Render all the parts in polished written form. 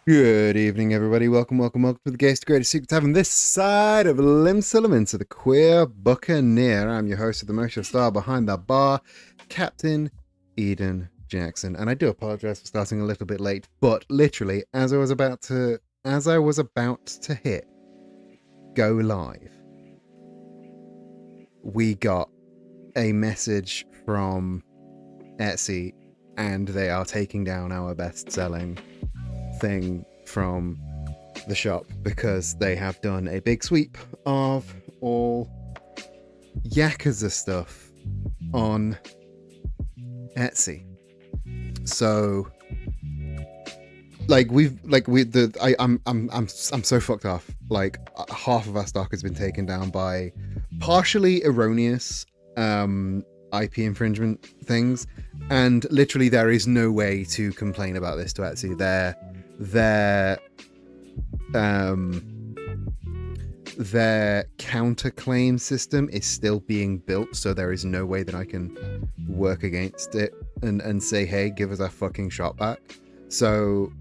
Good evening, everybody. Welcome to the Gayest Greatest Secret Tavern this side of Lim Sullivans of the Queer Buccaneer. I'm your host of the motion star behind the bar, Captain Eden Jackson. And I do apologize for starting a little bit late, but literally, as I was about to hit go live, we got a message from Etsy, and they are taking down our best-selling thing from the shop because they have done a big sweep of all Yakuza stuff on Etsy. So I'm so fucked off. Like, half of our stock has been taken down by partially erroneous IP infringement things, and literally there is no way to complain about this to Etsy. Their counterclaim system is still being built, so there is no way that I can work against it and say, hey, give us our fucking shop back. So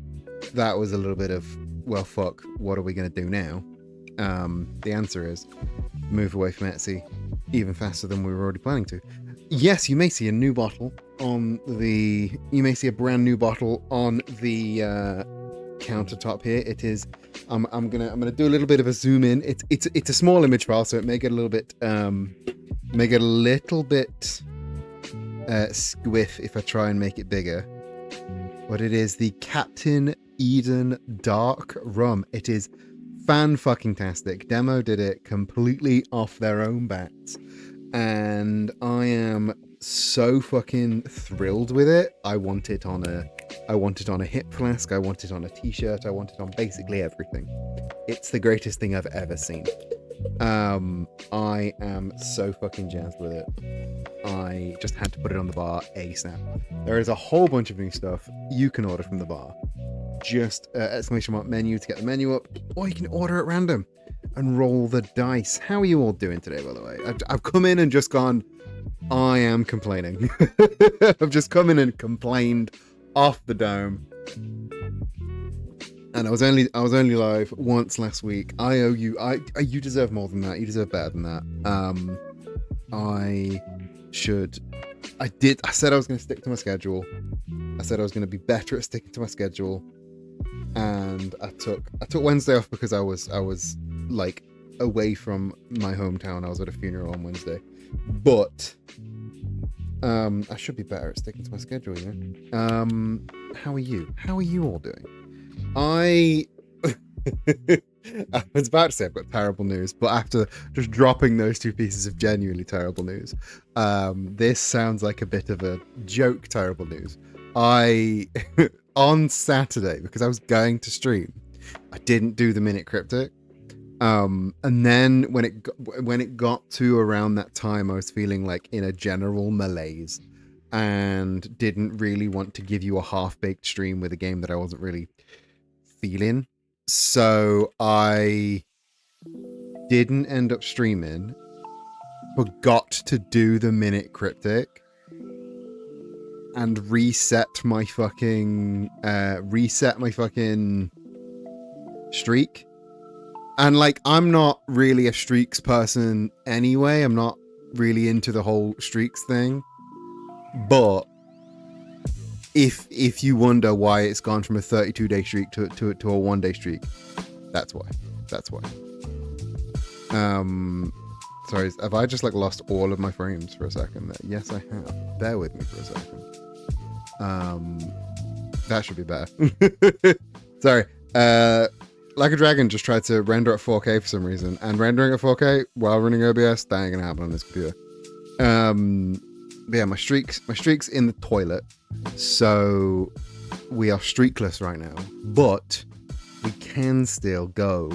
that was a little bit of, well, fuck, what are we going to do now? The answer is move away from Etsy even faster than we were already planning to. Yes, you may see a new bottle on the... You may see a brand new bottle on the countertop here. It is... I'm gonna do a little bit of a zoom in. It's a small image file, so it may get a little bit squiff if I try and make it bigger. But it is the Captain Eden Dark Rum. It is fan-fucking-tastic. Demo did it completely off their own bats, and I am so fucking thrilled with it. I want it on a hip flask. I want it on a t-shirt. I want it on basically everything. It's the greatest thing I've ever seen. I am so fucking jazzed with it. I just had to put it on the bar ASAP. There is a whole bunch of new stuff you can order from the bar. Just exclamation mark menu to get the menu up, or you can order at random and roll the dice. How are you all doing today, by the way? I've come in and just gone, I am complaining. I've just come in and complained off the dome. And I was only live once last week. I owe you. You deserve more than that. You deserve better than that. I said I was going to stick to my schedule. I said I was going to be better at sticking to my schedule. And I took Wednesday off because I was like away from my hometown. I was at a funeral on Wednesday. But I should be better at sticking to my schedule, you know. How are you? How are you all doing? I was about to say I've got terrible news, but after just dropping those two pieces of genuinely terrible news, this sounds like a bit of a joke terrible news. On Saturday, because I was going to stream, I didn't do the minute cryptic. And then when it got to around that time, I was feeling like in a general malaise and didn't really want to give you a half-baked stream with a game that I wasn't really feeling. So I didn't end up streaming, forgot to do the minute cryptic, and reset my fucking streak. And like, I'm not really a streaks person anyway. I'm not really into the whole streaks thing. But if you wonder why it's gone from a 32-day streak to a 1-day streak, that's why. Sorry, have I just like lost all of my frames for a second? Yes, I have. Bear with me for a second. That should be better. Sorry. Like a Dragon just tried to render at 4K for some reason, and rendering at 4K while running OBS, that ain't gonna happen on this computer. But yeah, my streak's in the toilet, so we are streakless right now. But we can still go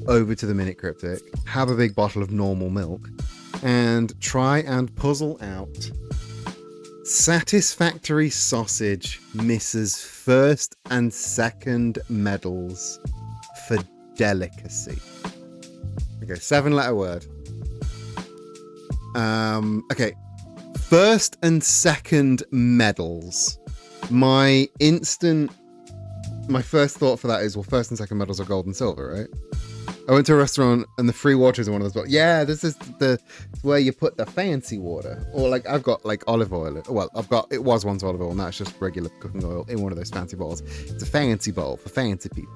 over to the minute cryptic, have a big bottle of normal milk, and try and puzzle out Satisfactory Sausage misses first and second medals for delicacy. Okay, 7-letter word. Okay, first and second medals. My instant my first thought for that is, well, first and second medals are gold and silver, right? I went to a restaurant and the free water is in one of those bottles. Yeah, this is the where you put the fancy water. Or like I've got like olive oil. Well, it was once olive oil, now it's just regular cooking oil in one of those fancy bottles. It's a fancy bowl for fancy people.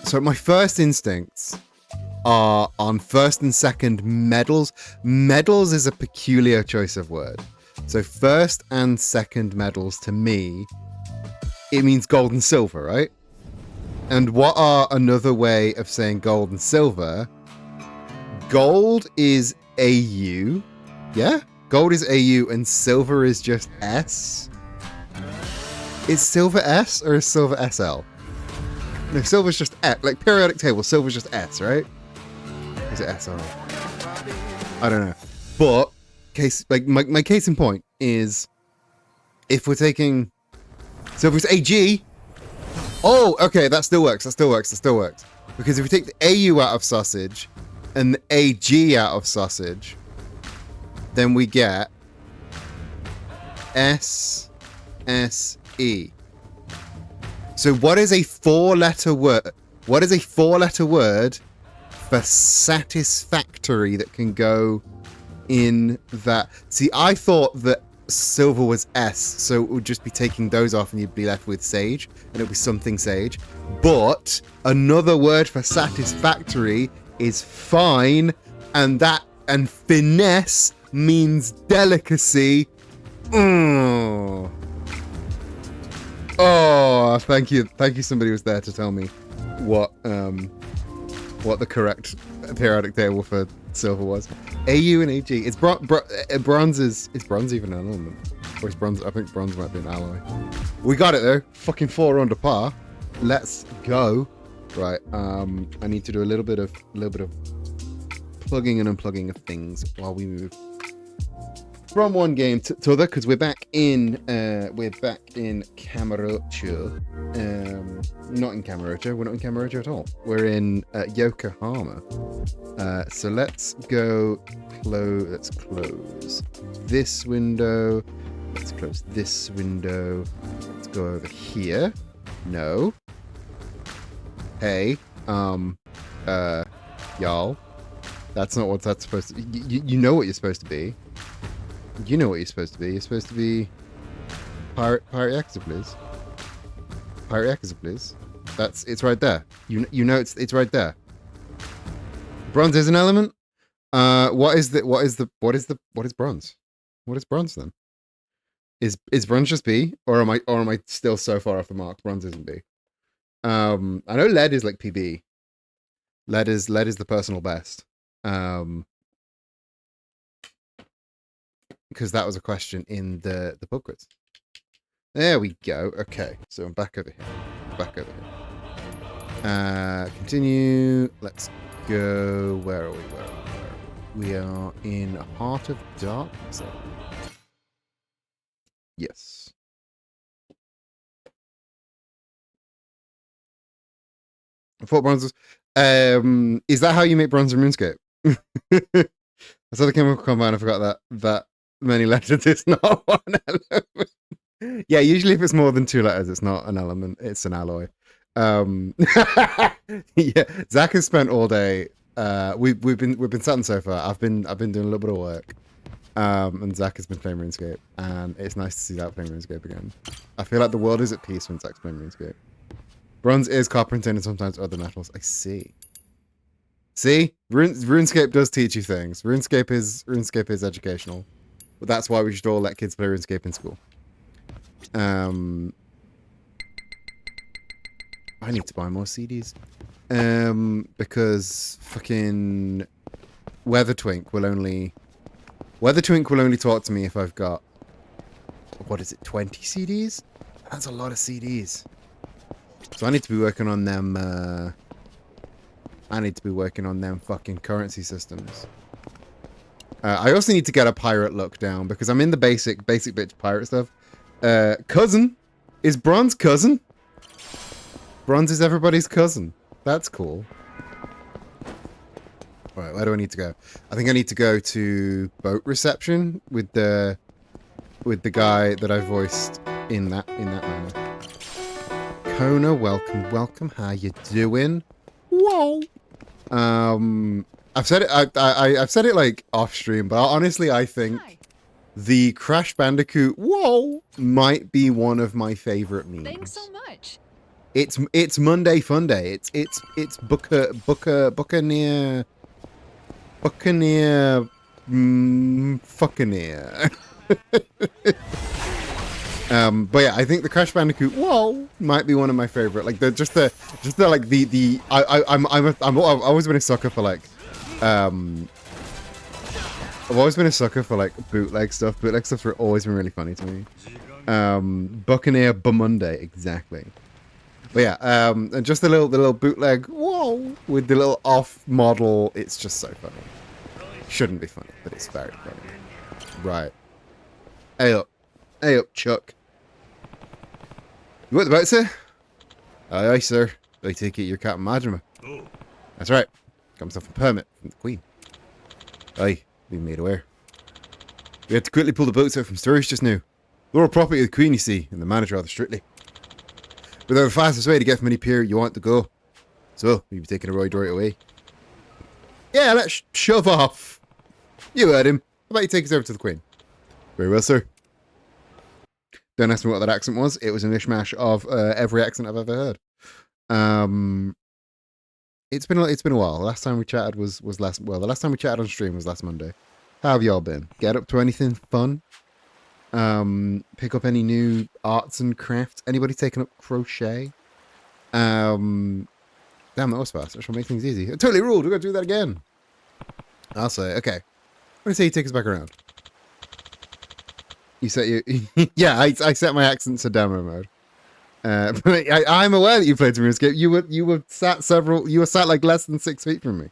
So my first instincts are on first and second medals. Medals is a peculiar choice of word. So first and second medals to me, it means gold and silver, right? And what are another way of saying gold and silver? Gold is AU. Yeah? Gold is AU and silver is just S. Is silver S or is silver SL? No, silver's just S. Like periodic table, silver's just S, right? Is it SL? I don't know. But my case in point is if we're taking... So if it's AG... Oh, okay, that still works. Because if we take the AU out of sausage and the AG out of sausage, then we get SSE. So what is a four-letter word? What is a four-letter word for satisfactory that can go in that? See, I thought that silver was S, so it would just be taking those off and you'd be left with sage, and it would be something sage. But another word for satisfactory is fine, and finesse means delicacy. Oh, thank you. Somebody was there to tell me what the correct periodic table for silver was. AU and AG. It's bronze is bronze even an element? Or is bronze? I think bronze might be an alloy. We got it though. Fucking 4 under par. Let's go. Right. I need to do a little bit of plugging and unplugging of things while we move from one game to other, because we're back in Kamurocho. Not in Kamurocho. We're not in Kamurocho at all. We're in Yokohama. So let's go. Let's close this window. Let's close this window. Let's go over here. No. Hey. Y'all. That's not what that's supposed to. You know what you're supposed to be. You know what you're supposed to be. You're supposed to be Pirate Yakuza, please. Pirate Yakuza, please. It's right there. You know it's right there. Bronze is an element. What is bronze? What is bronze then? Is bronze just B, or am I still so far off the mark? Bronze isn't B. I know lead is like PB. Lead is the personal best. Because that was a question in the pub quiz. There we go. Okay, so I'm back over here. Continue. Let's go. Where are we? We are in Heart of Darkness. Yes. I thought bronze was... is that how you make bronze in RuneScape? I saw the chemical compound. I forgot that many letters. It's not one element. Yeah, usually if it's more than 2 letters, it's not an element. It's an alloy. Yeah, Zach has spent all day. We've been sat on the sofa. I've been doing a little bit of work. And Zach has been playing RuneScape, and it's nice to see Zach playing RuneScape again. I feel like the world is at peace when Zach's playing RuneScape. Bronze is carpentering and sometimes other metals. I see. See, RuneScape does teach you things. RuneScape is educational. But that's why we should all let kids play RuneScape in school. I need to buy more CDs. Because fucking WeatherTwink will only talk to me if I've got, what is it, 20 CDs? That's a lot of CDs. So I need to be working on them. I need to be working on them fucking currency systems. I also need to get a pirate look down because I'm in the basic bitch pirate stuff. Cousin? Is bronze cousin? Bronze is everybody's cousin. That's cool. Alright, where do I need to go? I think I need to go to boat reception with the guy that I voiced in that manner. Kona, welcome, welcome. How you doing? Whoa. I've said it. I've said it like off stream, but honestly, I think the Crash Bandicoot "Whoa" might be one of my favorite memes. Thanks so much. It's Monday Fun Day. It's Buccaneer Fuccaneer. But yeah, I think the Crash Bandicoot "Whoa" might be one of my favorite. Like I've always been a sucker for like I've always been a sucker for like bootleg stuff. Bootleg stuff's always been really funny to me. Buccaneer Bamunday, exactly. But yeah, and just the little bootleg "Whoa" with the little off model. It's just so funny. Shouldn't be funny, but it's very funny. Right. Hey up, Chuck. You want the boat, sir? Aye, aye, sir. I take it you're Captain Majima. Oh. That's right. Got myself a permit from the Queen. Aye, been made aware. We had to quickly pull the boats out from storage just now. They're all property of the Queen, you see, and they manage rather strictly. But they're the fastest way to get from any pier you want to go. So, you'll be taking a Roy Dory away. Yeah, let's shove off. You heard him. How about you take us over to the Queen? Very well, sir. Don't ask me what that accent was. It was a mishmash of every accent I've ever heard. It's been a while. The last time we chatted was last. Well, the last time we chatted on stream was last Monday. How have y'all been? Get up to anything fun? Pick up any new arts and crafts? Anybody taking up crochet? Damn, that was fast. That should make things easy. It totally ruled. We're gonna do that again. I'll say okay. I'm gonna say you take us back around. You set you, yeah. I set my accent to demo mode. But I'm aware that you played some RuneScape. You were sat like less than 6 feet from me.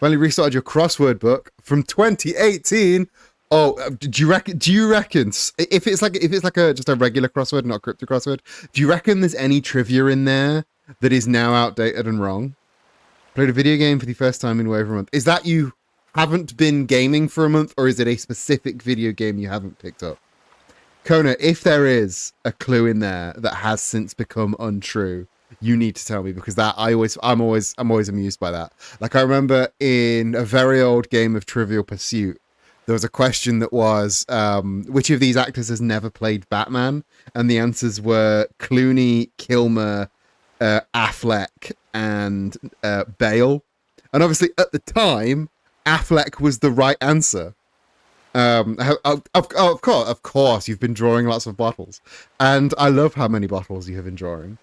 Finally restarted your crossword book from 2018. Oh, do you reckon if it's like just a regular crossword, not a cryptic crossword? Do you reckon there's any trivia in there that is now outdated and wrong? Played a video game for the first time in over a month. Is that you haven't been gaming for a month, or is it a specific video game you haven't picked up? Kona, if there is a clue in there that has since become untrue, you need to tell me, because I'm always amused by that. Like I remember in a very old game of Trivial Pursuit, there was a question that was, which of these actors has never played Batman? And the answers were Clooney, Kilmer, Affleck, and Bale. And obviously at the time, Affleck was the right answer. Of course, you've been drawing lots of bottles, and I love how many bottles you have been drawing.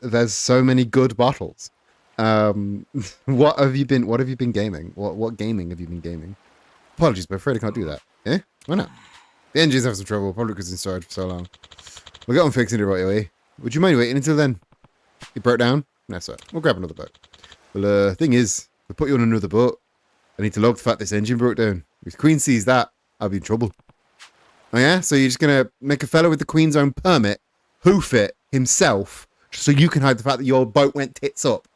There's so many good bottles. What have you been gaming? What gaming have you been gaming? Apologies, but I'm afraid I can't do that. Eh? Why not? The engine's having some trouble, probably because it's in storage for so long. We'll get on fixing it right away. Would you mind waiting until then? You broke down? No, sir. We'll grab another boat. Well, thing is, if we put you on another boat, I need to log the fact this engine broke down. If the Queen sees that, I'll be in trouble. Oh yeah? So you're just gonna make a fellow with the Queen's own permit hoof it himself so you can hide the fact that your boat went tits up.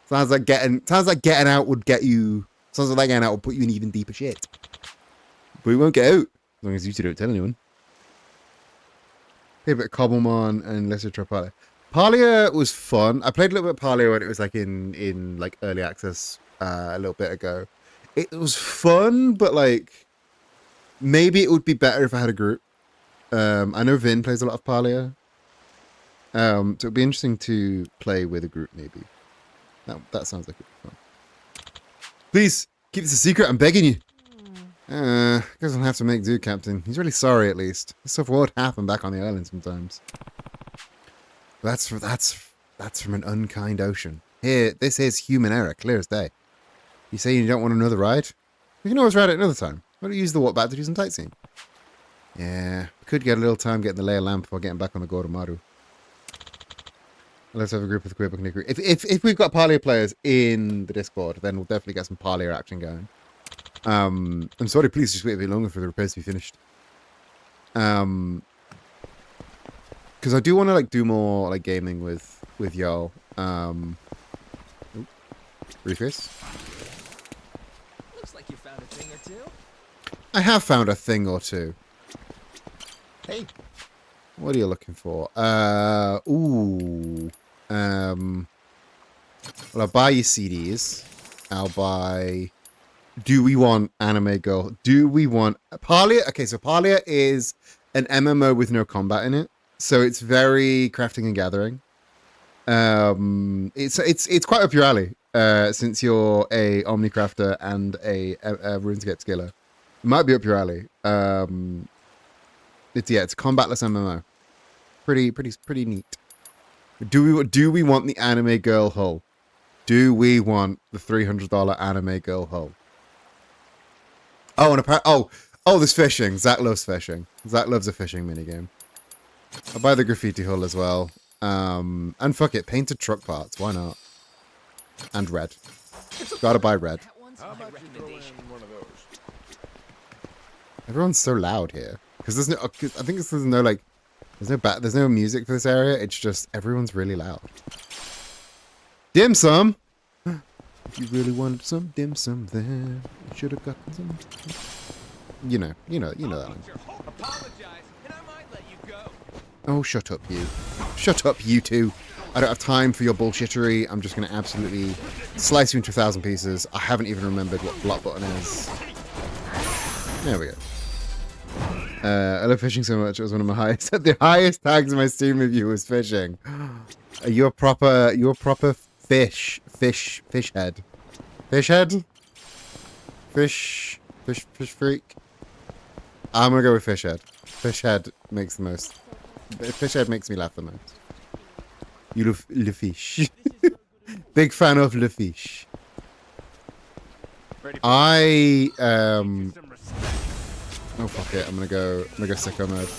Sounds like getting out would get you. Sounds like getting out would put you in even deeper shit. But we won't get out as long as you two don't tell anyone. Play a bit of Cobblemon and Lesser Trapalia. Palia was fun. I played a little bit of Palia when it was like in like early access a little bit ago. It was fun, but like maybe it would be better if I had a group. I know Vin plays a lot of Palia. So it'd be interesting to play with a group maybe. That sounds like it would be fun. Please keep this a secret, I'm begging you. Guess I'll have to make do, Captain. He's really sorry at least. This stuff won't happen back on the island sometimes. That's from an unkind ocean. Here, this is human error, clear as day. You say you don't want another ride? We can always ride it another time. Why don't you use the walk back to do some sightseeing? Yeah, we could get a little time getting the lay of land before getting back on the Goromaru. Let's have a group of the Quebec Nickery. If we've got Palia players in the Discord, then we'll definitely get some Palia action going. I'm sorry, please just wait a bit longer for the repairs to be finished. Because I do want to like do more like gaming with y'all. Reface. Looks like you found a thing or two. I have found a thing or two. Hey, What are you looking for? Ooh. Well, I'll buy you CDs. I'll buy... Do we want Anime Girl? Do we want... Parlia? Okay, so Parlia is an MMO with no combat in it. So it's very crafting and gathering. It's quite up your alley, since you're a Omnicrafter and a RuneScape skiller. It might be up your alley. It's a combatless MMO. Pretty neat. Do we want the Anime Girl hull? Do we want the $300 Anime Girl hull? Oh, and there's fishing. Zach loves fishing. Zach loves a fishing minigame. I'll buy the graffiti hull as well. And fuck it, painted truck parts. Why not? And red. Gotta buy red. Everyone's so loud here because there's no. I think there's no like. There's no music for this area. It's just everyone's really loud. Dim sum. If you really wanted some dim sum, then you should have gotten some. You know that one. Oh, shut up, you. Shut up, you two. I don't have time for your bullshittery. I'm just going to absolutely slice you into 1,000 pieces. I haven't even remembered what block button is. There we go. I love fishing so much. It was one of my highest. The highest tags in my Steam review was fishing. You're a proper fish head. Fish head? Fish freak? I'm going to go with fish head. Fish head makes the most. Fish head makes me laugh the most. You love le fish. Big fan of le fish. Oh fuck it, I'm gonna go sicko mode.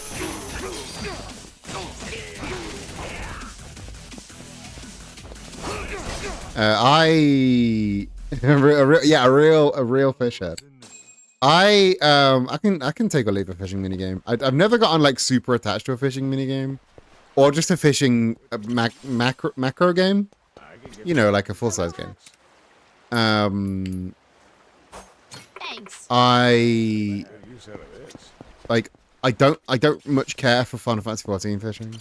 A real fish head. I can take or leave a fishing minigame. I've never gotten like super attached to a fishing minigame, or just a fishing macro game. You know, like a full size game. Thanks. I don't much care for Final Fantasy XIV fishing.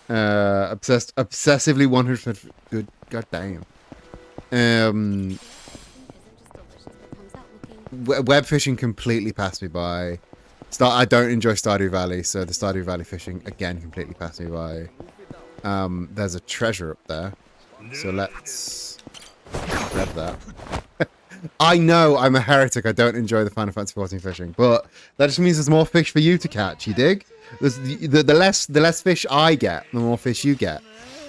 Obsessively 100% good. God damn. Web fishing completely passed me by. I don't enjoy Stardew Valley, so the Stardew Valley fishing again completely passed me by. There's a treasure up there, so let's grab that. I know I'm a heretic. I don't enjoy the Final Fantasy XIV fishing, but that just means there's more fish for you to catch. You dig? The less fish I get, the more fish you get.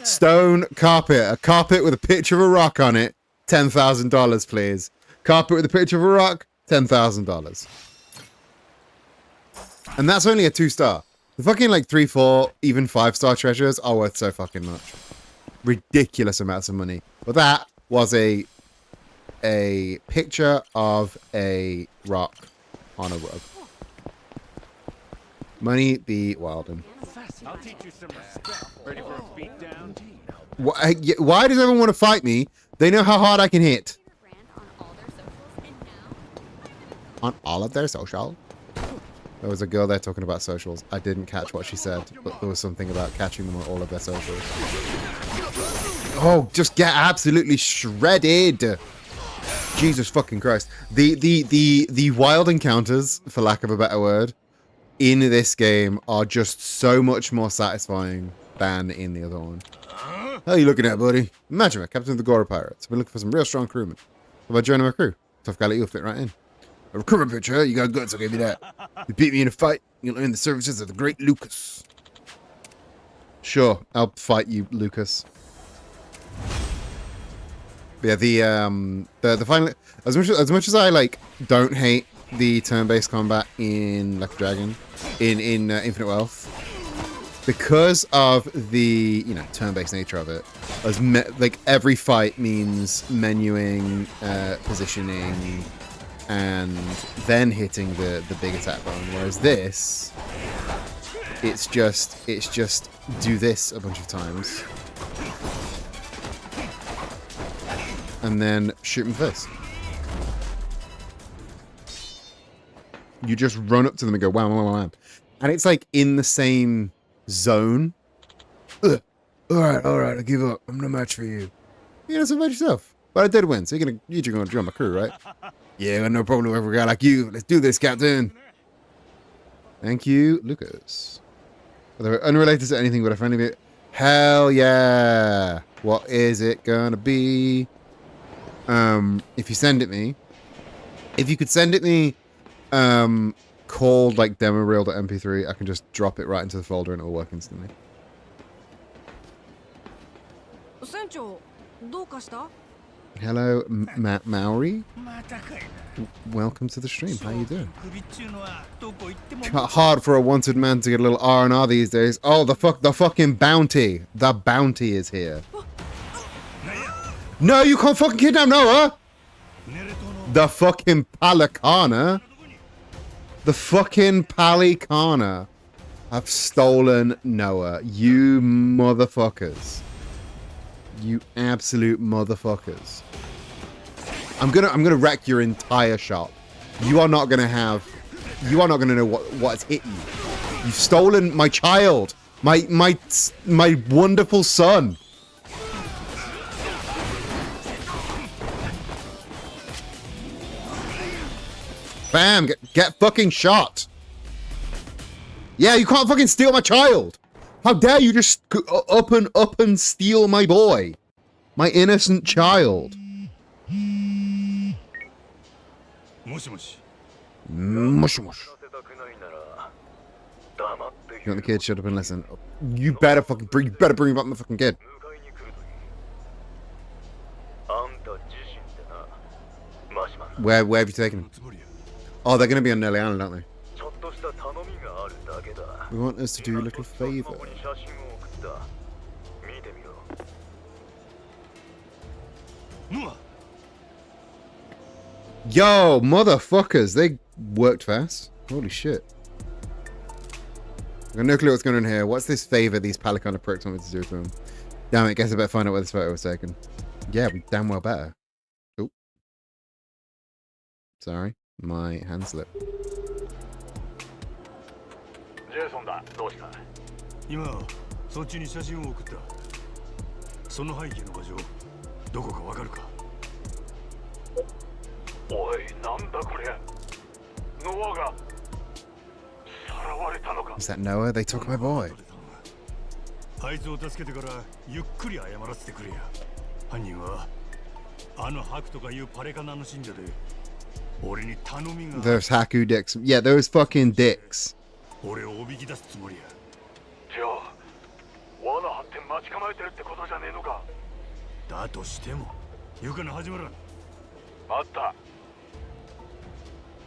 Stone carpet, a carpet with a picture of a rock on it. $10,000, please. Carpet with a picture of a rock. $10,000. And that's only a 2-star. The fucking like 3, 4, even 5-star treasures are worth so fucking much. Ridiculous amounts of money. But that was a picture of a rock on a rug. Money be wildin'. I'll teach you some respect. Ready for a beat down? Why does everyone want to fight me? They know how hard I can hit. On all of their social? There was a girl there talking about socials. I didn't catch what she said, but there was something about catching them on all of their socials. Oh, just get absolutely shredded. Jesus fucking Christ. The wild encounters, for lack of a better word, in this game are just so much more satisfying than in the other one. How are you looking at, buddy? Imagine it, Captain of the Gora Pirates. I've been looking for some real strong crewmen. How about joining my crew? Tough guy like you'll fit right in. A recruitment picture, you got guts, I'll give you that. You beat me in a fight, you'll earn the services of the great Lucas. Sure, I'll fight you, Lucas. But yeah, the final, as much as I like don't hate the turn-based combat in Like a Dragon, in Infinite Wealth, because of the turn-based nature of it, like every fight means menuing, positioning, and then hitting the big attack button. Whereas this, it's just do this a bunch of times, and then shoot him first. You just run up to them and go wham, wham, wham, and it's like in the same zone. Ugh. All right, I give up. I'm no match for you. Yeah, that's about yourself. But I did win, so you're gonna join my crew, right? Yeah, I got no problem with a guy like you. Let's do this, Captain. Thank you, Lucas. They're unrelated to anything, but I find it. Hell yeah! What is it gonna be? If you send it me, if you could send it me, called like demoreel.mp3, I can just drop it right into the folder and it'll work instantly. 船長どうかした？ Hello, Maori. Welcome to the stream. How you doing? Hard for a wanted man to get a little R&R these days. Oh, the fucking bounty. The bounty is here. No, you can't fucking kidnap Noah. The fucking Palikana. The fucking Palikana have stolen Noah. You motherfuckers. You absolute motherfuckers. I'm gonna wreck your entire shop. You are not gonna know what's hit you. You've stolen my child. My wonderful son. Bam! Get fucking shot. Yeah, you can't fucking steal my child. How dare you just up and steal my boy, my innocent child. Mush mush. You want the kid? Shut up and listen. You better bring him back the fucking kid. Where have you taken him? Oh, they're gonna be on Nelly Island, aren't they? We want us to do a little favor. Yo, motherfuckers, they worked fast. Holy shit. I've got no clue what's going on here. What's this favor these Palikana pricks want me to do to them? Damn it, guess I better find out where this photo was taken. Yeah, we damn well better. Oh. Sorry, my hand slipped. 今そっちに写真を送った。その背景の場所どこかわかるか？おい、なんだこれ。ノアがさらわれたのか。 Is that Noah? They took my boy. あいつを助けてからゆっくり謝らせてくれや。犯人はあのハクとかいうパレカナの信者で俺に頼みが。 Those Haku dicks. Yeah, those fucking dicks. 俺をおびき出すつもりや。じゃあ、罠張って待ち構えてるってことじゃねえのか。だとしても、床の始まらん。待った。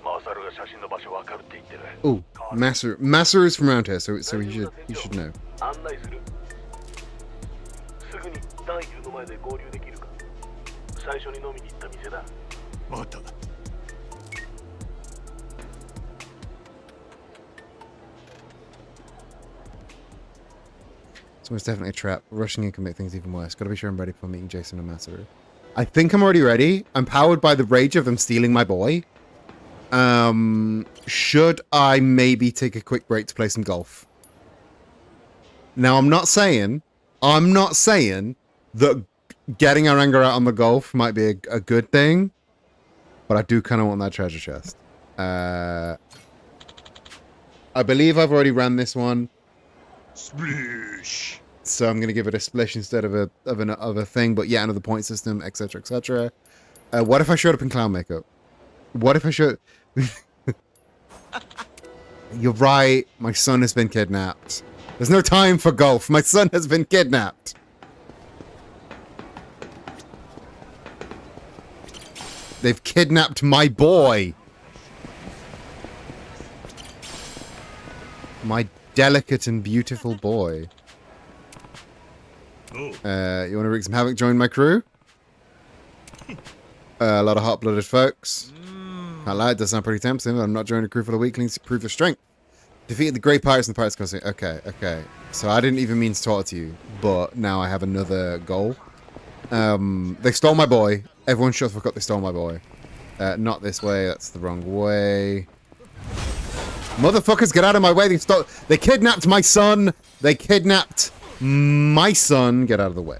マサルが写真の場所わかるって言ってる。Oh, Masaru is from around here, so you should know. 案内する。すぐに男優の前で合流できるか。最初に飲みに行った店だ。わかった。 It's almost definitely a trap. Rushing in can make things even worse. Gotta be sure I'm ready for meeting Jason and Masaru. I think I'm already ready. I'm powered by the rage of them stealing my boy. Should I maybe take a quick break to play some golf? Now, I'm not saying that getting our anger out on the golf might be a good thing, but I do kind of want that treasure chest. I believe I've already ran this one. Splish. So I'm gonna give it a splish instead of a thing, but yeah, another point system, etc., etc. What if I showed up in clown makeup? What if I showed? You're right. My son has been kidnapped. There's no time for golf. My son has been kidnapped. They've kidnapped my boy. My delicate and beautiful boy. You want to wreak some havoc? Join my crew. A lot of hot-blooded folks. I like it. Does sound pretty tempting. I'm not joining a crew for the weaklings to prove your strength. Defeated the great pirates in the pirates costume. Okay. So I didn't even mean to talk to you, but now I have another goal. They stole my boy. Everyone shut the fuck up. They stole my boy. Not this way. That's the wrong way. Motherfuckers, get out of my way. They kidnapped my son. They kidnapped my son. Get out of the way.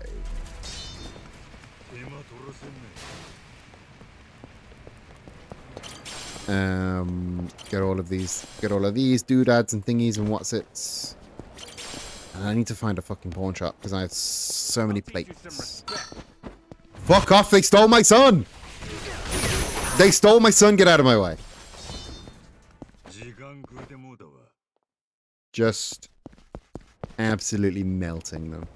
Get all of these doodads and thingies and what's it. And I need to find a fucking pawn shop because I have so many plates. Fuck off, they stole my son! They stole my son, get out of my way. Just absolutely melting them.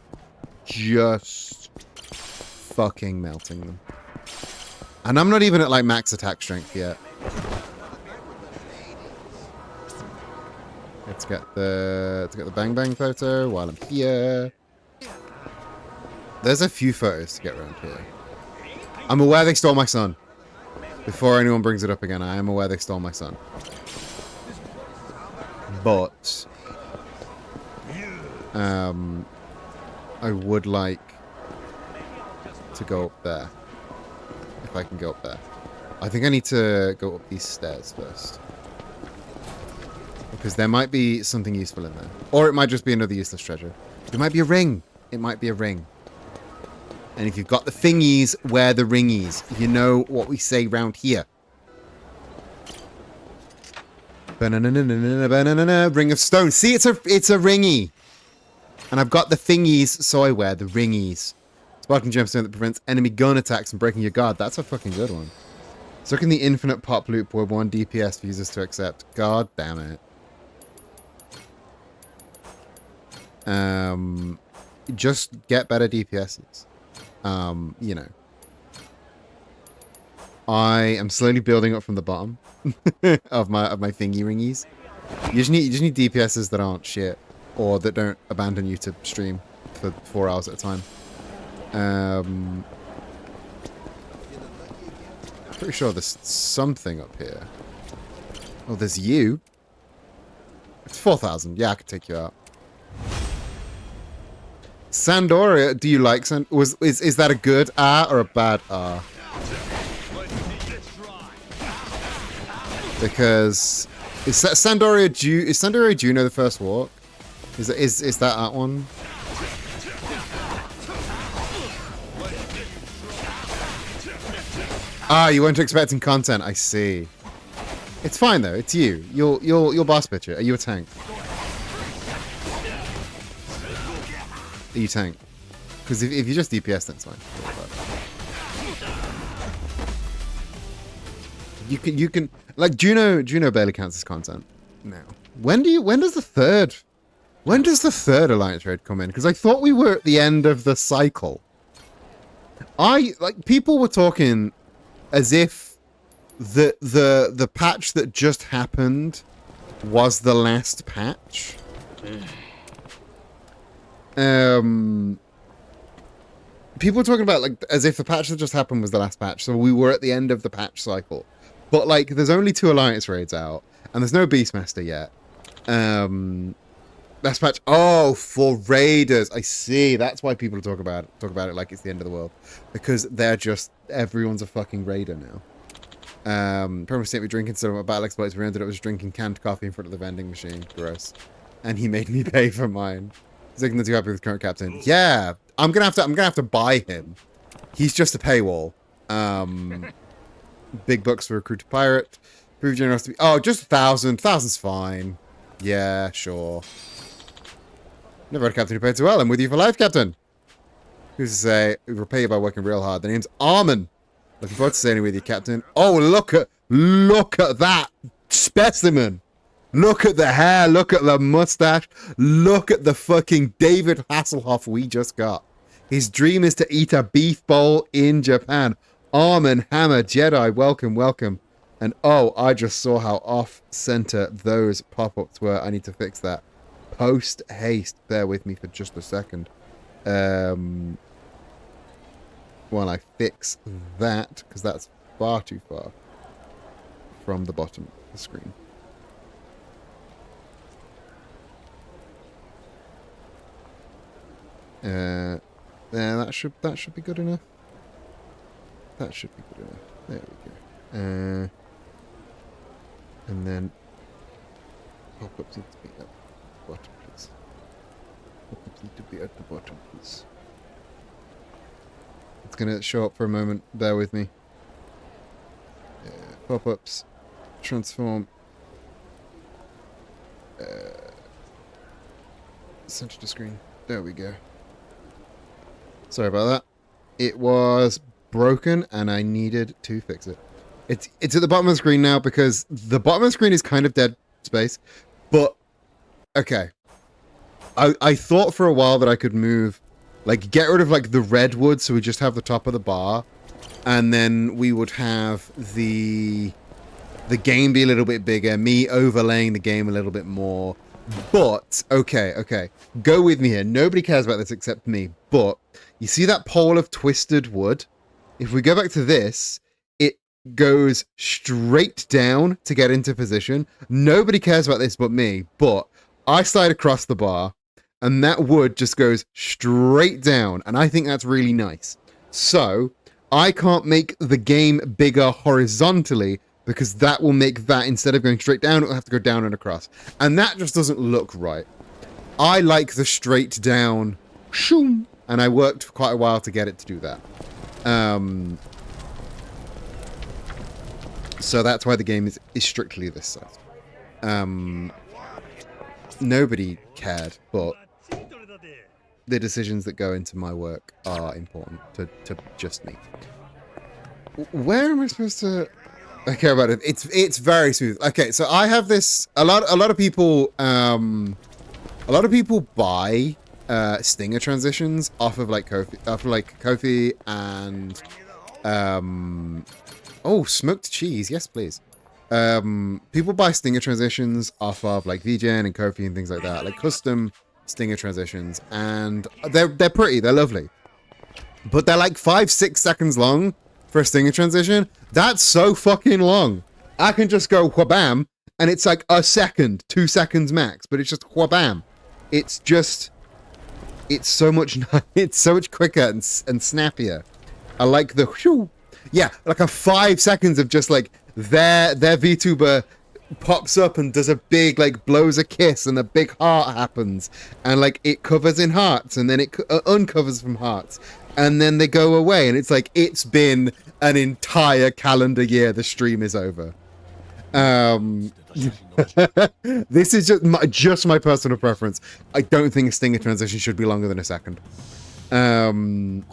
Just fucking melting them. And I'm not even at like max attack strength yet. Let's get the bang bang photo while I'm here. There's a few photos to get around here. I'm aware they stole my son. Before anyone brings it up again, I am aware they stole my son. But I would like to go up there. If I can go up there. I think I need to go up these stairs first. Because there might be something useful in there. Or it might just be another useless treasure. It might be a ring. It might be a ring. And if you've got the thingies, wear the ringies. You know what we say round here. Ba-na-na-na-na-na-na-na-na, ring of stone. See, it's a ringy. And I've got the thingies, so I wear the ringies. Sparking gemstone that prevents enemy gun attacks and breaking your guard. That's a fucking good one. Stuck in the infinite pop loop where 1 DPS for users to accept. God damn it. Just get better DPSs. You know. I am slowly building up from the bottom of my thingy ringies. You just need DPSs that aren't shit or that don't abandon you to stream for 4 hours at a time. Pretty sure there's something up here. Oh, there's you. It's 4,000. Yeah, I could take you out. Sandoria, do you like is that a good R or a bad R? Because is Sandoria Juno the first walk? Is that one? Ah, you weren't expecting content. I see. It's fine though. It's you. You'll boss bitch it. Are you a tank? Are you tank? Because if you just DPS, then it's fine. You can like Juno barely counts as content now. When does the third alliance raid come in? Because I thought we were at the end of the cycle. People were talking as if the patch that just happened was the last patch. People were talking about like as if the patch that just happened was the last patch, so we were at the end of the patch cycle. But like, there's only 2 alliance raids out, and there's no Beastmaster yet. Last patch. Oh, for raiders. I see. That's why people talk about it like it's the end of the world, because everyone's a fucking raider now. Promised to me drinking some of my battle exploits. We ended up just drinking canned coffee in front of the vending machine. Gross. And he made me pay for mine. Zigna too happy with current captain. Yeah, I'm gonna have to buy him. He's just a paywall. Big bucks for recruit a pirate. Prove generosity. Oh, just 1,000. 1,000's fine. Yeah, sure. Never had a captain who paid so well. I'm with you for life, captain. Who's to say we repay you by working real hard? The name's Armin. Looking forward to sailing with you, captain. Oh, look at that specimen. Look at the hair. Look at the mustache. Look at the fucking David Hasselhoff we just got. His dream is to eat a beef bowl in Japan. Armin Hammer Jedi, welcome. And oh, I just saw how off-center those pop-ups were. I need to fix that. Post haste. Bear with me for just a second. While I fix that, because that's far too far from the bottom of the screen. Yeah, that should be good enough. That should be good enough. There we go. And then Pop-ups need to be at the bottom, please. Pop-ups need to be at the bottom, please. It's gonna show up for a moment. Bear with me. Pop-ups. Transform. Center to screen. There we go. Sorry about that. It was broken and I needed to fix it. It's at the bottom of the screen now because the bottom of the screen is kind of dead space. But okay. I thought for a while that I could move, like get rid of like the redwood so we just have the top of the bar, and then we would have the game be a little bit bigger, me overlaying the game a little bit more. But okay, go with me here. Nobody cares about this except me. But you see that pole of twisted wood? If we go back to this, it goes straight down to get into position. Nobody cares about this but me. But I slide across the bar, and that wood just goes straight down, and I think that's really nice. So I can't make the game bigger horizontally, because that will make that, instead of going straight down, it'll have to go down and across. And that just doesn't look right. I like the straight down, shoom, and I worked for quite a while to get it to do that. So that's why the game is strictly this size. Nobody cared, but the decisions that go into my work are important to just me. Where am I supposed to... I care about it. It's very smooth. Okay, so I have this. A lot of people buy stinger transitions off of like Kofi and oh, smoked cheese. Yes, please. People buy stinger transitions off of like VGen and Kofi and things like that, like custom stinger transitions, and they're pretty. They're lovely, but they're like 5-6 seconds long. For a stinger transition, that's so fucking long. I can just go whabam, and it's like a second, 2 seconds max, but it's just whabam. It's so much quicker and snappier. I like the whew. Yeah, like a 5 seconds of just like their VTuber pops up and does a big, like, blows a kiss and a big heart happens, and like it covers in hearts and then it uncovers from hearts. And then they go away, and it's like, it's been an entire calendar year. The stream is over. This is just my personal preference. I don't think a stinger transition should be longer than a second. And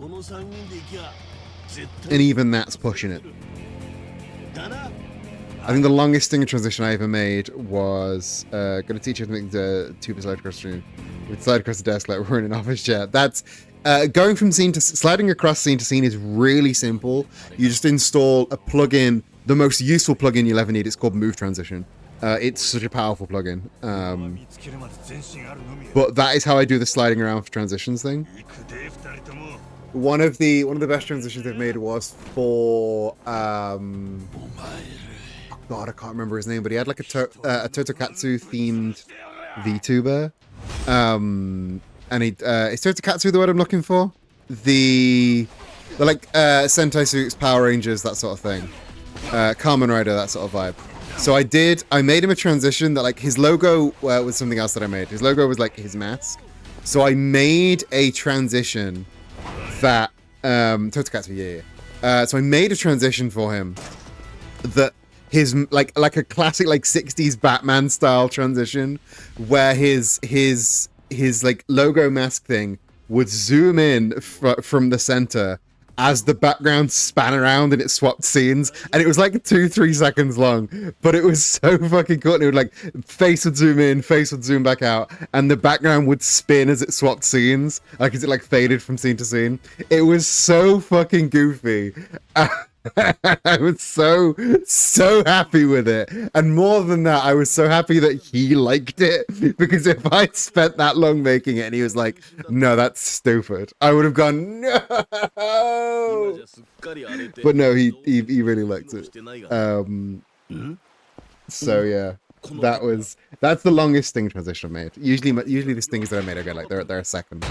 even that's pushing it. I think the longest stinger transition I ever made was gonna teach you to make the tuber slide across the room. We'd slide across the desk like we're in an office chair. That's going from scene to sliding across scene to scene is really simple. You just install a plugin, the most useful plugin you'll ever need. It's called Move Transition. It's such a powerful plugin. But that is how I do the sliding around for transitions thing. One of the best transitions they've made was for oh God, I can't remember his name, but he had like a Totokatsu themed VTuber. And is Totokatsu the word I'm looking for? The like Sentai suits, Power Rangers, that sort of thing. Kamen Rider, that sort of vibe. So I made him a transition that like his logo was something else that I made. His logo was like his mask. So I made a transition that Totokatsu, yeah. So I made a transition for him that his like a classic like 60s Batman style transition where his like logo mask thing would zoom in from the center as the background span around and it swapped scenes, and it was like 2-3 seconds long, but it was so fucking cool. And it would like face would zoom in, face would zoom back out, and the background would spin as it swapped scenes, like as it like faded from scene to scene. It was so fucking goofy. I was so happy with it, and more than that, I was so happy that he liked it, because if I'd spent that long making it and he was like, no, that's stupid, I would have gone, no. But no, he really liked it. So yeah, that's the longest sting transition I made. Usually the stings that I made, I go like they're a second.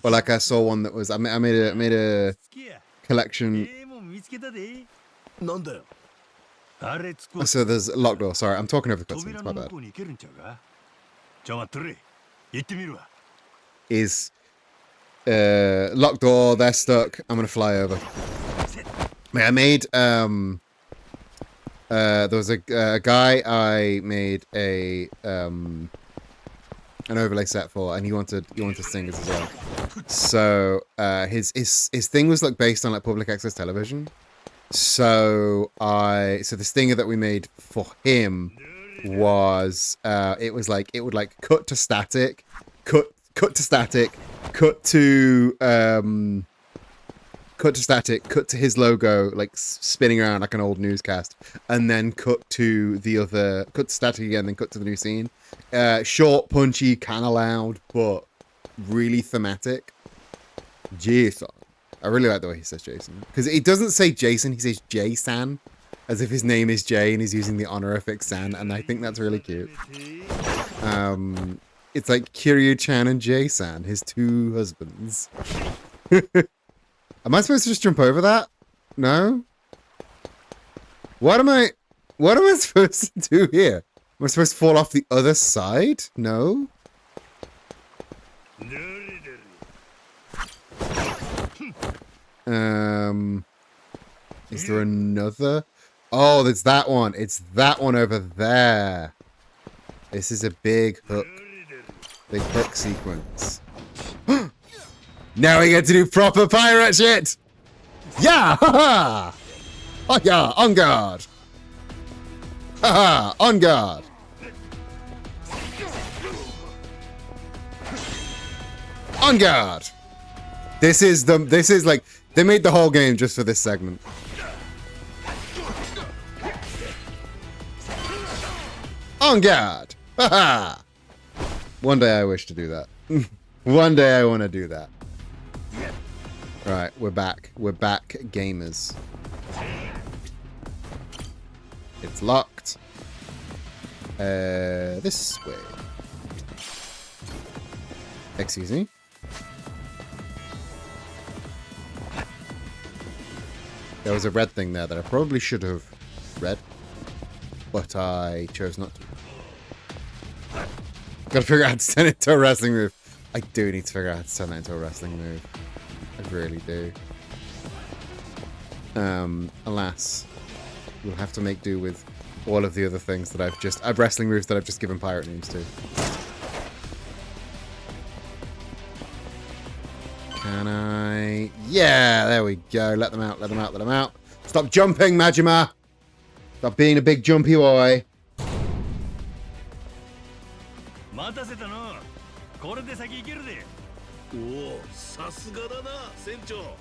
But like I saw one that was I made a collection なんだよ。あれつこ So there's a locked door. Sorry, I'm talking over the cutscenes. 扉 My の向 bad. こうに行けるんちゃうか。ちょ待っとれ。行ってみるわ。 Is locked door? They're stuck. I'm gonna fly over. I made there was a guy I made a an overlay set for, and he wanted singers as well. So his thing was like based on like public access television. So the stinger that we made for him was it was like it would like cut to static, cut to static, cut to static, cut to his logo like spinning around like an old newscast, and then cut to static again, then cut to the new scene. Short, punchy, kind of loud, but really thematic. Jason. I really like the way he says Jason, because he doesn't say Jason, he says J-san, as if his name is Jay and he's using the honorific San, and I think that's really cute. It's like Kiryu-chan and Jay-san, his two husbands. Am I supposed to just jump over that? No? What am I supposed to do here? Am I supposed to fall off the other side? No? Is there another? Oh, there's that one. It's that one over there. This is a big hook. Big hook sequence. Now we get to do proper pirate shit! Yeah! Ha ha! Oh yeah, on guard! Ha ha! On guard! On guard! This is like, they made the whole game just for this segment. On guard! Ha ha! One day I wish to do that. One day I want to do that. Right, we're back. We're back, gamers. It's locked. This way. Excuse me. There was a red thing there that I probably should have read, but I chose not to. Gotta figure out how to turn it into a wrestling move. I do need to figure out how to turn that into a wrestling move. I really do. Alas, we'll have to make do with all of the other things that I've wrestling moves that I've just given pirate names to. Can I? Yeah, there we go. Let them out, let them out, let them out. Stop jumping, Majima! Stop being a big jumpy boy. 待たせたな。これで先行けるで。おお、さすがだな、船長。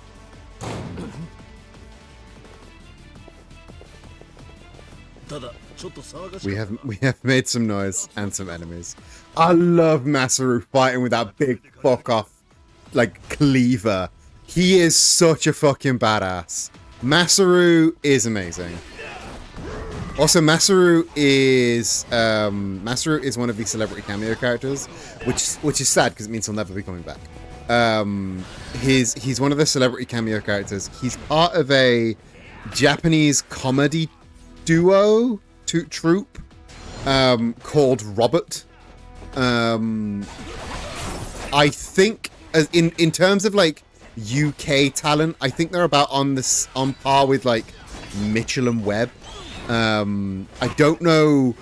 ただ、ちょっと騒がしい。We have made some noise and some enemies. I love Masaru fighting with that big fuck off like cleaver. He is such a fucking badass. Masaru is amazing. Also, Masaru is one of the celebrity cameo characters, which is sad because it means he'll never be coming back. He's one of the celebrity cameo characters. He's part of a Japanese comedy duo troupe called Robert. I think in terms of like UK talent, I think they're about on par with like Mitchell and Webb. I don't know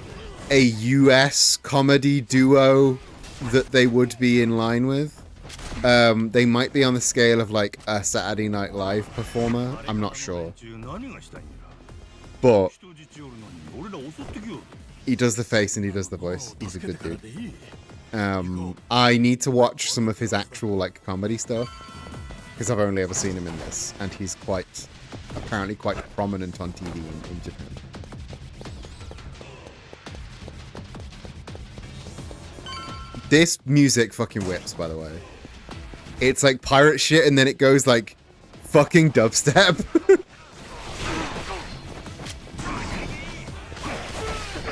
a US comedy duo that they would be in line with. They might be on the scale of like a Saturday Night Live performer. I'm not sure. But he does the face and he does the voice. He's a good dude. I need to watch some of his actual like comedy stuff because I've only ever seen him in this, and he's apparently quite prominent on TV in Japan. This music fucking whips, by the way. It's like pirate shit, and then it goes like fucking dubstep.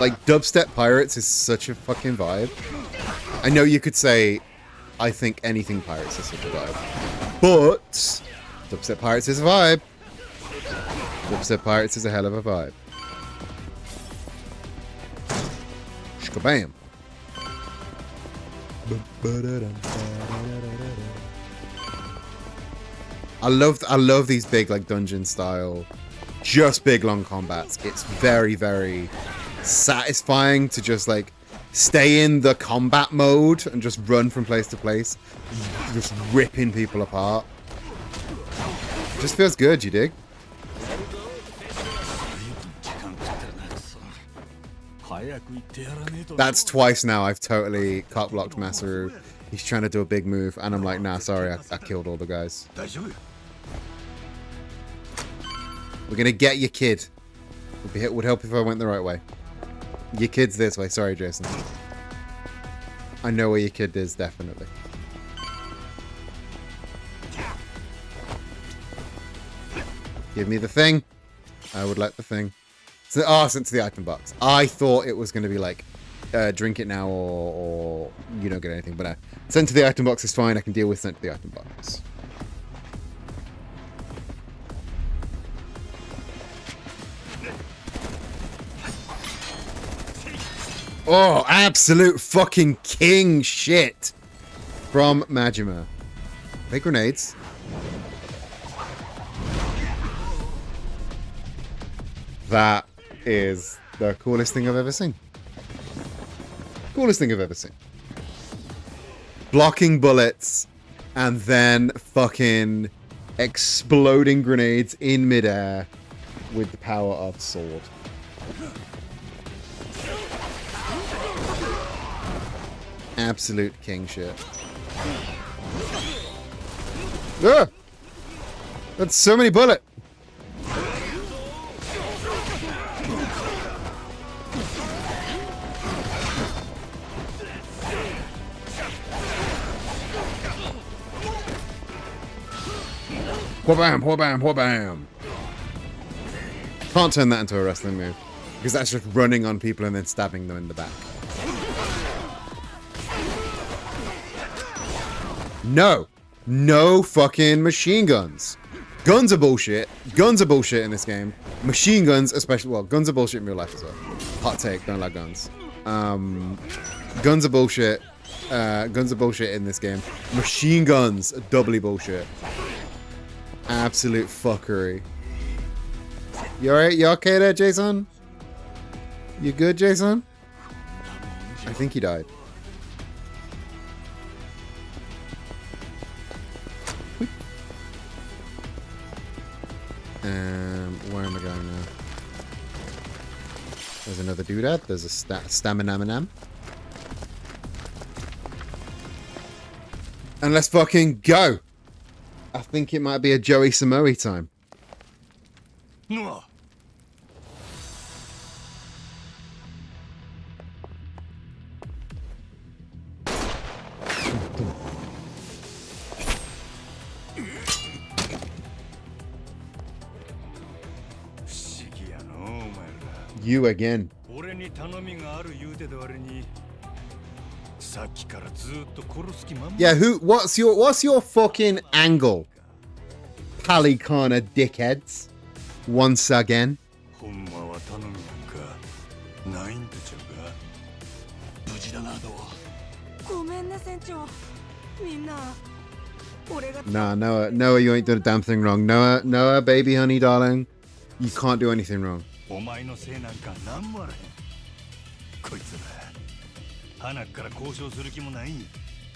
Like, dubstep pirates is such a fucking vibe. I know you could say, I think anything pirates is such a vibe. But dubstep pirates is a vibe. Dubstep Pirates is a hell of a vibe. Shkabam. I love these big like dungeon style, just big long combats. It's very, very satisfying to just like stay in the combat mode and just run from place to place, just ripping people apart. Just feels good, you dig? That's twice now I've totally cock blocked Masaru. He's trying to do a big move, and I'm like, nah, sorry, I killed all the guys. We're gonna get your kid. Would help if I went the right way. Your kid's this way. Sorry, Jason. I know where your kid is, definitely. Give me the thing. I would like the thing. So, sent to the item box. I thought it was going to be like, drink it now or you don't get anything. But sent to the item box is fine. I can deal with sent to the item box. Oh, absolute fucking king shit from Majima. Big grenades. That is the coolest thing I've ever seen. Coolest thing I've ever seen. Blocking bullets and then fucking exploding grenades in midair with the power of sword. Absolute king shit. Ah! That's so many bullets. Wha-bam, wha-bam, wha-bam. Can't turn that into a wrestling move. Because that's just running on people and then stabbing them in the back. No. No fucking machine guns. Guns are bullshit. Guns are bullshit in this game. Machine guns, especially, well, guns are bullshit in real life as well. Hot take, don't like guns. Guns are bullshit. Guns are bullshit in this game. Machine guns are doubly bullshit. Absolute fuckery. You alright? You okay there, Jason? You good, Jason? I think he died. Where am I going now? There's another doodad. There's a stamina. And let's fucking go! I think it might be a Joey SAMOEY time. NOEY. You again. Yeah, what's your fucking angle? Palikana dickheads. Once again. Nah, Noah, you ain't done a damn thing wrong. Noah, baby honey, darling. You can't do anything wrong.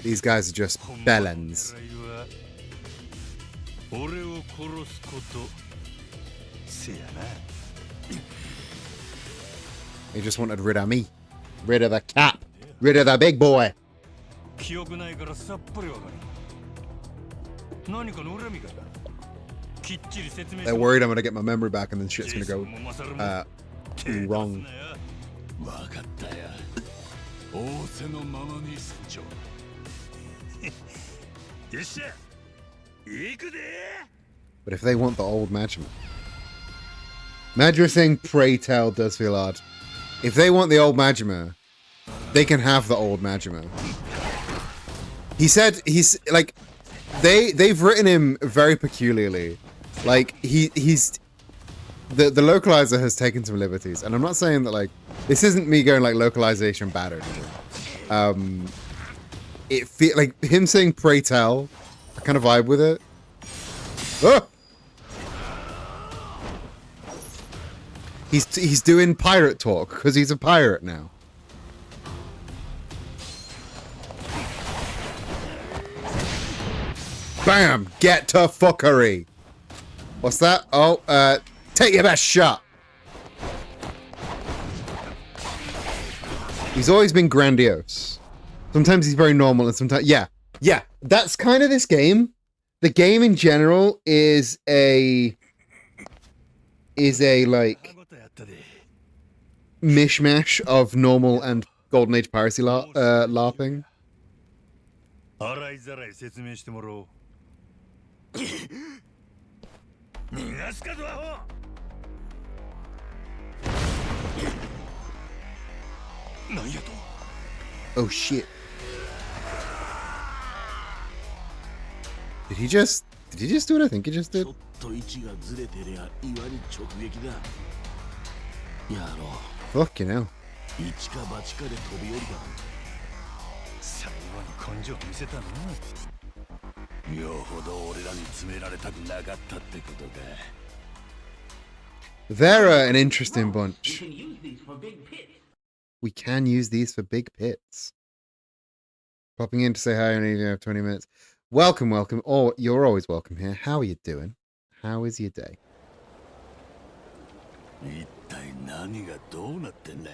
These guys are just bellends. They just wanted rid of me. Rid of the cap. Rid of the big boy. They're worried I'm gonna get my memory back and then shit's gonna go wrong. But if they want the old Majima saying pray tell does feel odd. If they want the old Majima, they can have the old Majima. He said he's like they've written him very peculiarly. Like he's the localizer has taken some liberties, and I'm not saying that like this isn't me going like localization bad or anything. It feel like him saying "pray tell," I kind of vibe with it. Oh! He's doing pirate talk because he's a pirate now. Bam! Get to fuckery. What's that? Oh, take your best shot. He's always been grandiose. Sometimes he's very normal, and sometimes, yeah. That's kind of this game. The game in general is a like mishmash of normal and Golden Age piracy LARPing. 洗いざらい説明してもらおう。逃がすかドアホ。なんやと。Oh shit. Did he just do what I think he just did? ちょっと位置がずれてりゃ岩に直撃だ。やろう。 Fuck, you know. 一か八かで飛び降りた。最後に根性見せたな。よほど俺らに詰められたくなかったってことか。They're an interesting bunch. We can use these for big pits. Popping in to say hi, I only have 20 minutes. Welcome, welcome. Oh, you're always welcome here. How are you doing? How is your day? 一体何がどうなってんだ。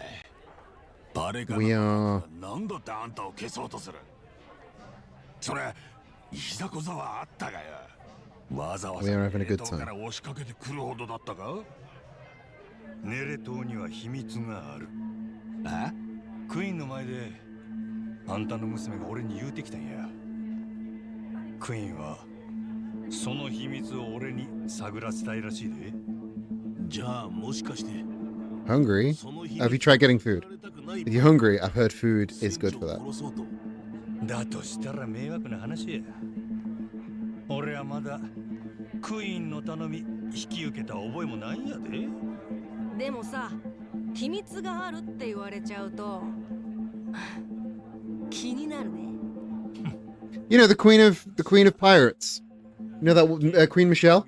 誰か We are 何だってあんたを消そうとする。それいざこざはあったがよ。わざわざ We are having a good から time. 押しかけてくるほどだったか。ネレ島には秘密がある。あ？クイーンの前であんたの娘が俺に言うてきたんや。クイーンはその秘密を俺に探らせたいらしいで。じゃあもしかして。 Hungry? Have you tried getting food? If you're hungry, I've heard food is good for that. だとしたら迷惑な話や。俺はまだクイーンの頼み引き受けた覚えもないんやで。でもさ、秘密があるって言われちゃうと気になるね。You know the queen of pirates. You know that Queen Michelle?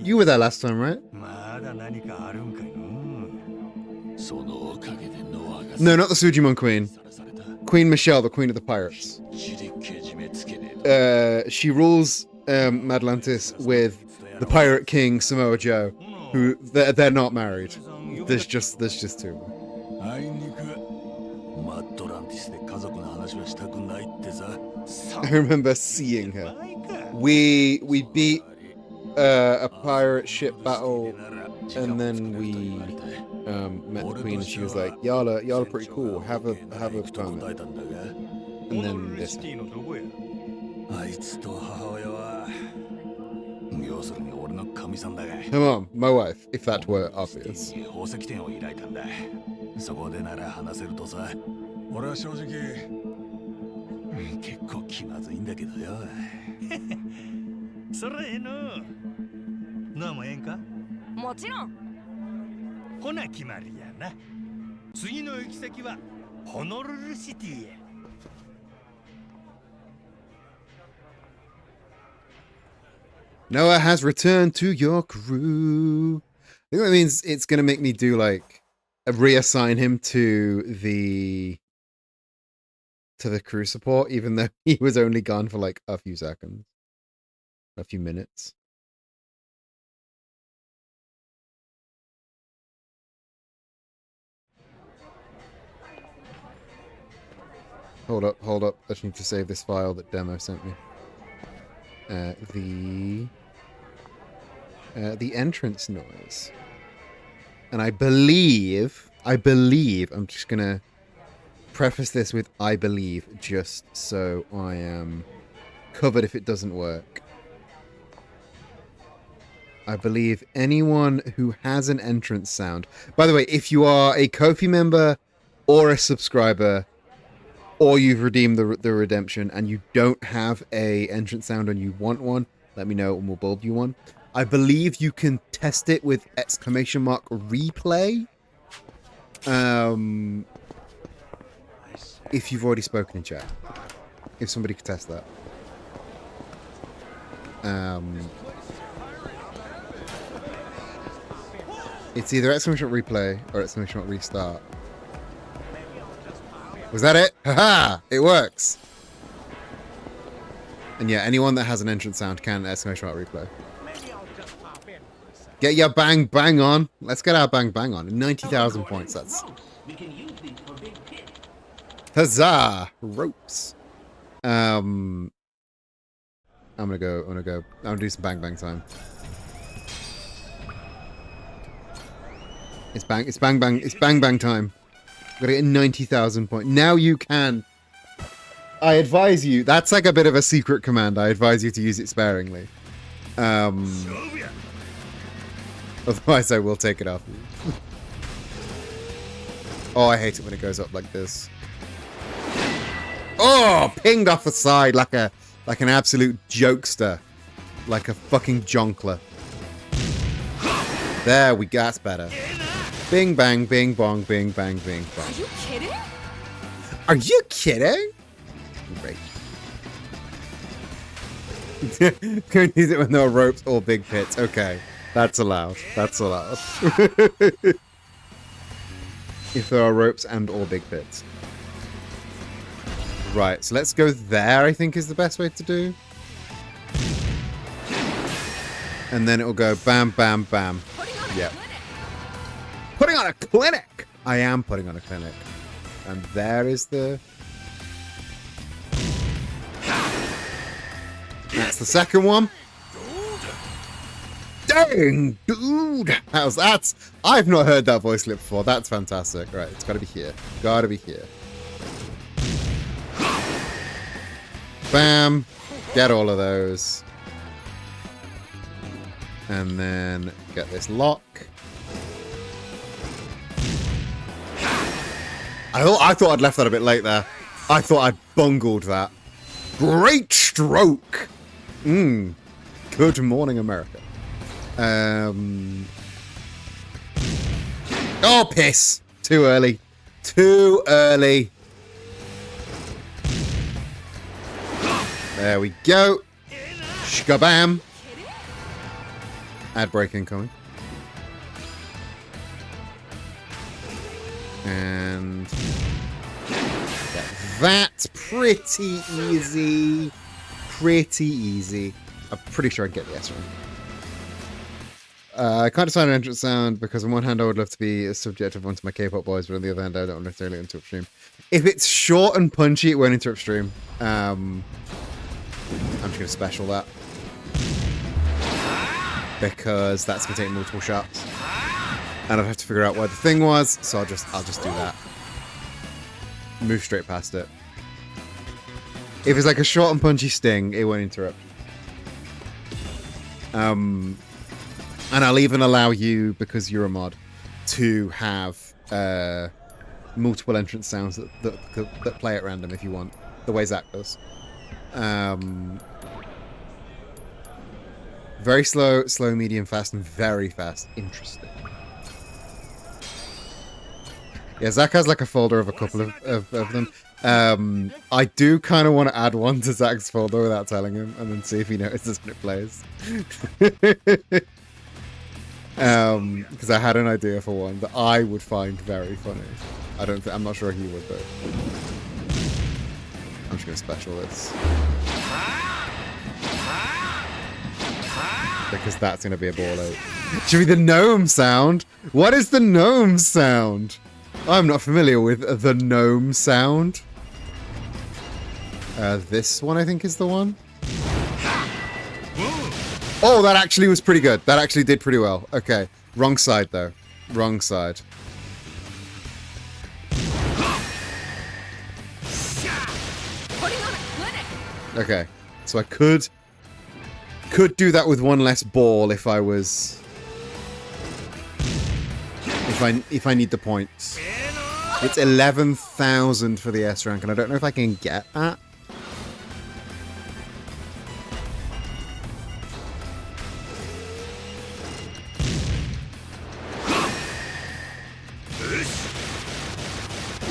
You were there last time, right? まだ何かあるんかいの。そのおかげでノアが No, not the Sujimon Queen. Queen Michelle, the Queen of the Pirates. She rules Atlantis with the Pirate King Samoa Joe, who they're not married. There's just two. あいにくマットランティスで家族の話はしたくないってさ。 I remember seeing her. We beat a pirate ship battle, and then we met the queen, and she was like, "Y'all are pretty cool. Have a permit." And then this. あいつと母親は要するに俺の神さんだが。 Her mom, my wife, if that were obvious. 宝石店を開いたんだ。そこでなら話せるとさ。俺は正直結構気まずいんだけどよ。そらええの。なあもええんか。もちろん。ほな決まりやな。次の行き先はホノルルシティへ。Noah has returned to your crew. I think that means it's going to make me do like reassign him to the crew support, even though he was only gone for like a few seconds, a few minutes. Hold up. I just need to save this file that Demo sent me. The entrance noise. And I believe, I'm just gonna preface this with I believe, just so I am covered if it doesn't work. I believe anyone who has an entrance sound. By the way, if you are a Ko-fi member or a subscriber, or you've redeemed the redemption and you don't have a entrance sound and you want one, let me know and we'll build you one. I believe you can test it with exclamation mark replay. If you've already spoken in chat. If somebody could test that. It's either exclamation mark replay or exclamation mark restart. Was that it? Haha! It works! And yeah, anyone that has an entrance sound can exclamation mark replay. Get your bang bang on. Let's get our bang bang on. 90,000 points. That's... Huzzah! Ropes. I'm gonna do some bang bang time. It's bang bang time. Gotta get 90,000 points. Now you can. I advise you. That's like a bit of a secret command. I advise you to use it sparingly. Otherwise, I will take it off you. Oh, I hate it when it goes up like this. Oh, pinged off the side like an absolute jokester, like a fucking jonkler. There we go. That's better. Bing bang, bing bong, bing bang, bing bong. Are you kidding? Are you kidding? Great. Can use it when there are ropes or big pits. Okay, that's allowed. That's allowed. If there are ropes and or big pits. Right, so let's go there, I think is the best way to do. And then it will go bam, bam, bam. Yeah. Putting on a clinic! I am putting on a clinic. And there is the... That's the second one. Dang, dude! That's... I've not heard that voice clip before. That's fantastic. Right, it's gotta be here. Gotta be here. Bam! Get all of those. And then get this lock. I thought I'd left that a bit late there. I thought I'd bungled that. Great stroke! Good morning, America. Oh, piss! Too early. Too early. There we go. Shkabam. Ad break incoming. And that's pretty easy. Pretty easy. I'm pretty sure I'd get the S rank. I can't decide on entrance sound because on one hand I would love to be a subject of one of my K-pop boys, but on the other hand I don't necessarily interrupt stream. If it's short and punchy, it won't interrupt stream. I'm just going to special that. Because that's going to take multiple shots. And I'd have to figure out where the thing was, so I'll just do that. Move straight past it. If it's like a short and punchy sting, it won't interrupt. And I'll even allow you, because you're a mod, to have multiple entrance sounds that play at random if you want. The way Zach does. Very slow, medium, fast, and very fast. Interesting. Yeah, Zach has like a folder of a couple of them. I do kind of want to add one to Zach's folder without telling him, and then see if he notices when it plays. Because I had an idea for one that I would find very funny. I'm not sure he would though. I'm just gonna special this. Because that's gonna be a ball out. Should be the gnome sound? What is the gnome sound? I'm not familiar with the gnome sound. This one I think is the one. Oh, that actually was pretty good. That actually did pretty well. Okay. Wrong side though. Wrong side. Okay. So I could do that with one less ball if I was... If I need the points. It's 11,000 for the S rank, and I don't know if I can get that.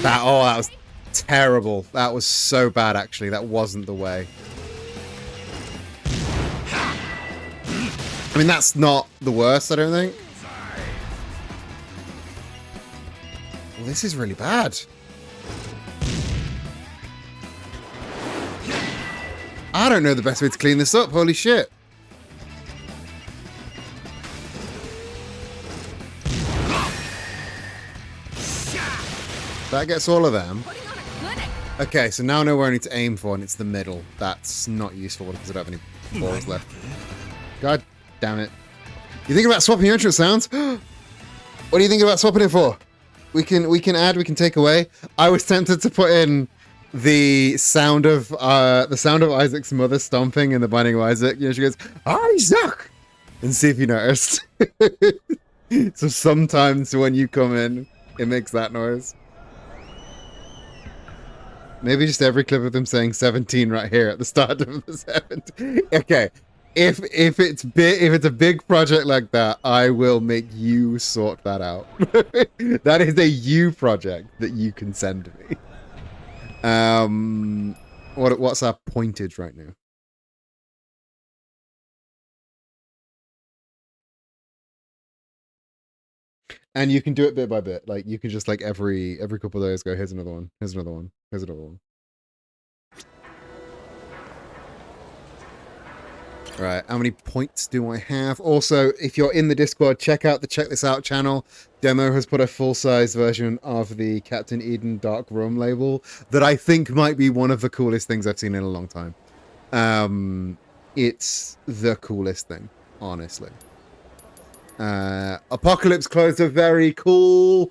That was terrible. That was so bad, actually. That wasn't the way. I mean, that's not the worst, I don't think. Well, this is really bad. I don't know the best way to clean this up. Holy shit. That gets all of them. Okay, so now I know where I need to aim for, and it's the middle. That's not useful because I don't have any balls left. God damn it. You think about swapping your entrance sounds? What do you think about swapping it for? We can add, we can take away. I was tempted to put in the sound of Isaac's mother stomping in The Binding of Isaac. You know, she goes, Isaac! And see if you noticed. So sometimes when you come in, it makes that noise. Maybe just every clip of them saying 17 right here at the start of the 17. Okay. If it's a big project like that, I will make you sort that out. That is a you project that you can send me. What's our pointage right now? And you can do it bit by bit. Like you can just like every couple of those go, here's another one, here's another one, here's another one. Right, how many points do I have? Also, if you're in the Discord, check out the Check This Out channel. Demo has put a full-size version of the Captain Eden Dark Rum label that I think might be one of the coolest things I've seen in a long time. It's the coolest thing, honestly. Apocalypse clothes are very cool,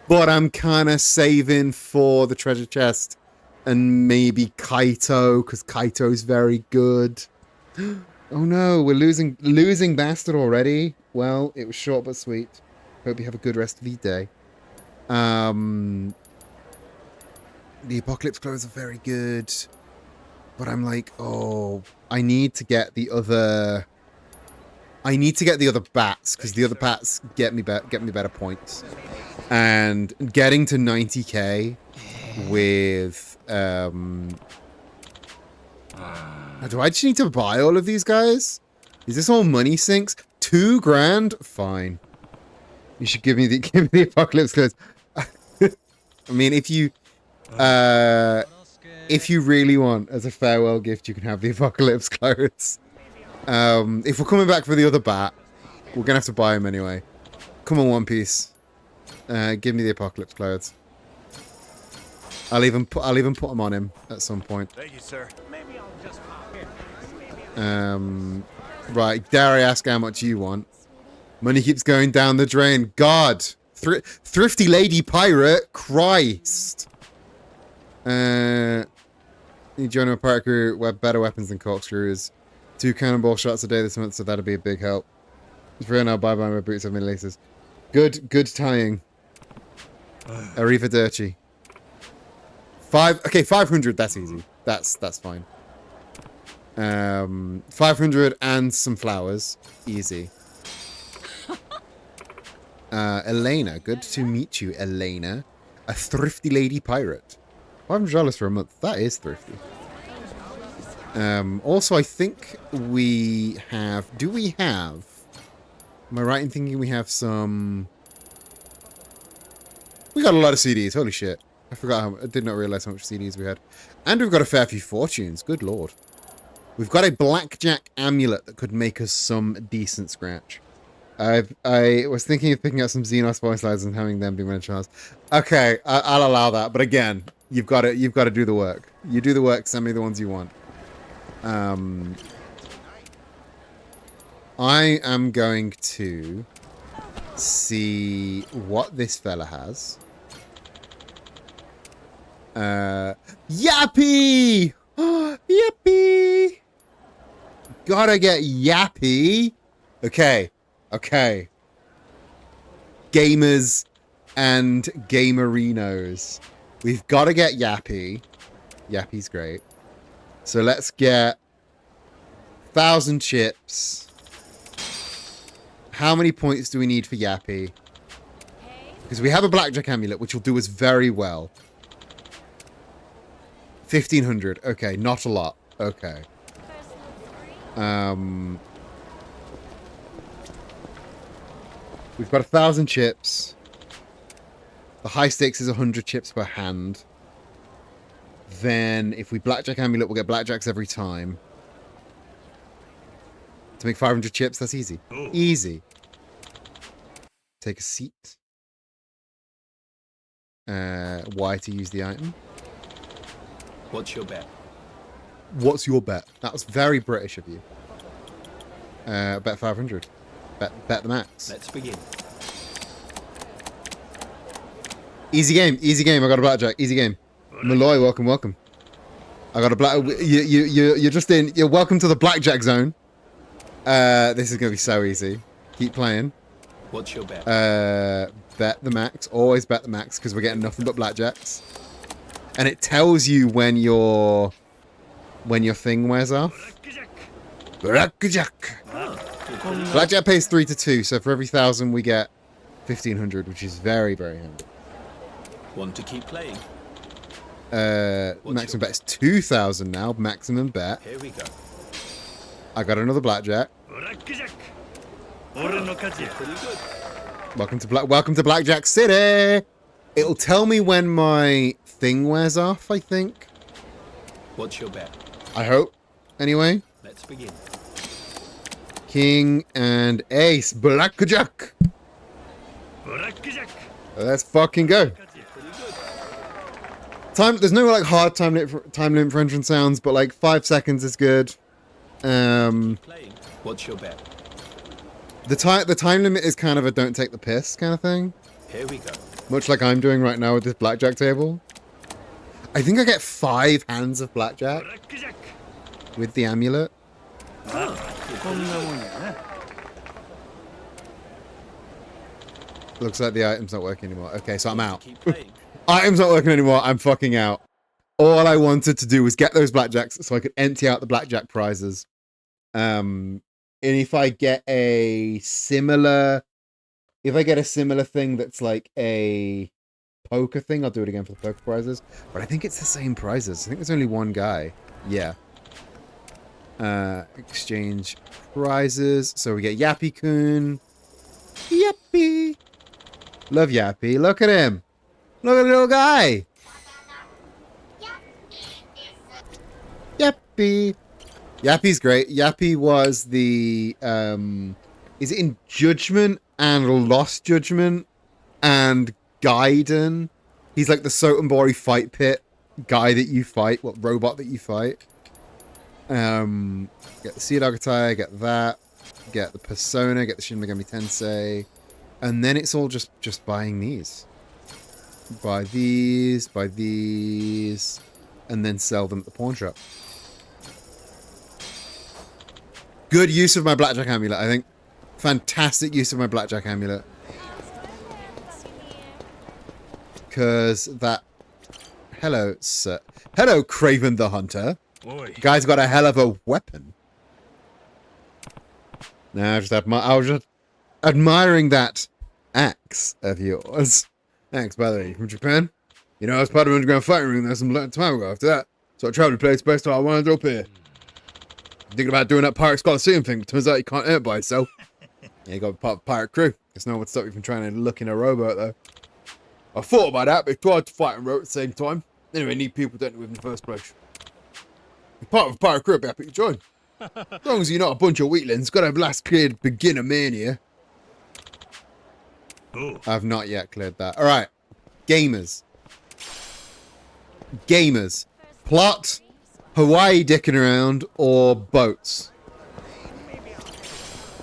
but I'm kind of saving for the treasure chest and maybe Kaito, because Kaito's very good. Oh no, we're losing Bastard already. Well, it was short but sweet. Hope you have a good rest of the day. The Apocalypse clothes are very good, but I'm like, oh, I need to get the other bats, because the other bats get me better points. And getting to 90k with do I just need to buy all of these guys? Is this all money sinks? 2 grand? Fine. You should give me the Apocalypse clothes. I mean, if you really want as a farewell gift, you can have the Apocalypse clothes. If we're coming back for the other bat, we're gonna have to buy him anyway. Come on, One Piece. Give me the Apocalypse clothes. I'll even put them on him at some point. Thank you, sir. Right, dare I ask how much you want? Money keeps going down the drain. God! Thrifty lady pirate! Christ! You join a pirate crew with better weapons than corkscrews. 2 cannonball shots a day this month, so that'll be a big help. For now, bye-bye, my boots have been laces. Good tying. Arrivederci. 500, that's easy. That's fine. 500 and some flowers. Easy. Elena. Good to meet you, Elena. A thrifty lady pirate. $500 for a month. That is thrifty. Also, I think we have... Do we have... Am I right in thinking we have some... We got a lot of CDs. Holy shit. I did not realize how much CDs we had. And we've got a fair few fortunes. Good lord. We've got a blackjack amulet that could make us some decent scratch. I was thinking of picking up some Xenos voice slides and having them be my chance. Okay, I'll allow that. But again, you've got to do the work. You do the work. Send me the ones you want. I am going to see what this fella has. Yappy! Yappy! Gotta get Yappy. Okay. Gamers and gamerinos. We've got to get Yappy. Yappy's great. So let's get 1,000 chips. How many points do we need for Yappy? Because we have a blackjack amulet, which will do us very well. 1,500. Okay, not a lot. Okay. We've got 1,000 chips. The high stakes is 100 chips per hand. Then, if we blackjack amulet, we'll get blackjacks every time. To make 500 chips, that's easy. Easy. Take a seat. Y to use the item. What's your bet? What's your bet? That was very British of you. Bet 500. Bet the max. Let's begin. Easy game. Easy game. I got a blackjack. Easy game. Malloy, welcome, welcome. I got a black. You're just in. You're welcome to the blackjack zone. This is gonna be so easy. Keep playing. What's your bet? Bet the max. Always bet the max because we're getting nothing but blackjacks. And it tells you when your thing wears off. Blackjack. Blackjack pays 3 to 2, so for every 1,000 we get 1,500, which is very, very handy. Want to keep playing? Maximum bet is 2,000 now. Maximum bet. Here we go. I got another blackjack. Blackjack. Pretty good. Welcome to Blackjack City. It'll tell me when my thing wears off, I think. What's your bet? I hope. Anyway. Let's begin. King and ace. Blackjack. Blackjack. Let's fucking go. There's no like hard time limit for entrance sounds, but like 5 seconds is good. Playing. What's your bet? The time limit is kind of a don't take the piss kind of thing. Here we go. Much like I'm doing right now with this blackjack table. I think I get 5 hands of blackjack with the amulet. Looks like the item's not working anymore. Okay, so I'm out. Keep playing. Item's not working anymore. I'm fucking out. All I wanted to do was get those blackjacks so I could empty out the blackjack prizes. And if I get a similar thing that's like a poker thing, I'll do it again for the poker prizes. But I think it's the same prizes. I think there's only one guy. Yeah. Exchange prizes. So we get Yappy-kun. Yappy. Love Yappy. Look at him. Look at the little guy. Yappy. Yappy's great. Yappy was the is it in Judgment and Lost Judgment and Gaiden? He's like the Sotenbori fight pit guy that you fight, robot that you fight. Get the Seed Agatai, get that, get the Persona, get the Shin Megami Tensei, and then it's all just buying these. Buy these, and then sell them at the pawn shop. Good use of my blackjack amulet, I think. Fantastic use of my blackjack amulet. Because that... Hello, sir. Hello, Craven the Hunter. Guy's got a hell of a weapon. Now, I was just admiring that axe of yours. Thanks, by the way, from Japan. You know, I was part of an underground fighting ring there some time ago after that. So I traveled to a place based on I wanted to up here. Thinking about doing that Pirates Coliseum thing, but turns out you can't earn it by yourself. Yeah, you got to be part of the pirate crew. There's no one to stop you from trying to look in a rowboat, though. I thought about that, but it's hard to fight and row at the same time. Anyway, you need people don't know in the first place. You're part of a pirate crew, I'd be happy to join. As long as you're not a bunch of weaklings, gotta have last cleared beginner mania. I've not yet cleared that. Alright. Gamers. Plot, Hawaii dicking around, or boats.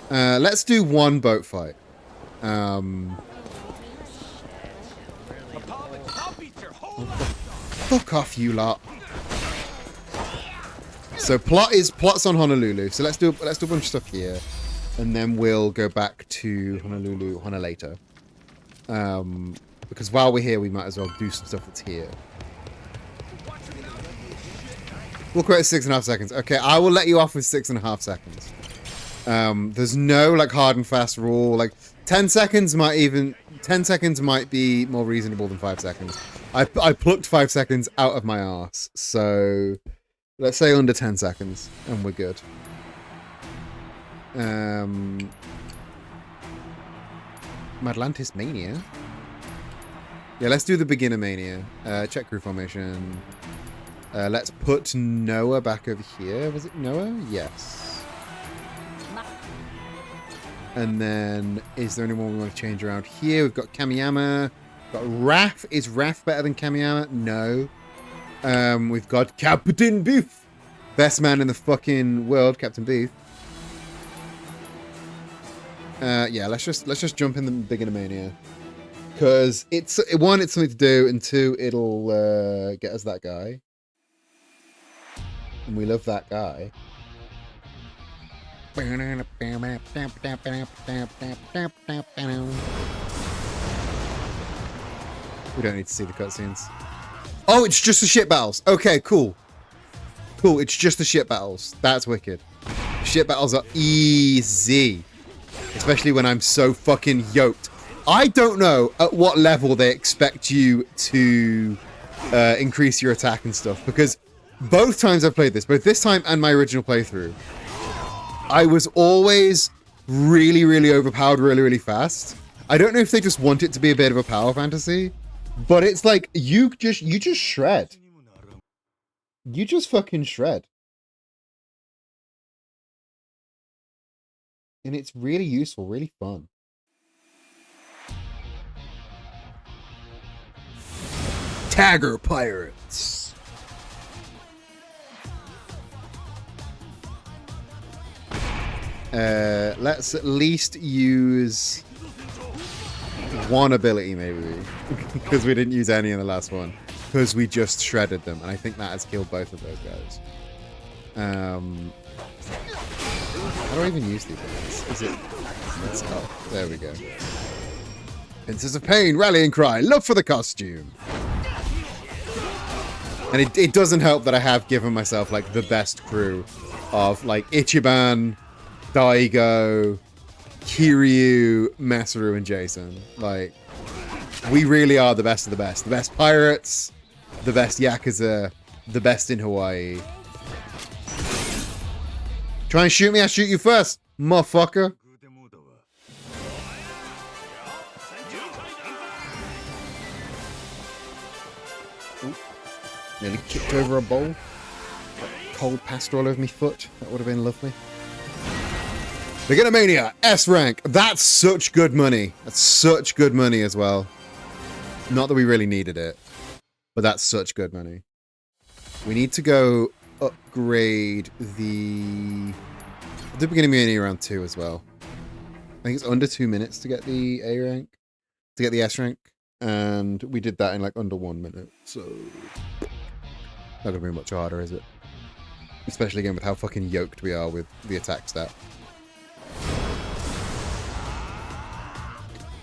Let's do one boat fight. Fuck off, you lot. So plot's on Honolulu. So let's do a bunch of stuff here, and then we'll go back to Honolulu later. Because while we're here, we might as well do some stuff that's here. We'll quit at 6.5 seconds. Okay, I will let you off with 6.5 seconds. There's no like hard and fast rule. Like 10 seconds might even 10 seconds might be more reasonable than 5 seconds. I plucked 5 seconds out of my arse, so let's say under 10 seconds, and we're good. Madlantis Mania? Yeah, let's do the beginner mania. Check crew formation. Let's put Noah back over here. Was it Noah? Yes. And then, is there anyone we want to change around here? We've got Kamiyama. We've got Raph. Is Raph better than Kamiyama? No. We've got Captain Beef. Best man in the fucking world, Captain Beef. Yeah, let's just jump in the beginner mania. Because it's one, it's something to do, and two, it'll get us that guy. And we love that guy. We don't need to see the cutscenes. Oh, it's just the ship battles. Okay, cool. Cool, it's just the ship battles. That's wicked. Ship battles are easy. Especially when I'm so fucking yoked. I don't know at what level they expect you to increase your attack and stuff, because both times I've played this, both this time and my original playthrough, I was always really, really overpowered really, really fast. I don't know if they just want it to be a bit of a power fantasy, but it's like you just shred. You just fucking shred. And it's really useful, really fun. Tagger Pirates. Let's at least use one ability, maybe. Because we didn't use any in the last one. Because we just shredded them. And I think that has killed both of those guys. How do I even use the abilities? Is it... oh, there we go. Pincers of Pain, Rallying Cry, Love for the Costume. And it doesn't help that I have given myself, like, the best crew of, like, Ichiban, Daigo, Kiryu, Masaru, and Jason. Like, we really are the best of the best. The best pirates, the best Yakuza, the best in Hawaii. Try and shoot me, I'll shoot you first, motherfucker. Nearly kicked over a bowl. Cold passed all over my foot. That would have been lovely. Beginner Mania, S rank. That's such good money. That's such good money as well. Not that we really needed it, but that's such good money. We need to go upgrade the Beginner Mania around 2 as well. I think it's under 2 minutes to get the A rank, to get the S rank, and we did that in like under 1 minute. So not gonna be much harder, is it? Especially again with how fucking yoked we are with the attack stat.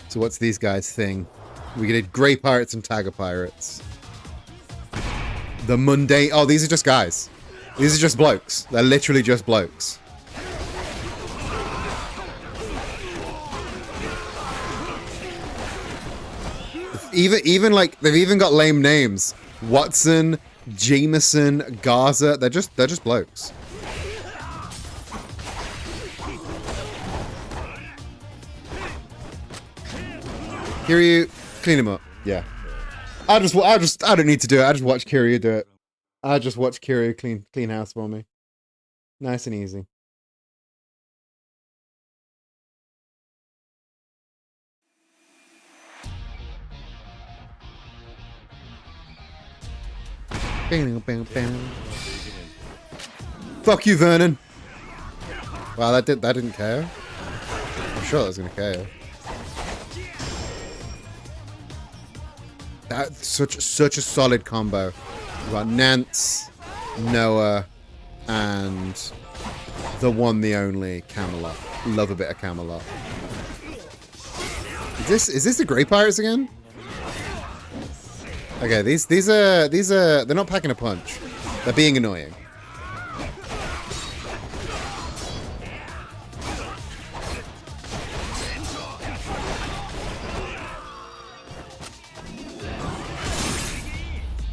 So what's these guys' thing? We did Grey Pirates and Tagger Pirates. The mundane... oh, these are just guys. These are just blokes. They're literally just blokes. Even like, they've even got lame names. Watson, Jameson, Gaza. They're just blokes. Kiryu, clean him up. Yeah. I don't need to do it. I just watch Kiryu do it. I just watch Kiryu clean house for me. Nice and easy. Fuck you, Vernon. Wow, that didn't KO. I'm sure that was gonna KO. That's such a solid combo. We've got Nance, Noah, and the one, the only Camelot. Love a bit of Camelot. Is this the Grey Pirates again? Okay, these are they're not packing a punch. They're being annoying.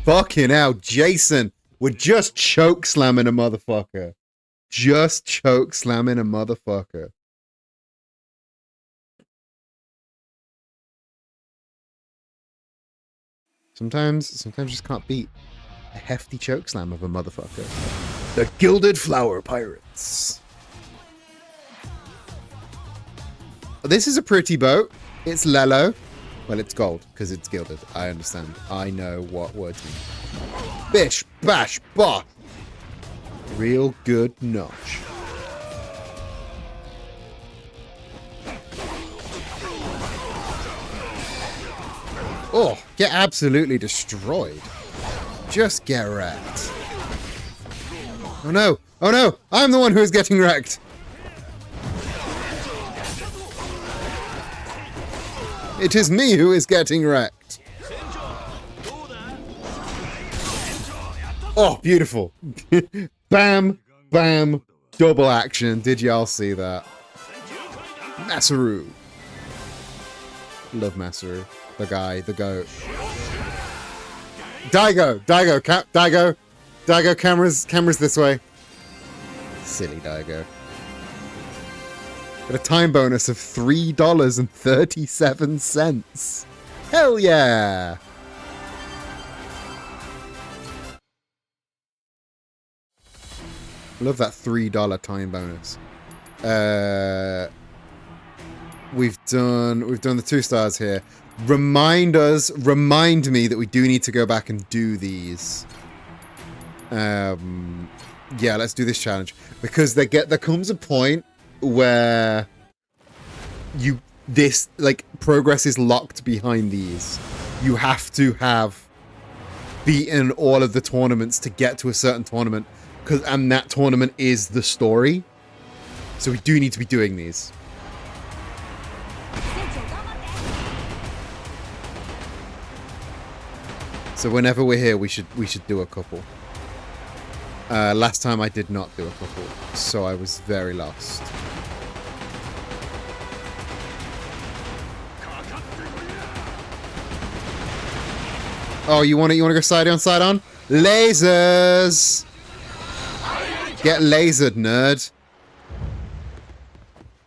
Fucking hell, Jason. We're just choke slamming a motherfucker. Just choke slamming a motherfucker. Sometimes you just can't beat a hefty choke slam of a motherfucker. The Gilded Flower Pirates. This is a pretty boat. It's Lello. Well, it's gold because it's gilded. I understand. I know what words mean. Bish, bash, bah. Real good notch. Oh, get absolutely destroyed. Just get wrecked. Oh no! Oh no! I'm the one who is getting wrecked! It is me who is getting wrecked. Oh, beautiful. Bam, bam, double action. Did y'all see that? Masaru. Love Masaru. The guy, the goat. Daigo, Daigo, cameras this way. Silly Daigo. Got a time bonus of $3.37. Hell yeah! Love that $3 time bonus. We've done the 2 stars here. Remind me that we do need to go back and do these. Yeah, let's do this challenge because there comes a point where progress is locked behind these. You have to have beaten all of the tournaments to get to a certain tournament, and that tournament is the story. So we do need to be doing these. So whenever we're here, we should do a couple. Last time I did not do a couple, so I was very lost. Oh, you want to go side on, side on? Lasers! Get lasered, nerd.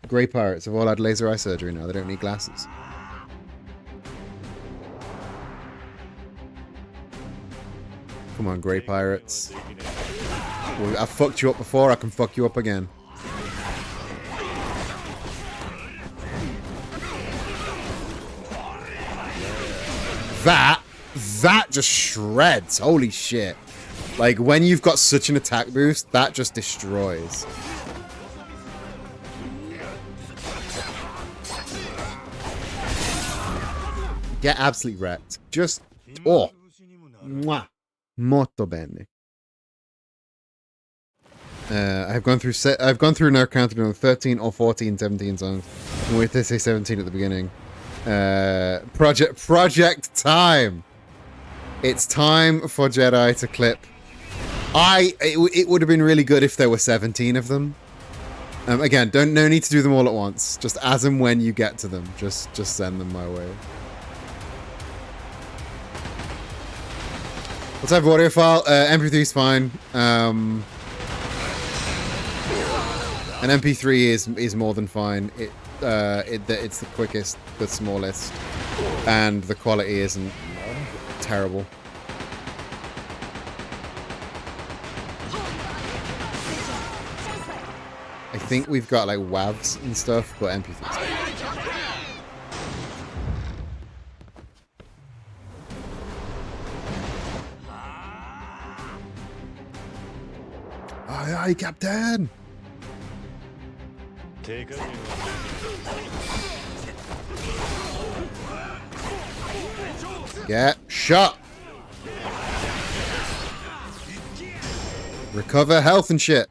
Grey pirates have all had laser eye surgery now. They don't need glasses. Come on, grey pirates. Well, I fucked you up before, I can fuck you up again. That just shreds. Holy shit. Like, when you've got such an attack boost, that just destroys. Get absolutely wrecked. Just, oh. Mwah. Molto bene. I've gone through now counted on 13 or 14, 17 songs. And wait, they say 17 at the beginning. Project time. It's time for Jedi to clip. It would have been really good if there were 17 of them. Again, no need to do them all at once. Just as and when you get to them, just send them my way. What type of audio file? MP3 is fine. An MP3 is more than fine. It's the quickest, the smallest, and the quality isn't terrible. I think we've got like WAVs and stuff, but MP3s. Aye, aye, Captain! Take a Get shot! Recover health and shit.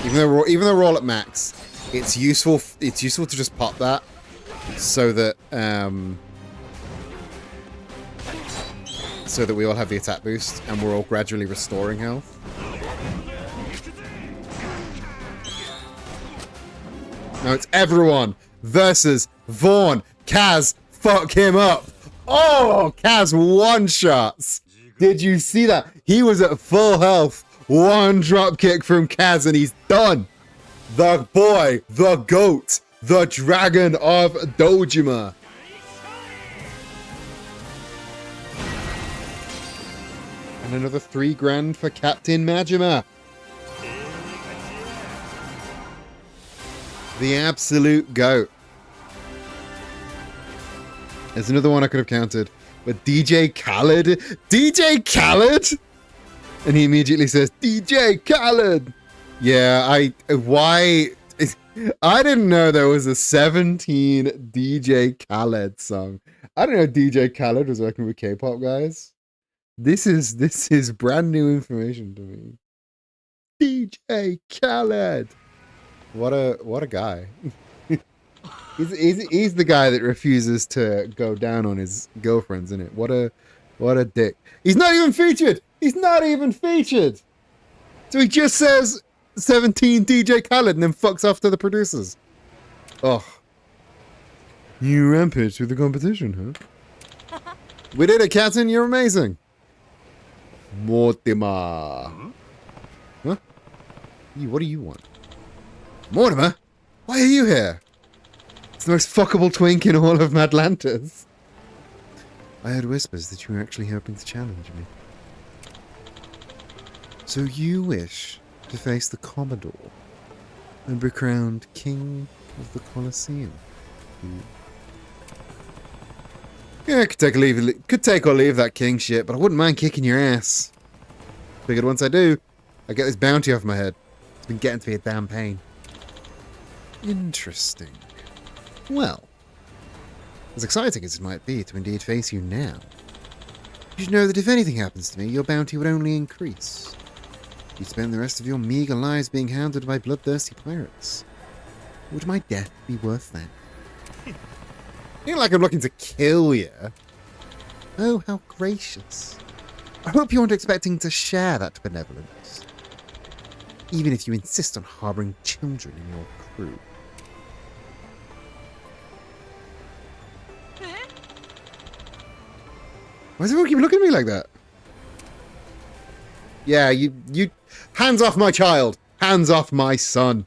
Even though we're all at max, it's useful to just pop that so that we all have the attack boost and we're all gradually restoring health. Now it's everyone versus Vaughn, Kaz, fuck him up. Oh, Kaz one-shots. Did you see that? He was at full health. One drop kick from Kaz and he's done. The boy, the goat, the dragon of Dojima. And another $3,000 for Captain Majima. The absolute goat. There's another one I could have counted. But DJ Khaled? DJ Khaled? And he immediately says, DJ Khaled! Yeah, I didn't know there was a 17 DJ Khaled song. I didn't know DJ Khaled was working with K-pop guys. This is brand new information to me. DJ Khaled! What a guy. He's the guy that refuses to go down on his girlfriends, isn't it? What a dick. He's not even featured. He's not even featured. So he just says 17 DJ Khaled and then fucks off to the producers. Oh. You rampage through the competition, huh? We did it, Captain. You're amazing. Mortimer. Huh? What do you want? Mortimer? Why are you here? It's the most fuckable twink in all of Madlantis. I heard whispers that you were actually hoping to challenge me. So you wish to face the Commodore and be crowned King of the Colosseum? Yeah, could take or leave that king shit, but I wouldn't mind kicking your ass. Figured once I do, I get this bounty off my head. It's been getting to be a damn pain. Interesting. Well, as exciting as it might be to indeed face you now, you should know that if anything happens to me, your bounty would only increase. You'd spend the rest of your meager lives being hounded by bloodthirsty pirates. Would my death be worth that? Ain't like I'm looking to kill you. Oh, how gracious. I hope you aren't expecting to share that benevolence, even if you insist on harboring children in your crew. Why does everyone keep looking at me like that? Yeah, you hands off my child. Hands off my son.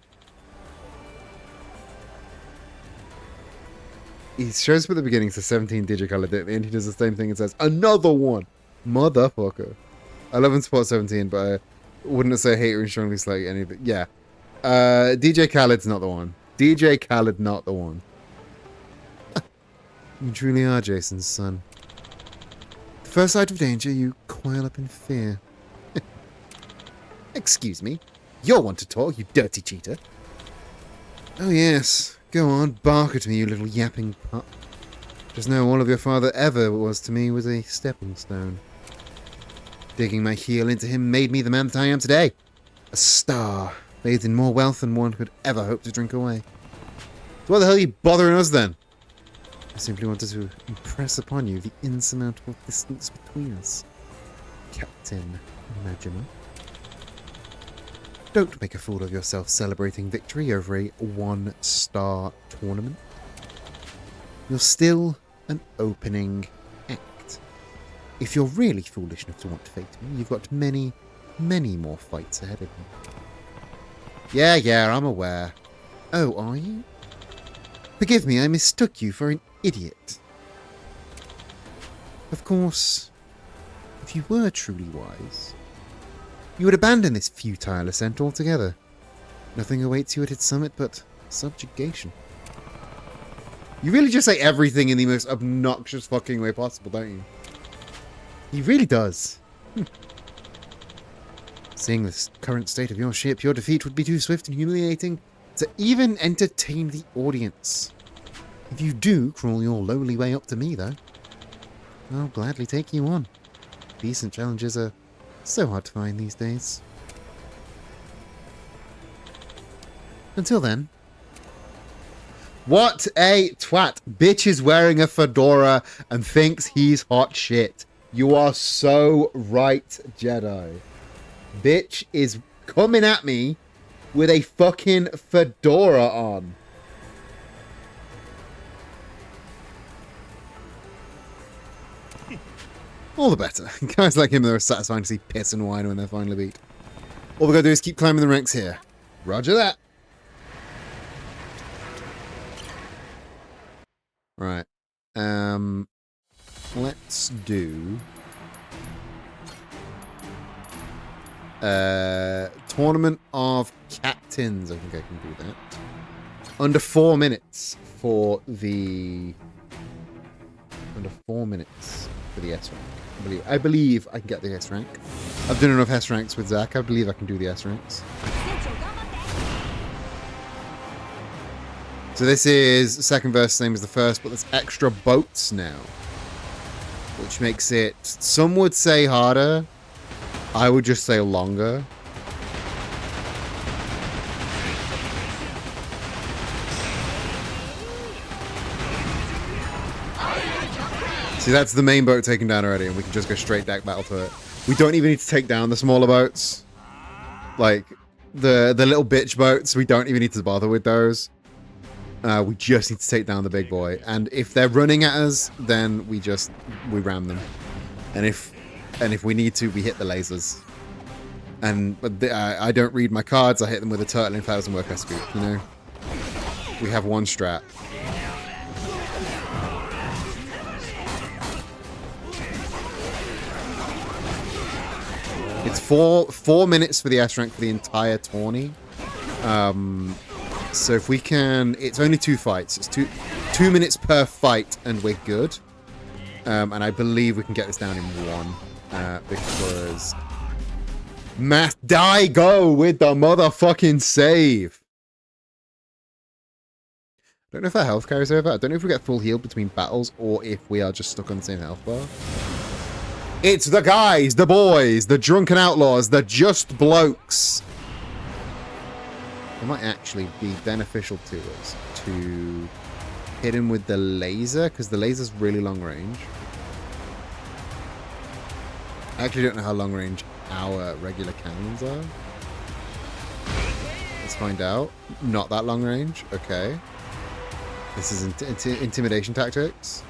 He shows up at the beginning, says 17 Digicolored, and he does the same thing and says, another one. Motherfucker. I love and support 17, but I wouldn't say hater and strongly slight anything. Yeah. DJ Khaled's not the one. DJ Khaled, not the one. You truly are Jason's son. The first sight of danger, you coil up in fear. Excuse me. You're one to talk, you dirty cheater. Oh yes. Go on, bark at me, you little yapping pup. Just know all of your father ever was to me was a stepping stone. Digging my heel into him made me the man that I am today. A star, bathed in more wealth than one could ever hope to drink away. So what the hell are you bothering us then? I simply wanted to impress upon you the insurmountable distance between us. Captain Majima. Don't make a fool of yourself celebrating victory over a one-star tournament. You're still an opening act. If you're really foolish enough to want to face me, you've got many, many more fights ahead of you. Yeah, I'm aware. Oh, are you? Forgive me, I mistook you for an idiot. Of course, if you were truly wise, you would abandon this futile ascent altogether. Nothing awaits you at its summit but subjugation. You really just say everything in the most obnoxious fucking way possible, don't you? He really does. Seeing the current state of your ship, your defeat would be too swift and humiliating to even entertain the audience. If you do crawl your lowly way up to me, though, I'll gladly take you on. Decent challenges are so hard to find these days. Until then. What a twat. Bitch is wearing a fedora and thinks he's hot shit. You are so right, Jedi. Bitch is coming at me with a fucking fedora on. All the better. Guys like him, they're satisfying to see piss and wine when they're finally beat. All we gotta do is keep climbing the ranks here. Roger that. Right. Let's do Tournament of Captains. I think I can do that. Under 4 minutes for the S rank. I believe I can get the S rank. I've done enough S ranks with Zach. I believe I can do the S ranks. So this is the second verse, same as the first, but there's extra boats now, which makes it, some would say harder. I would just say longer. See, that's the main boat taken down already, and we can just go straight deck battle to it. We don't even need to take down the smaller boats. Like, the little bitch boats, we don't even need to bother with those. We just need to take down the big boy. And if they're running at us, then we ram them. And if we need to, we hit the lasers. And I don't read my cards, I hit them with a turtle in 1000 work I scoop, you know? We have one strat. It's 4 minutes for the S rank for the entire tourney. So if we can, it's only 2 fights. It's two minutes per fight, and we're good. And I believe we can get this down in 1 because Math Die Go with the motherfucking save. I don't know if that health carries over. I don't know if we get full heal between battles or if we are just stuck on the same health bar. It's the guys, the boys, the drunken outlaws, the just blokes. It might actually be beneficial to us to hit him with the laser, because the laser's really long range. I actually don't know how long range our regular cannons are. Let's find out. Not that long range. Okay. This is intimidation tactics.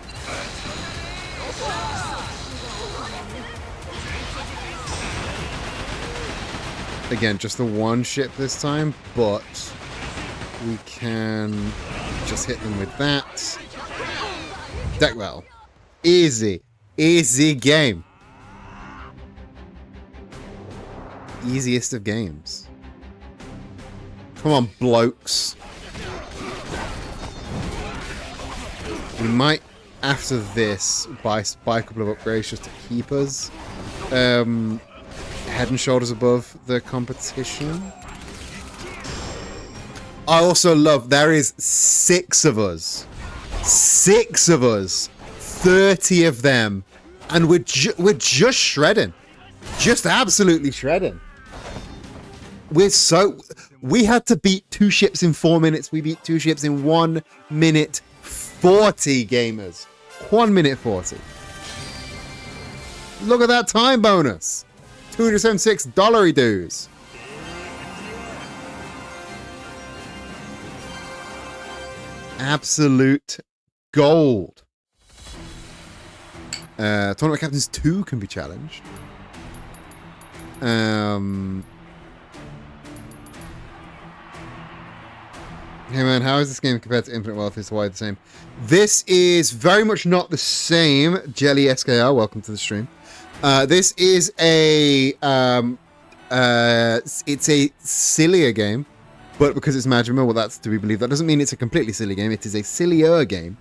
Again, just the one ship this time, but we can just hit them with that. Deck battle. Easy. Easy game. Easiest of games. Come on, blokes. We might, after this, buy a couple of upgrades just to keep us head and shoulders above the competition. I also love, there is 6 of us. 6 of us. 30 of them. And we're just shredding. Just absolutely shredding. We had to beat 2 ships in 4 minutes. We beat 2 ships in 1 minute 40, gamers. 1 minute 40. Look at that time bonus. $276 dues. Absolute gold. Tournament Captains 2 can be challenged. Hey man, how is this game compared to Infinite Wealth? Is why the same? This is very much not the same. Jelly SKR, welcome to the stream. This is a it's a sillier game, but because it's Majima, well, that's to be believed. That doesn't mean it's a completely silly game. It is a sillier game.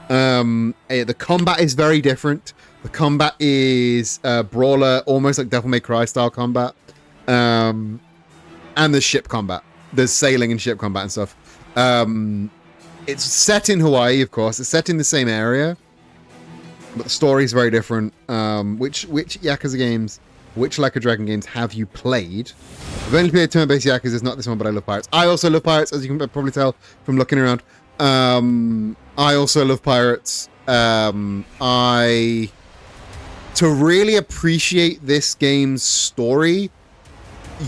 The combat is very different. The combat is brawler, almost like Devil May Cry style combat, and there's ship combat. There's sailing and ship combat and stuff. It's set in Hawaii, of course. It's set in the same area, but the story is very different. Which Yakuza games, which Like a Dragon games have you played? I've only played turn-based Yakuza. It's not this one, but I love Pirates. I also love Pirates, as you can probably tell from looking around. I also love Pirates. To really appreciate this game's story,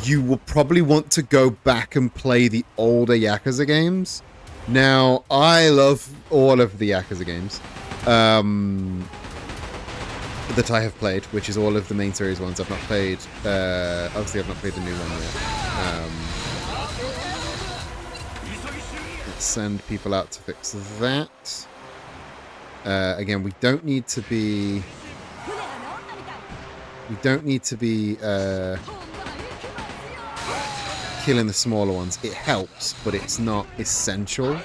you will probably want to go back and play the older Yakuza games. Now, I love all of the Yakuza games. that I have played, which is all of the main series ones. I've not played, obviously I've not played the new one yet. Let's send people out to fix that. Again, we don't need to be killing the smaller ones. It helps, but it's not essential.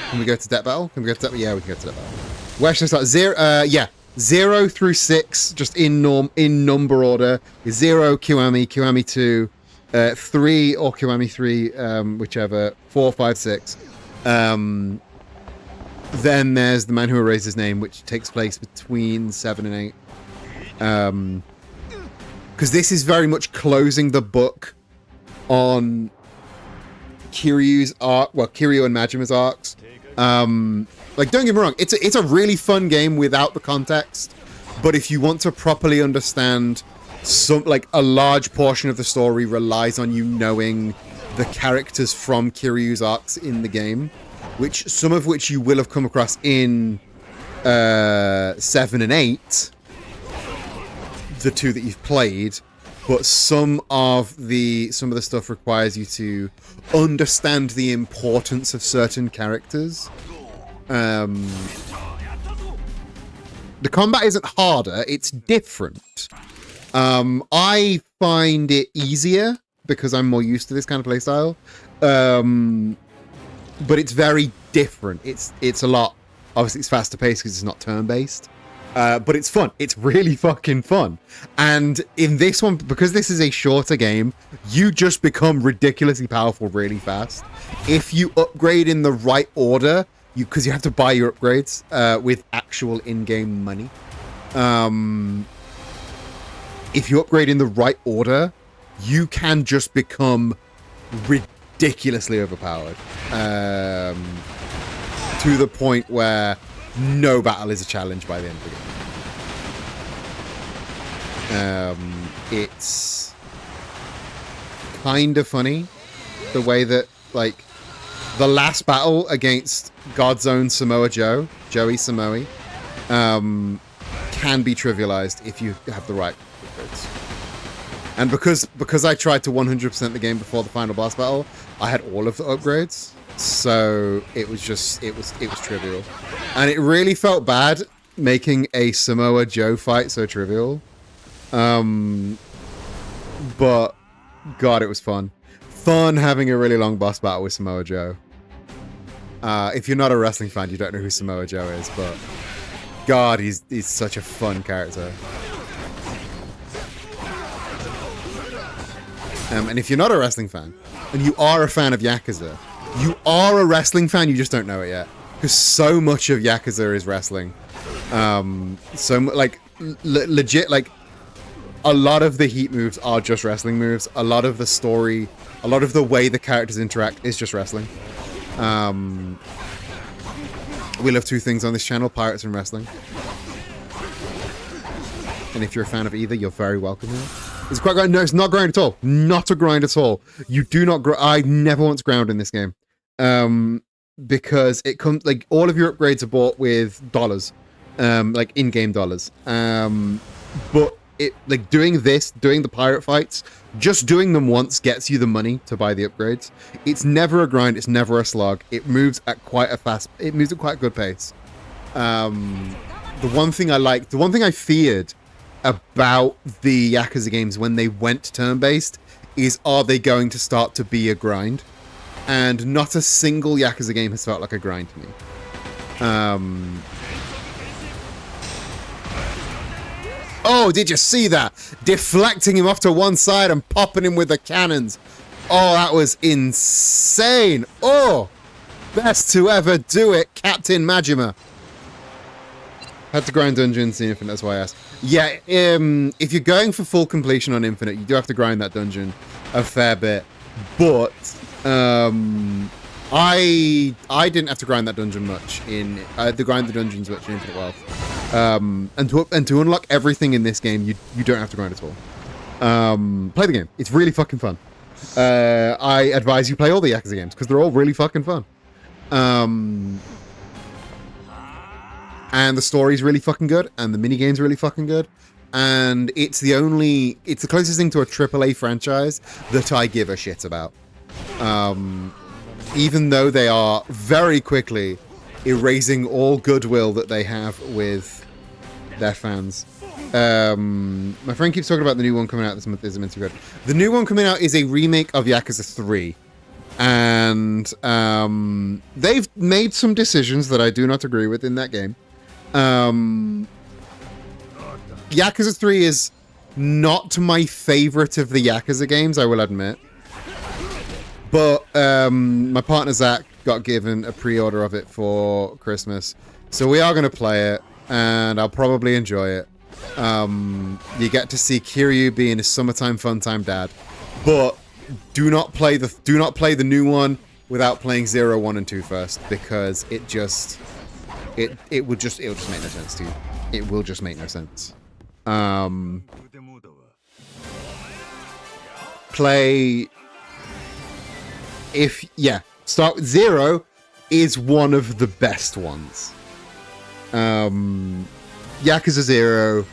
Can we go to debt battle? Can we go to debt battle? Yeah, we can go to debt battle. Where should I start? 0 through 6, just in number order. 0, Kiwami, Kiwami 2, 3 or Kiwami 3, whichever. 4, 5, 6. Then there's The Man Who Erased His Name, which takes place between 7 and 8. Because this is very much closing the book on Kiryu's arc, well, Kiryu and Majima's arcs. Like, don't get me wrong, it's a really fun game without the context, but if you want to properly understand a large portion of the story relies on you knowing the characters from Kiryu's arcs in the game, some of which you will have come across in 7 and 8, the 2 that you've played, but some of the stuff requires you to understand the importance of certain characters. The combat isn't harder, it's different. I find it easier because I'm more used to this kind of playstyle. But it's very different. It's a lot, obviously it's faster paced because it's not turn-based. But it's fun. It's really fucking fun. And in this one, because this is a shorter game, you just become ridiculously powerful really fast. If you upgrade in the right order, because you have to buy your upgrades with actual in-game money. If you upgrade in the right order, you can just become ridiculously overpowered. To the point where no battle is a challenge by the end of the game. It's kind of funny the way that, like, the last battle against God's own Samoa Joe, Joey Samoe, can be trivialized if you have the right upgrades. And because I tried to 100% the game before the final boss battle, I had all of the upgrades. So it was trivial. And it really felt bad making a Samoa Joe fight so trivial. But God, it was fun. Fun having a really long boss battle with Samoa Joe. If you're not a wrestling fan, you don't know who Samoa Joe is, but God, he's such a fun character. And if you're not a wrestling fan, and you are a fan of Yakuza, you are a wrestling fan, you just don't know it yet. Because so much of Yakuza is wrestling. Legit, like, a lot of the heat moves are just wrestling moves. A lot of the story, a lot of the way the characters interact is just wrestling. We love two things on this channel, pirates and wrestling. And if you're a fan of either, you're very welcome here. It's quite grind. No, it's not grind at all. Not a grind at all. You do not I never want to ground in this game. Because it comes, like, all of your upgrades are bought with dollars. Like in-game dollars. But it, like, doing the pirate fights, just doing them once gets you the money to buy the upgrades. It's never a grind, it's never a slog. It moves at quite a good pace. The one thing I feared about the Yakuza games when they went turn-based is, are they going to start to be a grind? And not a single Yakuza game has felt like a grind to me. Oh, did you see that? Deflecting him off to one side and popping him with the cannons. Oh, that was insane. Oh, best to ever do it, Captain Majima. Had to grind dungeons in Infinite, that's why I asked. Yeah, if you're going for full completion on Infinite, you do have to grind that dungeon a fair bit. But I didn't have to grind that dungeon much I had to grind the dungeons much in Infinite Wealth. And to unlock everything in this game, you don't have to grind at all. Play the game. It's really fucking fun. I advise you play all the Yakuza games because they're all really fucking fun. and the story's really fucking good, and the minigame's really fucking good, and it's the closest thing to a AAA franchise that I give a shit about. Even though they are very quickly erasing all goodwill that they have with their fans. My friend keeps talking about the new one coming out this month. Is meant to be good. The new one coming out is a remake of Yakuza 3. And they've made some decisions that I do not agree with in that game. Yakuza 3 is not my favorite of the Yakuza games, I will admit. But my partner Zach got given a pre-order of it for Christmas. So we are going to play it, and I'll probably enjoy it. You get to see Kiryu being a summertime fun time dad. But do not play the new one without playing 0, 1, and 2 first, because it will just make no sense to you. It will just make no sense. Start with 0 is one of the best ones. Yakuza 0,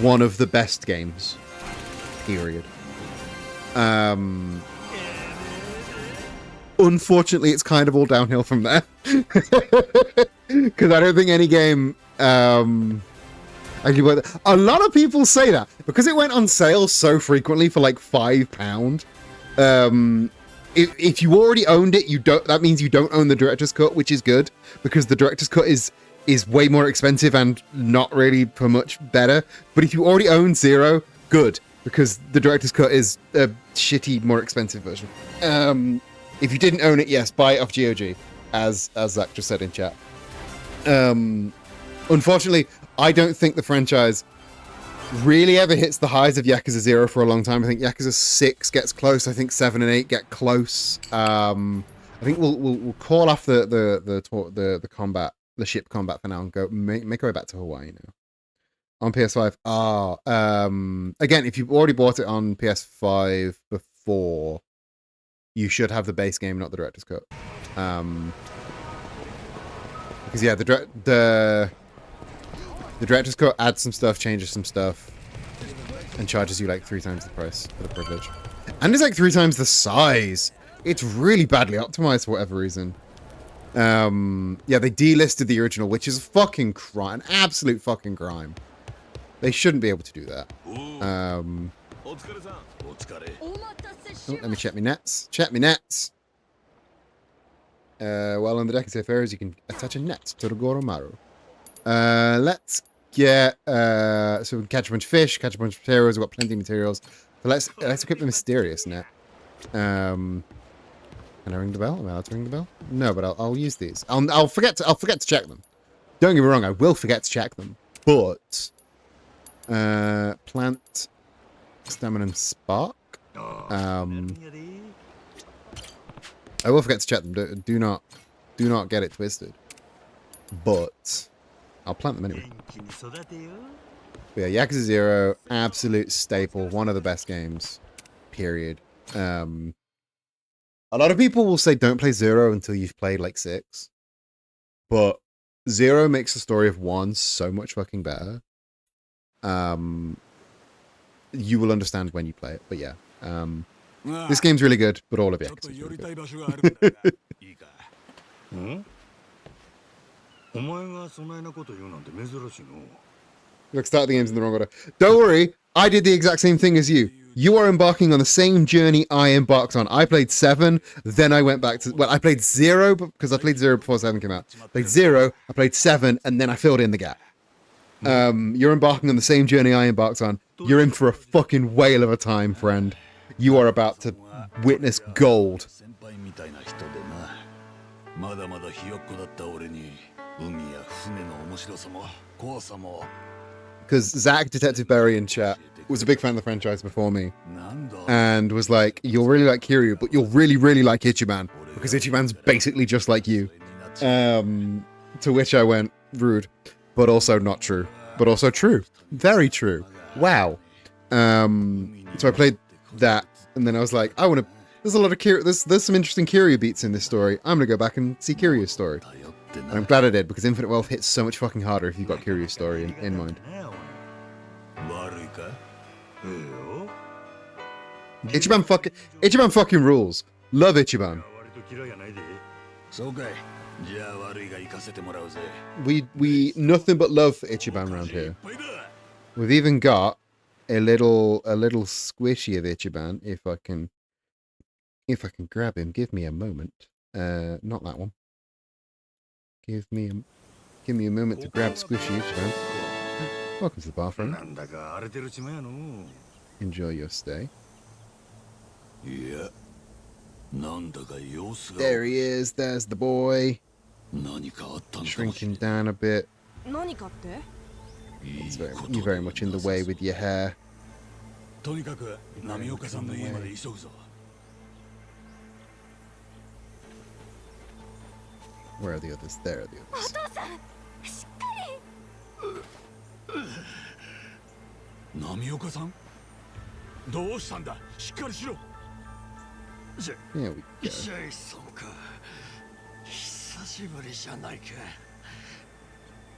one of the best games. Period. Unfortunately, it's kind of all downhill from there. Because I don't think any game actually, a lot of people say that because it went on sale so frequently for like £5. If you already owned it, that means you don't own the director's cut, which is good, because the director's cut is way more expensive and not really for much better. But if you already own 0, good, because the director's cut is a shitty, more expensive version. If you didn't own it, yes, buy it off GOG, as Zach just said in chat. Unfortunately, I don't think the franchise really ever hits the highs of Yakuza 0 for a long time. I think Yakuza 6 gets close. I think 7 and 8 get close. I think we'll call off the combat, the ship combat for now, and go make our way back to Hawaii now. On PS5. Again, if you've already bought it on PS5 before, you should have the base game, not the director's cut. Because yeah, the director's cut adds some stuff, changes some stuff, and charges you like 3 times the price for the privilege. And it's like 3 times the size. It's really badly optimized for whatever reason. Yeah, they delisted the original, which is a fucking crime, an absolute fucking crime. They shouldn't be able to do that. Let me check my nets. Check my nets. While on the deck of Seafarers, you can attach a net to the Goromaru. Let's get so we can catch a bunch of fish, catch a bunch of materials. We've got plenty of materials. So let's equip the mysterious net. Can I ring the bell? Am I allowed to ring the bell? No, but I'll use these. I'll forget to check them. Don't get me wrong, I will forget to check them. But plant, stamina, and spark. I will forget to check them. Do not get it twisted. But I'll plant them anyway. But yeah, Yakuza 0, absolute staple, one of the best games. Period. A lot of people will say don't play 0 until you've played like 6. But 0 makes the story of 1 so much fucking better. You will understand when you play it. But yeah. This game's really good, but all of Yakuza is really good. Look, start the games in the wrong order. Don't worry, I did the exact same thing as you. You are embarking on the same journey I embarked on. I played 7, then I went back to... Well, I played 0, because I played 0 before 7 came out. I played 0, I played 7, and then I filled in the gap. You're embarking on the same journey I embarked on. You're in for a fucking whale of a time, friend. You are about to witness gold. Because Zach, Detective Berry in chat, was a big fan of the franchise before me. And was like, you'll really like Kiryu, but you'll really, really like Ichiban. Because Ichiban's basically just like you. To which I went, rude. But also not true. But also true. Very true. Wow. So I played that, and then I was like, there's a lot of there's some interesting Kiryu beats in this story. I'm gonna go back and see Kiryu's story. ってな。 And I'm glad I did, because Infinite Wealth hits so much fucking harder if you've got Kiryu's story in mind. 悪いか？ええよ。 Ichiban fucking rules. Love Ichiban. 割と嫌いやないで。そうかい。じゃあ悪いが行かせてもらうぜ。 We nothing but love for Ichiban around いっ here. ぱいだ。 We've even got a little squishy of Ichiban if I can grab him. Give me a moment. Not that one. Give me a moment to grab squishy Ichiban. Welcome to the bar, friend. なんだか荒れてる島やの。 Enjoy your stay. いや、なんだか様子が。 There he is. There's the boy. 何かあったのかもしれ Shrinking down a bit. 何かって You're very much in the way with your hair. とにかく波岡さんの家まで急ぐぞ。 Where are the others? There are the others. 波岡さん？どうしたんだ？しっかりしろ。 Here we go. ジェイソンか。久しぶりじゃないか。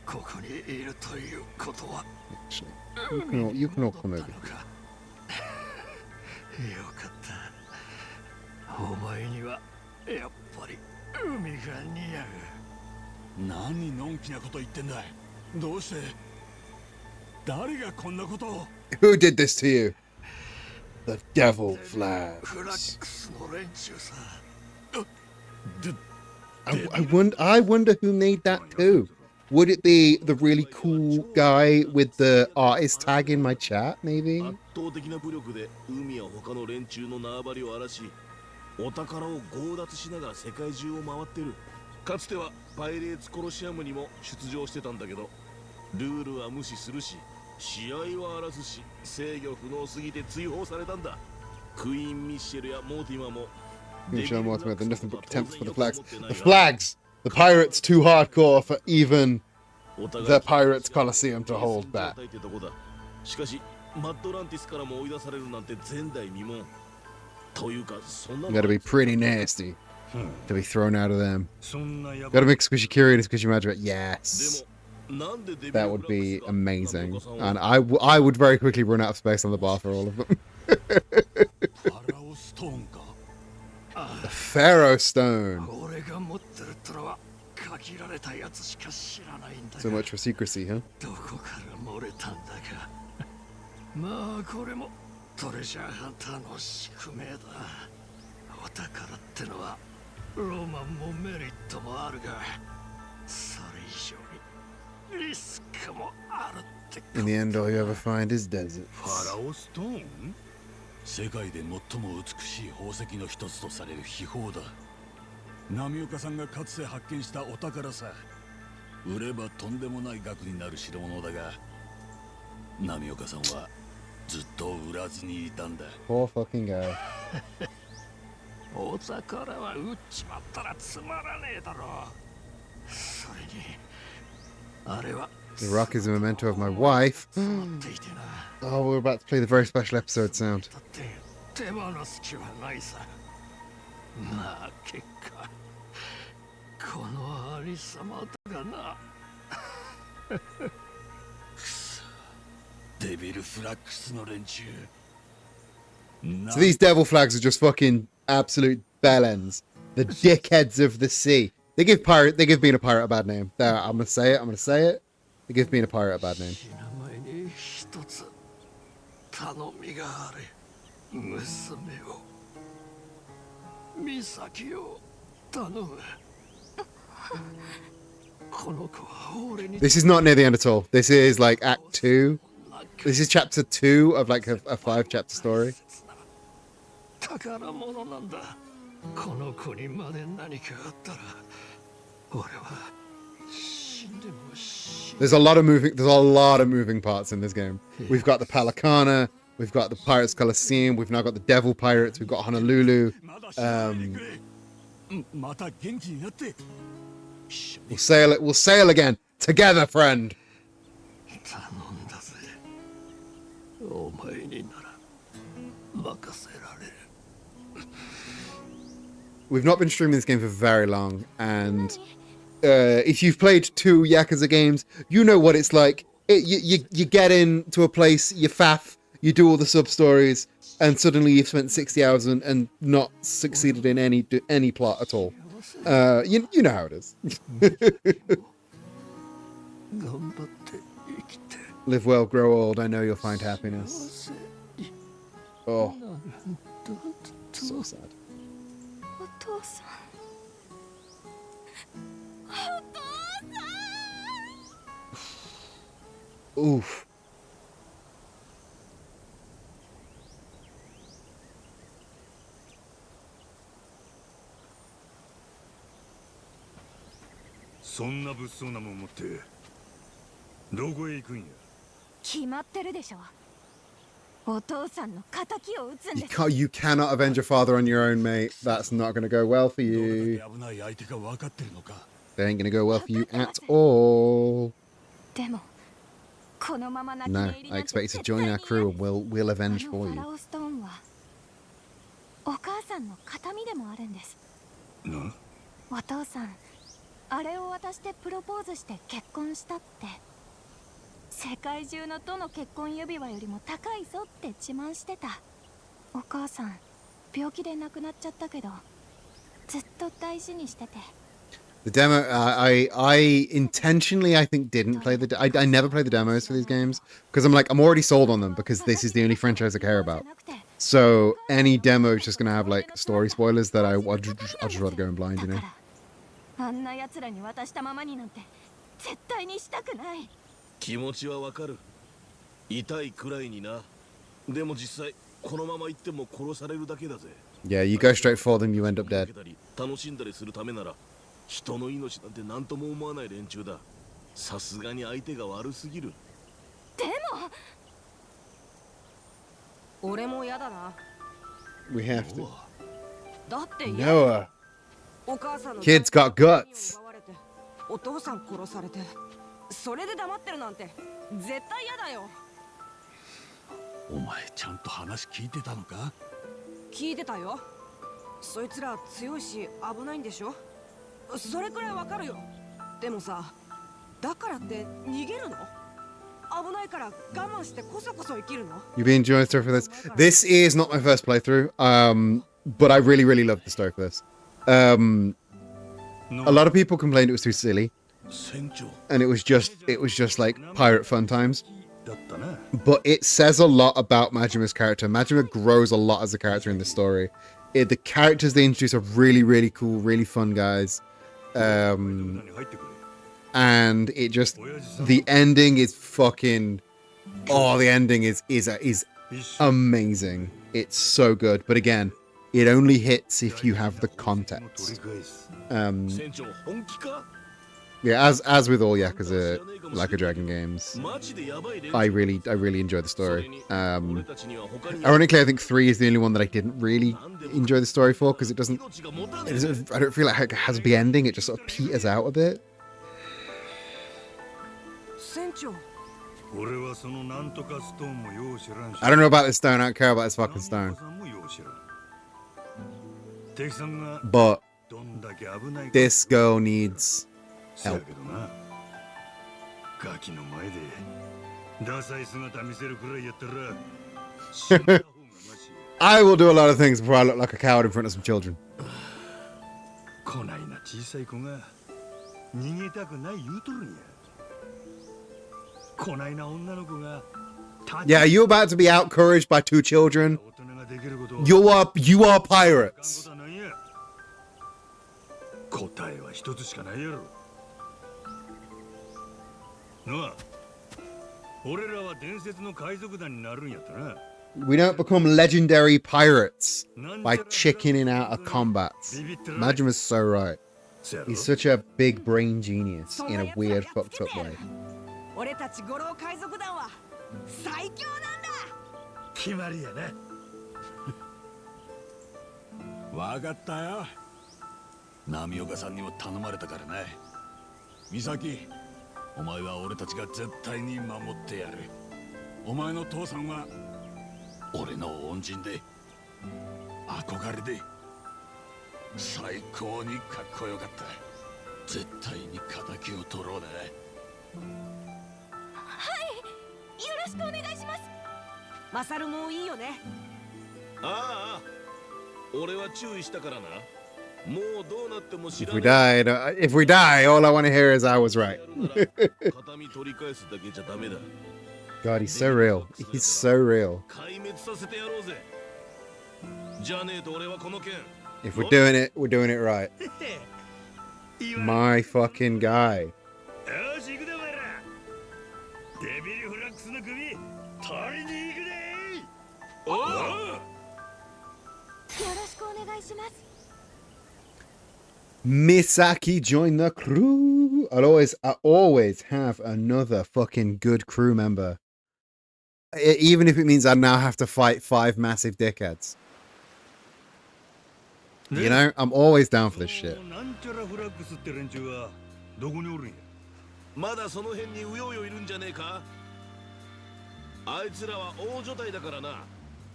ここにいるということは。 Actually, you can all come over. よかった。お前にはやっぱり海が似合う。何のんきなこと言ってんだ。どうして？誰がこんなことを？ Who did this to you? The devil フラッ flags. クスの連中さ。 I wonder who made that too. Would it be the really cool guy with the artist tag in my chat, maybe? 圧倒的な武力で海や他の連中の縄張りを荒らし、お宝を強奪しながら世界中を回ってる。かつてはパイレーツコロシアムにも出場してたんだけど、ルールは無視するし、試合は荒らすし、制御不能すぎて追放されたんだ。クイーン・ミッシェルやモーティマも Show them ultimate, they're nothing but attempts for the flags. The flags! The pirates too hardcore for even the Pirates Coliseum to hold back. しかし、マッドランティスからも追い出されるなんて前代未聞。というか、そんな You の gotta be pretty nasty to be thrown out of them. そんなやば Gotta make Squishy Curie and Squishy Magic. Yes. でも、なんでデビュー That would be フラックスが amazing. 波岡さんを And I would very quickly run out of space on the bar for all of them. ファラオストーンか。 The Pharaoh Stone. 俺が持ってるトラは限られたやつしか知らないんだ So が。 much for secrecy, huh? どこから漏れたんだか。まあこれもトレジャーハンターの宿命だ。お宝ってのはロマンもメリットもあるが、それ以上にリスクもあるってことだ。 In the end, all you ever find is desert. ファラオストーン？世界で最も美しい宝石の一つとされる秘宝だ。波岡さんがかつて発見したお宝さ。売ればとんでもない額になる代物だが、波岡さんはずっと売らずにいたんだ。 Poor fucking guy. お宝は売っちまったらつまらねえだろう。それにあれは The rock is a memento of my wife. っていてな。 Oh, we're about to play the very special episode sound. だって手放す気はないさ。まあ結果このありさまだがな。くそ、デビルフラックスの連中。 So these devil flags are just fucking absolute bellends. The dickheads of the sea. They give being a pirate a bad name. There, I'm gonna say it. They give being a pirate a bad name. 死ぬ前に一つ頼みがある。娘を、美咲を頼む。この子は俺に。 This is not near the end at all. This is like Act 2. This is chapter 2 of like a 5-chapter story. 宝物なんだ。この子にまで何かあったら、俺は死んでも死ぬ。 There's a lot of moving parts in this game. We've got the Palicana, we've got the Pirates Coliseum, we've now got the Devil Pirates, we've got Honolulu. また元気になって。 We'll sail again together, friend. 頼んだぜ。お前になら任せられる。 We've not been streaming this game for very long, and if you've played 2 Yakuza games, you know what it's like. You get into a place, you faff, you do all the sub stories, and suddenly you've spent 60 hours and not succeeded in any plot at all. You know how it is. Live well, grow old. I know you'll find happiness. Oh, so sad. お父さん。 Oof. そんな物騒なもん持ってどこへ行くんや。決まってるでしょ。お父さんの仇を討つんです。 You cannot avenge your father on your own, mate. That's not going to go well for どれ you. だけ危ない相手か分かってるのか。 That ain't going to go well for you at all. でもこのまま泣き No, 寝入り I なんて expect you to join our crew and we'll avenge あ for のファ you. ラオストーンはお母さんの形見でもあるんです。なお父さん、あれを渡してプロポーズして結婚したって。世界中のどの結婚指輪よりも高いぞって自慢してた。お母さん、病気で亡くなっちゃったけど、ずっと大事にしてて。 The demo, I intentionally, I think, didn't play the. I never play the demos for these games because I'm already sold on them because this is the only franchise I care about. So any demo is just gonna have like story spoilers that I'll just rather go in blind, you know. あんな奴らに渡したままになんて絶対にしたくない。気持ちはわかる。痛いくらいにな。でも実際このまま行っても殺されるだけだぜ。 Yeah, you go straight for them, you end up dead. 楽しんだりするためなら人の命なんて何とも思わない連中だ。さすがに相手が悪すぎる。でも俺も嫌だな。 We have to. だって Noah. お母さんの Kid's got guts. お父さん殺されてそれで黙ってるなんて絶対嫌だよ。お前ちゃんと話聞いてたのか。聞いてたよ。そいつら強いし危ないんでしょ。それくらいわかるよ。でもさ、だからって逃げるの？危ないから我慢してこそこそ生きるの？ You've been enjoying the story for this. This is not my first playthrough, but I really love the story for this. A lot of people complained it was too silly, 船長 and it was just like pirate fun times. だったな。 But it says a lot about Majima's character. Majima grows a lot as a character in the story. The characters they introduce are really cool, really fun guys. に入ってくれ。 And it just the ending is fucking the ending is amazing. It's so good. But again, it only hits if you have the context. 船長本気か。 Yeah, as with all Yakuza Like a Dragon games, マジでやばい連中。 I really enjoy the それ story. に俺たちには他に Ironically, I think 3 is the only one that I didn't really enjoy the story for because it doesn't. 命が持たね It え。 doesn't I don't feel like it has a big ending. It just sort of peters out a bit. 船長。俺はそのなんとかストーンもよう知らんし。 I don't know about this stone. I don't care about this fucking stone. さんもよう知らん。敵さんが But どんだけ危ないか。 this girl needs せやけどな。ガキの前でダサい姿見せるくらいやったら死んだ方がマシ。 I will do a lot of things before I look like a coward in front of some children. こないな小さい子が逃げたくない言うとるんや。こないな女の子が Yeah, are you about to be outcouraged by 2 children? 大人ができることを You are pirates. 答えは一つしかないやろ。なあ、俺らは伝説の海賊団になるんやったな。 We don't become legendary pirates by chickening out of combats. Majima's so right. せやろ He's such a big brain genius in a weird, fucked up way. 俺たち五郎海賊団は最強なんだ。決まりやな。わかったよ。波岡さんにも頼まれたからな。美咲、お前は俺たちが絶対に守ってやる。お前の父さんは俺の恩人で憧れで最高にかっこよかった。絶対に敵を取ろうね。よろしくお願いします。マサルもいいよね。ああ、俺は注意したからな。もうどうなっても知 If ら we ない die, if we die, all I want to hear is I was right. 片身取り返すだけじゃダメだ。 God, he's so real. He's so real. 壊滅させてやろうぜ。じゃねえと俺はこの件。 If we're doing it, we're doing it right. My fucking guy. よし行くでお前ら。デビルフラックスの首取りに行くで。おう。よろしくお願いします。 Misaki joined the crew. I always have another fucking good crew member. Even if it means I now have to fight 5 massive dickheads. You know, I'm always down for this shit. なんちゃらフラックスって連中はどこにおるんや。まだその辺にうようよいるんじゃねえか。あいつらは大所帯だからな。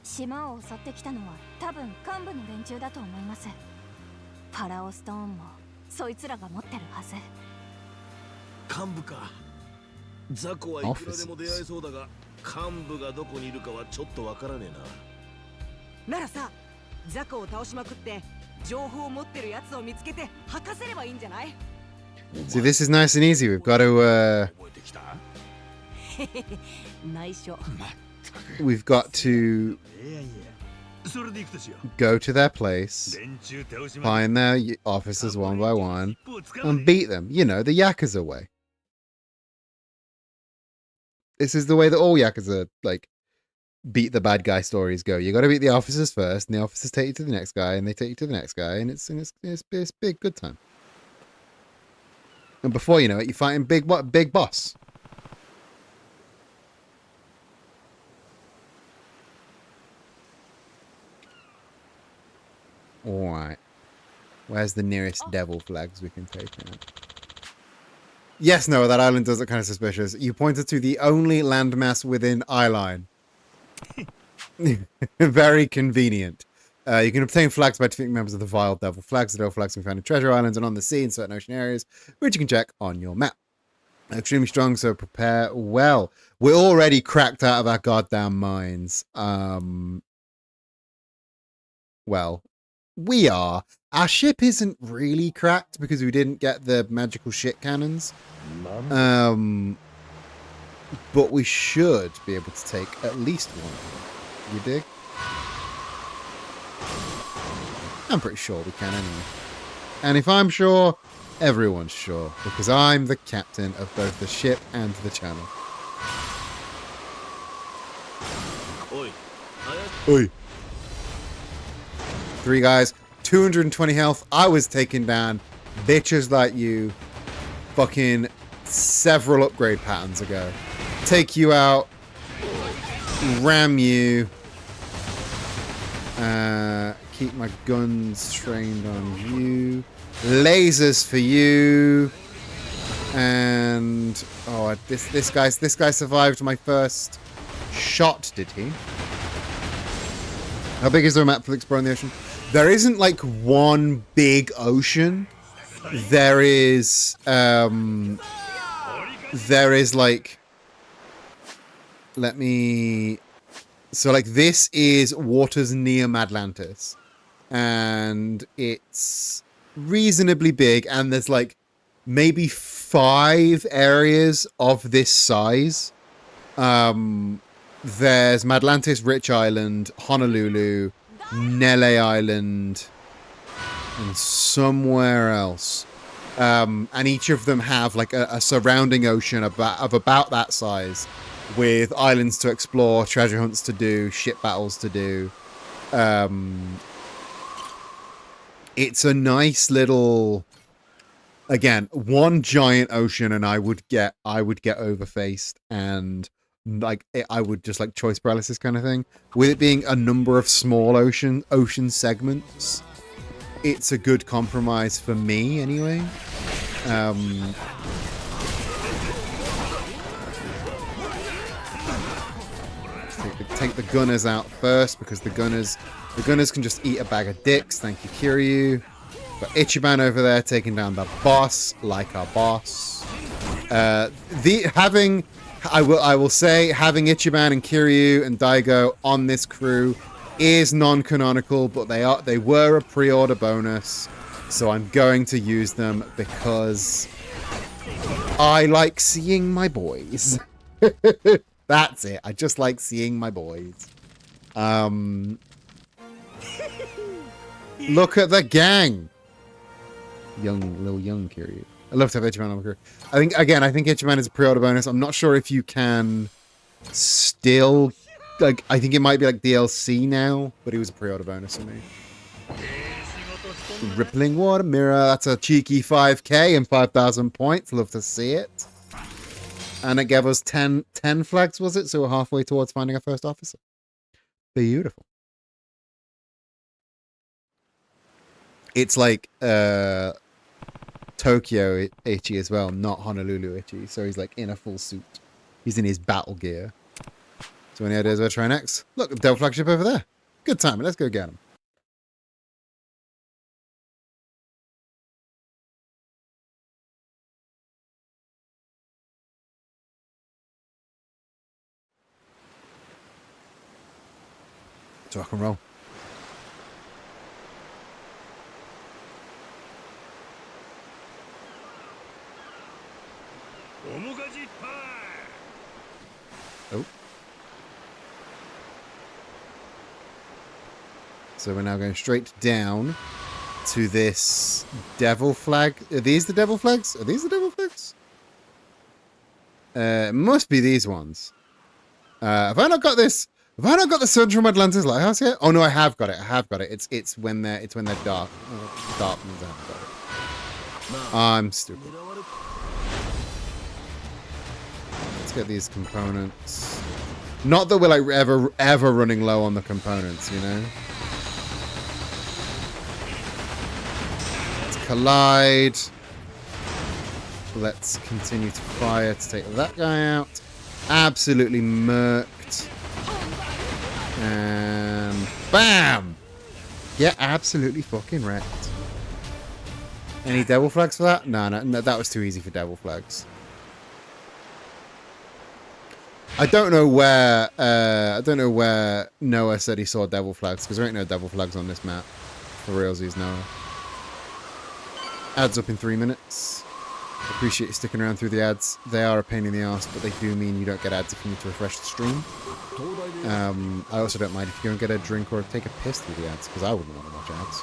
島を襲ってきたのは多分幹部の連中だと思います。ファラオストーンもそいつらが持ってるはず。幹部か。雑魚はいくらでも出会えそうだが、幹部がどこにいるかはちょっとわからねえな。ならさ、ザコを倒しまくって情報を持ってるやつを見つけて吐かせればいいんじゃない？ See, this is nice and easy. We've got to, 覚えてきた？内緒。 we've got to いやいや、それで行くとしよう。 go to their place, 連中倒しまくって find their officers one by one, and beat them. You know, the Yakuza way. This is the way that all Yakuza, like, beat the bad guy stories go. You got to beat the officers first, and the officers take you to the next guy, and they take you to the next guy, and it's big good time. And before you know it, you're fighting big boss. All right. Where's the nearest devil flags we can take out? Yes, Noah, that island does look kind of suspicious. You pointed to the only landmass within eyeline. Very convenient. You can obtain flags by defeating members of the Vile Devil Flags. The Devil Flags can be found in treasure islands and on the sea in certain ocean areas, which you can check on your map. Extremely strong, so prepare well. We're already cracked out of our goddamn minds. Well, we are. Our ship isn't really cracked because we didn't get the magical shit cannons. But we should be able to take at least one. You dig? I'm pretty sure we can anyway. And if I'm sure, everyone's sure. Because I'm the captain of both the ship and the channel. Oi. 3 guys, 220 health. I was taking down bitches like you fucking several upgrade patterns ago. Take you out. Ram you. Keep my guns trained on you. Lasers for you. And oh, this guy survived my first shot, did he? How big is there a map for exploring the ocean? There isn't like one big ocean. There is like, let me, so like this is waters near Madlantis, and it's reasonably big, and there's like maybe 5 areas of this size. There's Madlantis, Rich Island, Honolulu, Nele Island, and somewhere else. And each of them have like a surrounding ocean of about that size, with islands to explore, treasure hunts to do, ship battles to do. It's a nice little, again, one giant ocean, and I would get overfaced, and like I would just like choice paralysis kind of thing. With it being a number of small ocean segments, it's a good compromise for me anyway. Take the gunners out first, because the gunners can just eat a bag of dicks. Thank you, Kiryu. Got Ichiban over there taking down the boss like a boss. I will say having Ichiban and Kiryu and Daigo on this crew is non-canonical, but they were a pre-order bonus, so I'm going to use them because I like seeing my boys. That's it. I just like seeing my boys. Look at the gang. Little young Kiryu. I love to have Ichiban on the crew. I think Ichiban is a pre-order bonus. I'm not sure if you can still, like, I think it might be like DLC now, but it was a pre-order bonus for me. Rippling Water Mirror. That's a cheeky 5k and 5,000 points. Love to see it. And it gave us 10 flags, was it? So we're halfway towards finding our first officer. Beautiful. It's like Tokyo Ichi as well, not Honolulu Ichi. So he's like in a full suit. He's in his battle gear. So any ideas where to try next? Look, Devil Flagship over there. Good timing. Let's go get him. So rock and roll. Oh. So we're now going straight down to this devil flag. Are these the devil flags? Are these the devil flags? It must be these ones. Have I not got this? Have I not got the Sun from Atlantis Lighthouse yet? Oh no, I have got it. I have got it. It's when they're dark. Oh, dark means I haven't got it. I'm stupid. Let's get these components. Not that we're like ever running low on the components, you know. Let's collide. Let's continue to fire to take that guy out. Absolutely murked. And bam! Yeah, absolutely fucking wrecked. Any devil flags for that? No, that was too easy for devil flags. I don't know where Noah said he saw devil flags, because there ain't no devil flags on this map. For realsies, Noah. Ads up in 3 minutes. Appreciate you sticking around through the ads. They are a pain in the ass, but they do mean you don't get ads if you need to refresh the stream. I also don't mind if you go and get a drink or take a piss through the ads, because I wouldn't want to watch ads.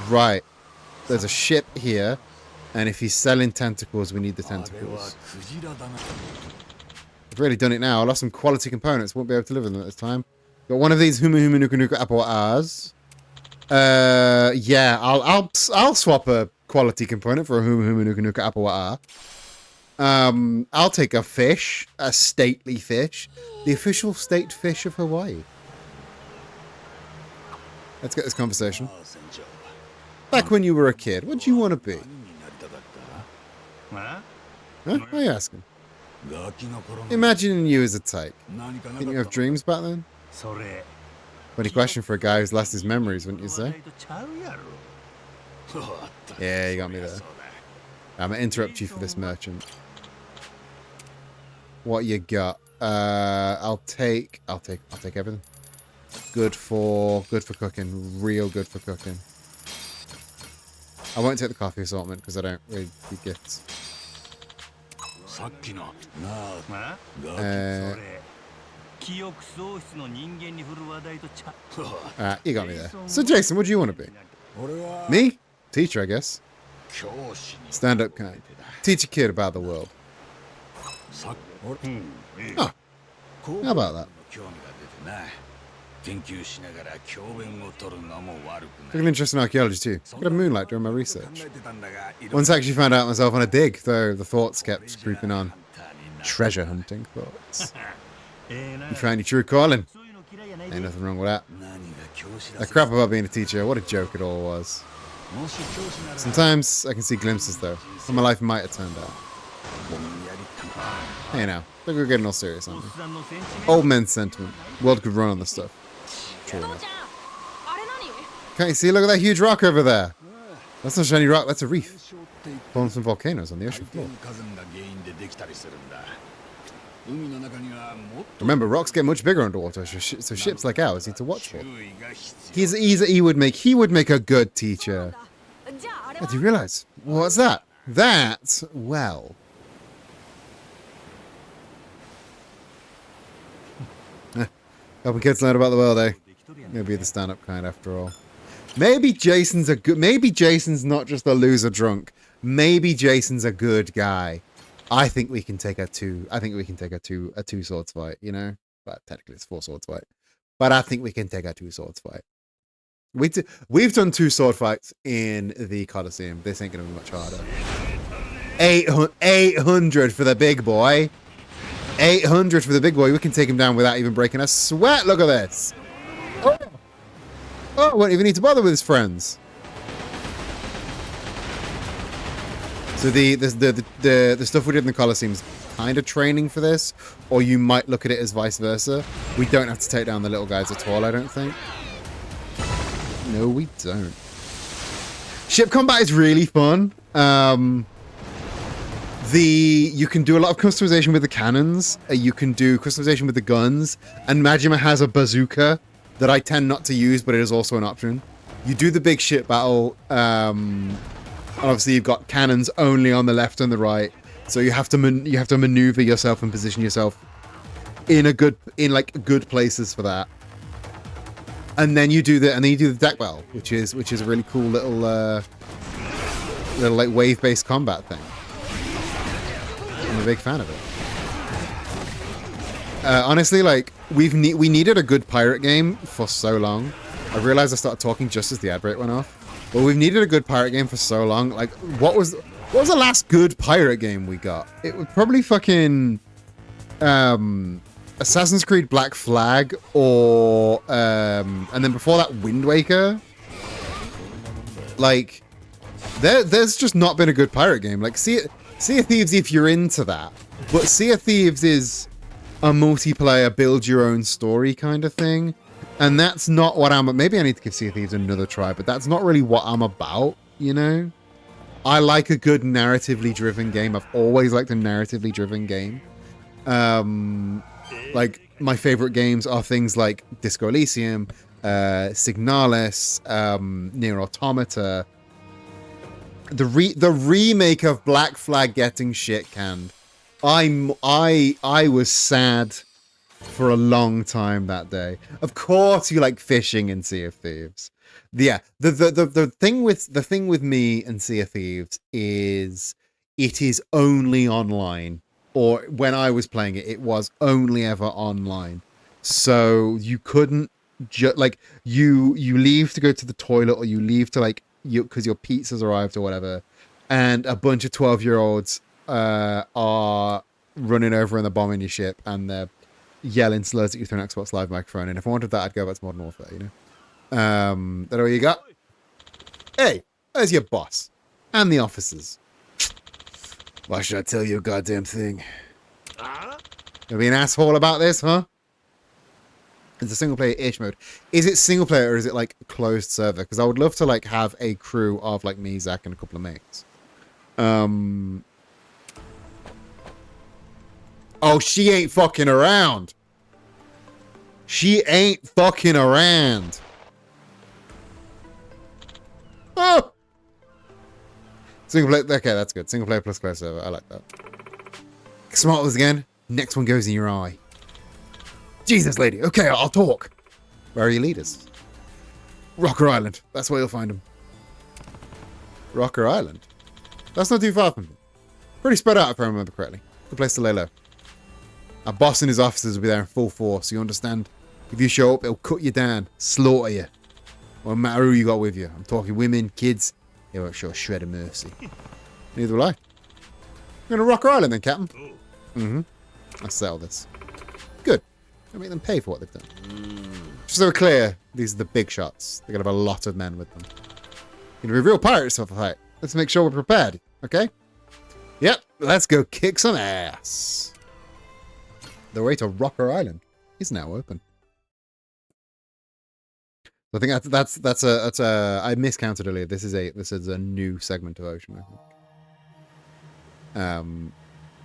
Right. There's a ship here, and if he's selling tentacles, we need the tentacles. I've really done it now. I lost some quality components. Won't be able to deliver them at this time. Got one of these Humu Humu Nuka Nuka Apple R's. Yeah, I'll swap a quality component for a Humu Humu Nuka Nuka Apple R. I'll take a fish, a stately fish, the official state fish of Hawaii. Let's get this conversation. Back when you were a kid, what did you want to be? Huh? What are you asking? Imagining you as a tyke. Didn't you have dreams back then? Funny question for a guy who's lost his memories, wouldn't you say? Yeah, you got me there. I'm gonna interrupt you for this merchant. What you got? I'll take everything. Good for cooking. Real good for cooking. I won't take the coffee assortment because I don't really do gifts. You got me there. So Jason, what do you want to be? Me? Teacher, I guess. Stand-up kind. Teach a kid about the world. Oh. How about that? Took an interest in archaeology too. Got a moonlight during my research. Once I actually found out myself on a dig, though the thoughts kept creeping on. Treasure hunting thoughts. You find your true calling. Ain't nothing wrong with that. That crap about being a teacher, what a joke it all was. Sometimes I can see glimpses though, how my life might have turned out. Hey now, look, we're getting all serious, aren't we? Old men's sentiment. World could run on this stuff. True enough. Can't you see? Look at that huge rock over there. That's not a shiny rock. That's a reef. Falling from volcanoes on the ocean floor. Remember, rocks get much bigger underwater, so ships like ours need to watch for. He would make a good teacher. What do you realize? What's that? That's, well. Helping kids learn about the world, eh? Maybe the stand-up kind after all. Maybe Jason's not just a loser drunk. Maybe Jason's a good guy. I think we can take a two swords fight, you know? But technically it's 4 swords fight. But I think we can take a 2 swords fight. We've done 2 sword fights in the Colosseum. This ain't gonna be much harder. 800 for the big boy. 800 for the big boy. We can take him down without even breaking a sweat. Look at this. Oh, won't even need to bother with his friends. So the stuff we did in the Colosseum is kind of training for this, or you might look at it as vice versa. We don't have to take down the little guys at all, I don't think. No, we don't. Ship combat is really fun. You can do a lot of customization with the cannons. You can do customization with the guns. And Majima has a bazooka that I tend not to use, but it is also an option. You do the big ship battle. Obviously, you've got cannons only on the left and the right, so you have to maneuver yourself and position yourself in good places for that. And then you do the deck battle, which is a really cool little like wave-based combat thing. I'm a big fan of it. Honestly, like we needed a good pirate game for so long. I realized I started talking just as the ad break went off. But we've needed a good pirate game for so long. Like, what was the last good pirate game we got? It was probably fucking Assassin's Creed Black Flag, or and then before that, Wind Waker. Like, there's just not been a good pirate game. Like, Sea of Thieves, if you're into that, but Sea of Thieves is a multiplayer, build your own story kind of thing. And that's not what maybe I need to give Sea of Thieves another try, but that's not really what I'm about, you know? I like a good narratively driven game. I've always liked a narratively driven game. Like, my favorite games are things like Disco Elysium, Signalis, Nier Automata. The remake of Black Flag getting shit canned. I was sad for a long time that day. Of course you like fishing in Sea of Thieves. Yeah, the thing with me and Sea of Thieves is it is only online. Or when I was playing it, it was only ever online. So you couldn't you leave to go to the toilet, or you leave to because your pizza's arrived or whatever, and a bunch of 12-year-olds are running over and they're bombing your ship, and they're yelling slurs at you through an Xbox Live microphone. And if I wanted that, I'd go back to Modern Warfare, you know? That all you got? Hey, there's your boss. And the officers. Why should I tell you a goddamn thing? You'll be an asshole about this, huh? It's a single-player-ish mode. Is it single-player, or is it, like, closed server? Because I would love to, like, have a crew of, like, me, Zach, and a couple of mates. Oh, she ain't fucking around. She ain't fucking around. Oh! Single player. Okay, that's good. Single player plus closed server. I like that. Smart ones again. Next one goes in your eye. Jesus, lady. Okay, I'll talk. Where are your leaders? Rocker Island. That's where you'll find them. Rocker Island. That's not too far from me. Pretty spread out, if I remember correctly. Good place to lay low. Our boss and his officers will be there in full force, you understand? If you show up, it'll cut you down, slaughter you. No matter who you got with you. I'm talking women, kids. They won't show a shred of mercy. Neither will I. We're gonna Rocker Island then, Captain. Mm-hmm. I'll settle this. Good. I'll make them pay for what they've done. Just so we're clear, these are the big shots. They're gonna have a lot of men with them. Gonna be real pirates of a fight. Let's make sure we're prepared, okay? Yep, let's go kick some ass. The way to Rocker Island is now open. I think that's a I miscounted earlier. This is a new segment of ocean, I think.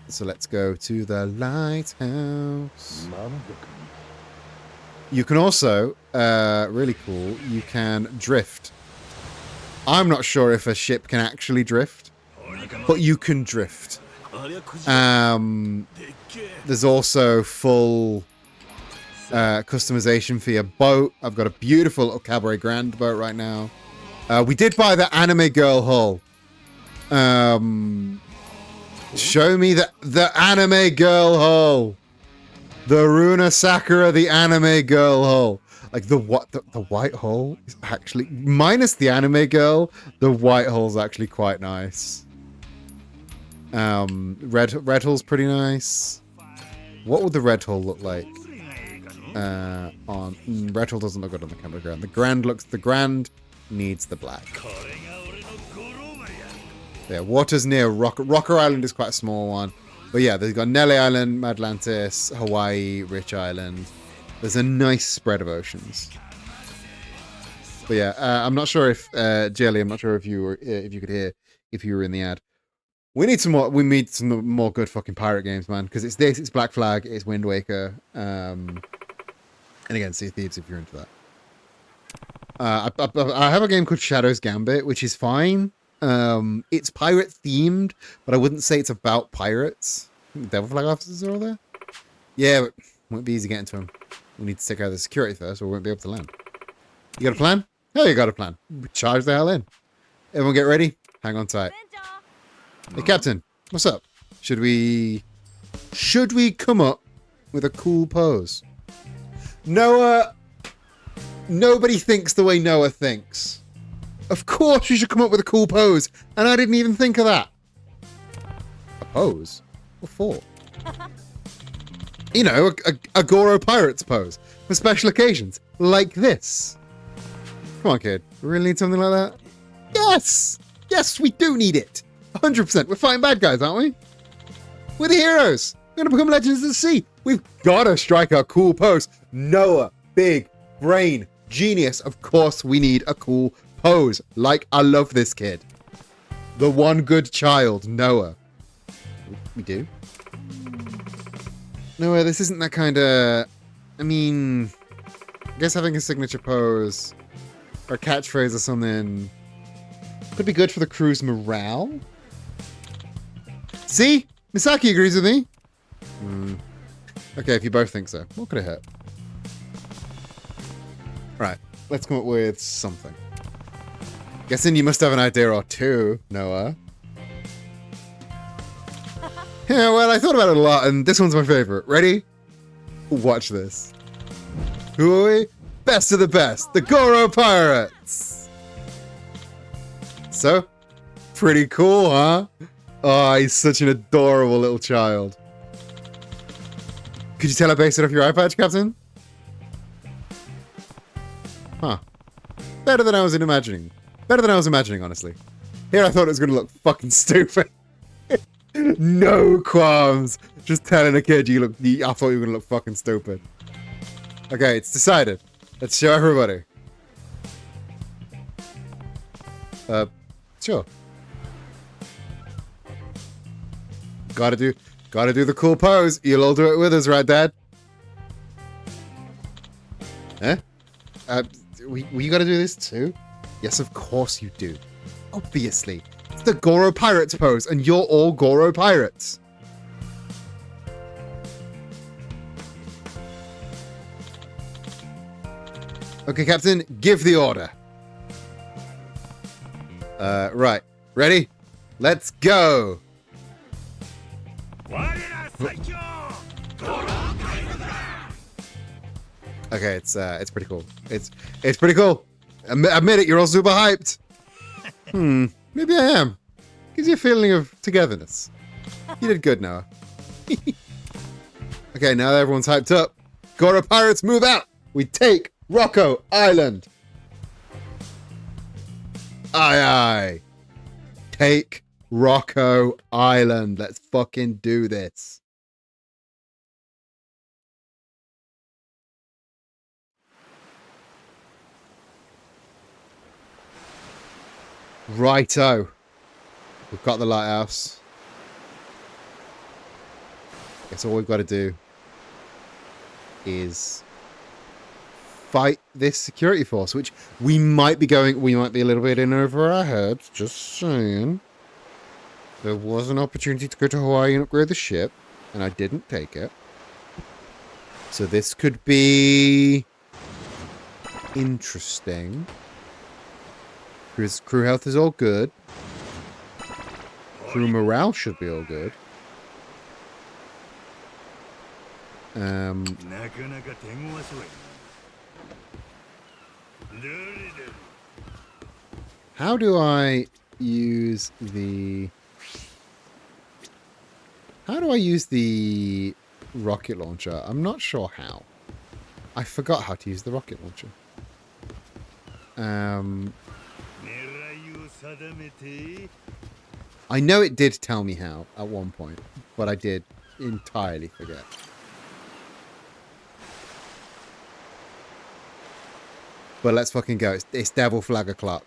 So let's go to the lighthouse. You can also really cool, you can drift. I'm not sure if a ship can actually drift, but you can drift. There's also full customization for your boat. I've got a beautiful little Cabaret Grand boat right now. We did buy the anime girl hull. Show me the anime girl hull. The Runa Sakura, the anime girl hull. Like the white hull is actually, minus the anime girl, the white hull's actually quite nice. Red hull's pretty nice. What would the red hull look like? Red hull doesn't look good on the camera ground. The Grand needs the black. Yeah, water's near Rocker Island is quite a small one. But yeah, they've got Nelly Island, Atlantis, Hawaii, Rich Island. There's a nice spread of oceans. But yeah, I'm not sure if Jelly, I'm not sure if you could hear if you were in the ad. We need some more good fucking pirate games, man. Because it's Black Flag, it's Wind Waker, and again, Sea of Thieves if you're into that. I have a game called Shadow's Gambit, which is fine. It's pirate themed, but I wouldn't say it's about pirates. Devil Flag officers are all there. Yeah, but it won't be easy getting to them. We need to take out the security first, or we won't be able to land. You got a plan? Hell, you got a plan. Charge the hell in. Everyone get ready. Hang on tight. Hey, Captain, what's up? Should we come up with a cool pose? Noah, nobody thinks the way Noah thinks. Of course we should come up with a cool pose, and I didn't even think of that. A pose? What for? You know, a Goro Pirates pose for special occasions, like this. Come on, kid. We really need something like that? Yes! Yes, we do need it. 100%. We're fighting bad guys, aren't we? We're the heroes. We're going to become legends of the sea. We've got to strike a cool pose. Noah, big brain, genius. Of course we need a cool pose. Like, I love this kid. The one good child, Noah. We do? Noah, this isn't that kind of... I mean... I guess having a signature pose or a catchphrase or something could be good for the crew's morale. See? Misaki agrees with me. Okay, if you both think so. What could it hurt? Right, let's come up with something. Guessing you must have an idea or two, Noah. Yeah, well, I thought about it a lot, and this one's my favorite. Ready? Watch this. Who are we? Best of the best, the Goro Pirates! So, pretty cool, huh? Oh, he's such an adorable little child. Could you tell I based it off your eye patch, Captain? Huh. Better than I was imagining. Better than I was imagining, honestly. Here I thought it was going to look fucking stupid. No qualms. Just telling a kid I thought you were going to look fucking stupid. Okay, it's decided. Let's show everybody. Sure. Gotta do the cool pose. You'll all do it with us, right, Dad? Eh? We gotta do this too? Yes, of course you do. Obviously. It's the Goro Pirates pose, and you're all Goro Pirates. Okay, Captain, give the order. Right. Ready? Let's go! Okay, it's pretty cool. It's pretty cool. Admit it, you're all super hyped. Maybe I am. Gives you a feeling of togetherness. You did good, Noah. Okay, now that everyone's hyped up, Goro Pirates move out. We take Rocco Island. Aye, aye. Take Rocco Island. Let's fucking do this. Righto. We've got the lighthouse. Guess all we've got to do is fight this security force, which we might be a little bit in over our heads. Just saying. There was an opportunity to go to Hawaii and upgrade the ship, and I didn't take it. So this could be interesting. Crew health is all good. Crew morale should be all good. How do I use the... How do I use the rocket launcher? I'm not sure how. I forgot how to use the rocket launcher. I know it did tell me how at one point, but I did entirely forget. But let's fucking go. It's Devil Flag o'clock.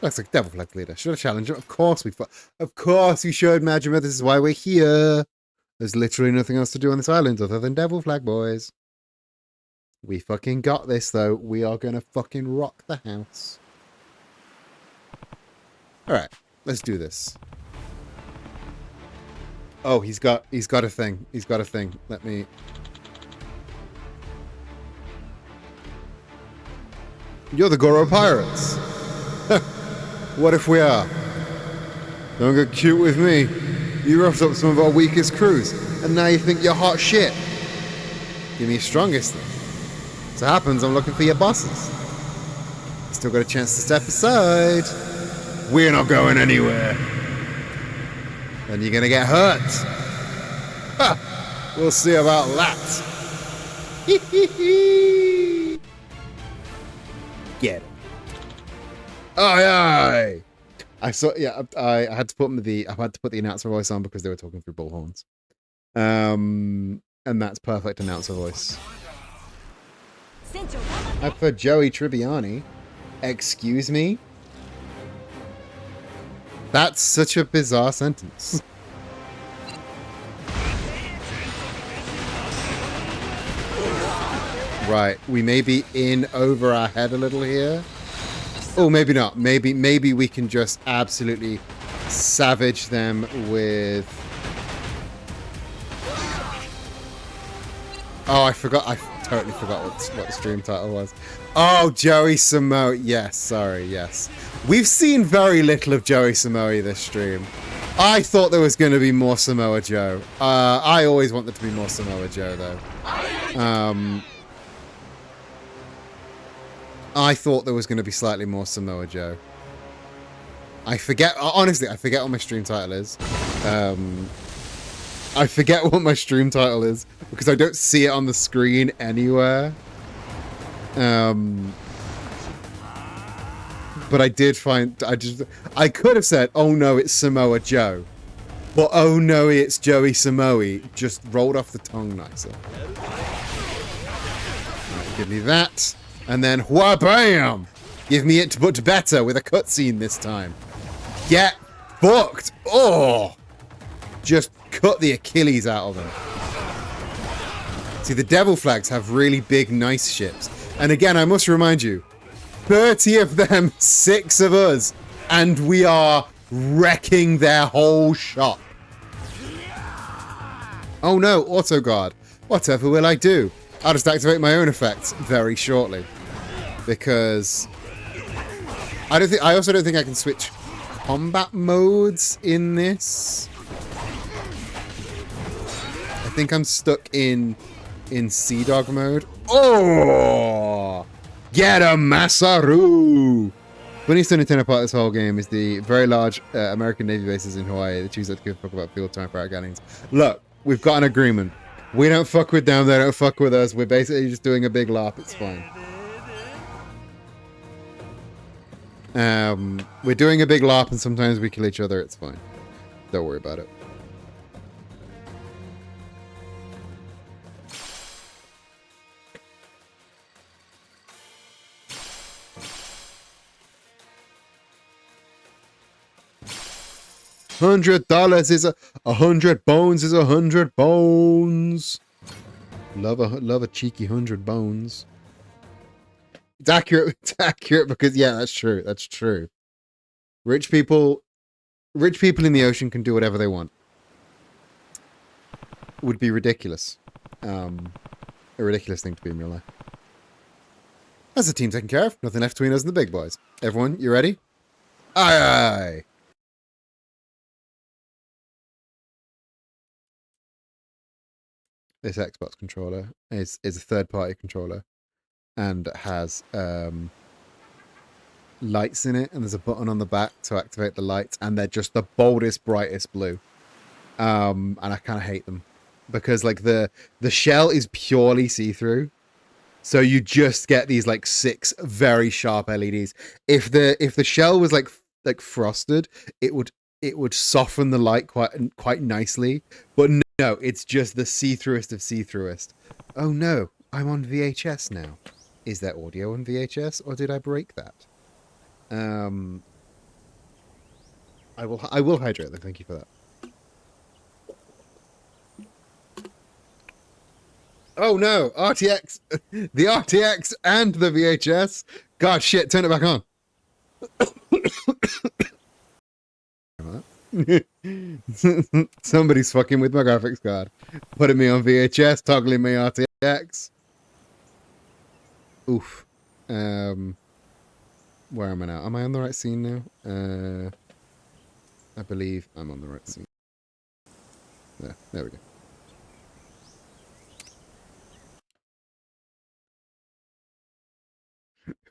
Looks like Devil Flag leader. Should I challenge him? Of course we should, Majima. This is why we're here. There's literally nothing else to do on this island other than Devil Flag, boys. We fucking got this, though. We are gonna fucking rock the house. Alright, let's do this. Oh, he's got a thing. He's got a thing. Let me... You're the Goro Pirates. What if we are? Don't get cute with me. You roughed up some of our weakest crews, and now you think you're hot shit. Give me your strongest then. As it happens, I'm looking for your bosses. Still got a chance to step aside. We're not going anywhere. Then you're gonna get hurt. Ha! We'll see about that. Get it. Aye aye. I saw. Yeah, I had to put the announcer voice on because they were talking through bullhorns. And that's perfect announcer voice. I put Joey Tribbiani. Excuse me. That's such a bizarre sentence. Right, we may be in over our head a little here. Oh, maybe not. Maybe we can just absolutely savage them with... Oh, I totally forgot what the stream title was. Oh, Joey Samoe. Yes, sorry, yes. We've seen very little of Joey Samoe this stream. I thought there was going to be more Samoa Joe. I always want there to be more Samoa Joe, though. I thought there was going to be slightly more Samoa Joe. Honestly, I forget what my stream title is. I forget what my stream title is because I don't see it on the screen anywhere. But I did find, I could have said, oh no, it's Samoa Joe. But oh no, it's Joey Samoe. Just rolled off the tongue nicer. Right, give me that. And then, wha-bam! Give me it but better with a cutscene this time. Get fucked! Oh! Just cut the Achilles out of them. See, the Devil Flags have really big, nice ships. And again, I must remind you, 30 of them, 6 of us, and we are wrecking their whole shop. Oh no, auto guard. Whatever will I do? I'll just activate my own effects very shortly. Because I also don't think I can switch combat modes in this. I think I'm stuck in Sea Dog mode. Oh! Get a Masaru! Funniest Nintendo part of this whole game is the very large American Navy bases in Hawaii that choose not to give a fuck about field time for our galleons. Look, we've got an agreement. We don't fuck with them, they don't fuck with us. We're basically just doing a big LARP, it's fine. We're doing a big LARP and sometimes we kill each other, it's fine. Don't worry about it. $100 is 100 bones is 100 bones. Love a cheeky 100 bones. It's accurate. It's accurate because yeah, that's true. That's true. Rich people in the ocean can do whatever they want. Would be ridiculous. A ridiculous thing to be in real life. That's the team taken care of. Nothing left between us and the big boys. Everyone, you ready? Aye, aye. This Xbox controller is a third-party controller and has lights in it, and there's a button on the back to activate the lights, and they're just the boldest, brightest blue. And I kind of hate them because like the shell is purely see-through, so you just get these like 6 very sharp LEDs. If the shell was like frosted, it would soften the light quite nicely, but no, it's just the see-throughest of see-throughest. Oh no, I'm on VHS now. Is there audio on VHS, or did I break that? I will hydrate them. Thank you for that. Oh no, RTX, the RTX and the VHS. God shit, turn it back on. Somebody's fucking with my graphics card, putting me on VHS, toggling my RTX. Oof. Where am I now? Am I on the right scene now? I believe I'm on the right scene. There we go.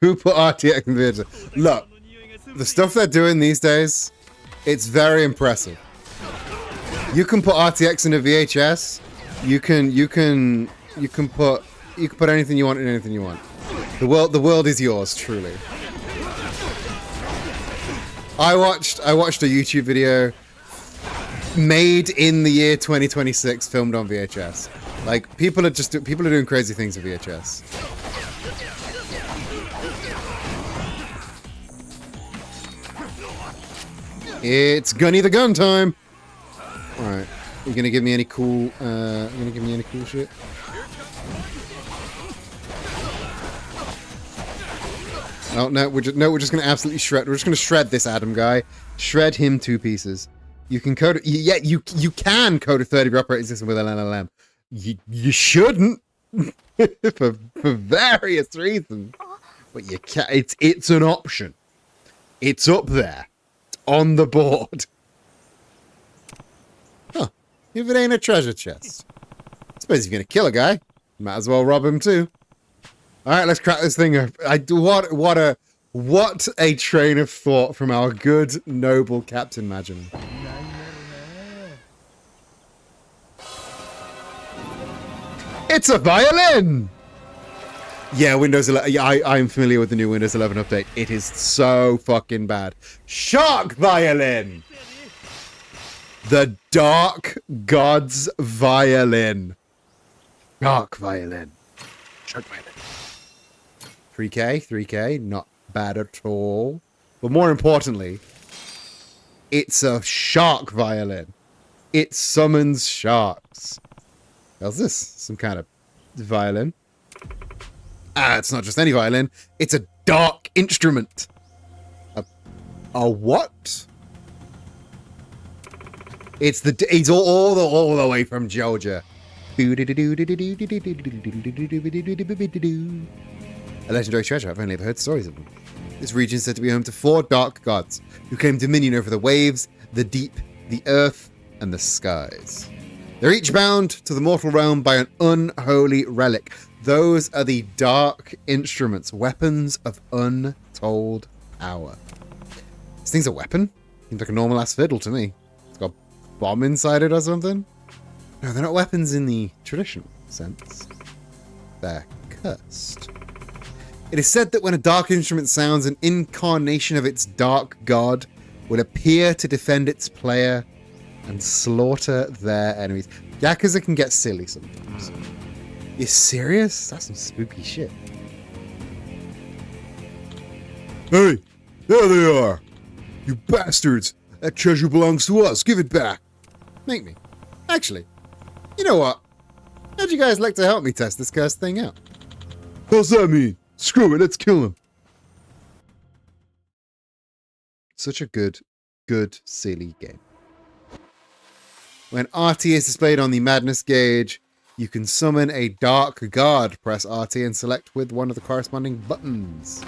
Who put RTX in VHS? Look, the stuff they're doing these days, it's very impressive. You can put RTX in a VHS. You can put anything you want in anything you want. The world is yours, truly. I watched a YouTube video made in the year 2026, filmed on VHS. Like people are doing crazy things with VHS. It's Gunny the Gun time. All right, you gonna give me any cool? Shit? Oh no, we're just gonna absolutely shred. We're just gonna shred this Adam guy. Shred him 2 pieces. You can code. Yeah, you can code a 30-bit operating system with an LLM. You shouldn't for various reasons, but you can. It's an option. It's up there. On the board. Huh. If it ain't a treasure chest. I suppose if you're gonna kill a guy, might as well rob him too. Alright, let's crack this thing up. What a train of thought from our good, noble Captain Magellan. It's a violin! Yeah, Windows 11. Yeah, I'm familiar with the new Windows 11 update. It is so fucking bad. Shark violin! The Dark God's violin. Shark violin. Shark violin. 3K, not bad at all. But more importantly, it's a shark violin. It summons sharks. How's this? Some kind of violin. It's not just any violin. It's a dark instrument. A what? It's all the way from Georgia. A legendary treasure. I've only ever heard stories of them. This region is said to be home to 4 dark gods who claim dominion over the waves, the deep, the earth, and the skies. They're each bound to the mortal realm by an unholy relic. Those are the dark instruments, weapons of untold power. This thing's a weapon? Seems like a normal-ass fiddle to me. It's got a bomb inside it or something? No, they're not weapons in the traditional sense. They're cursed. It is said that when a dark instrument sounds, an incarnation of its dark god will appear to defend its player and slaughter their enemies. Yakuza can get silly sometimes. You serious? That's some spooky shit. Hey, there they are! You bastards! That treasure belongs to us. Give it back. Make me. Actually, you know what? How'd you guys like to help me test this cursed thing out? What's that mean? Screw it, let's kill him. Such a good, silly game. When RT is displayed on the madness gauge, you can summon a dark guard. Press RT and select with one of the corresponding buttons.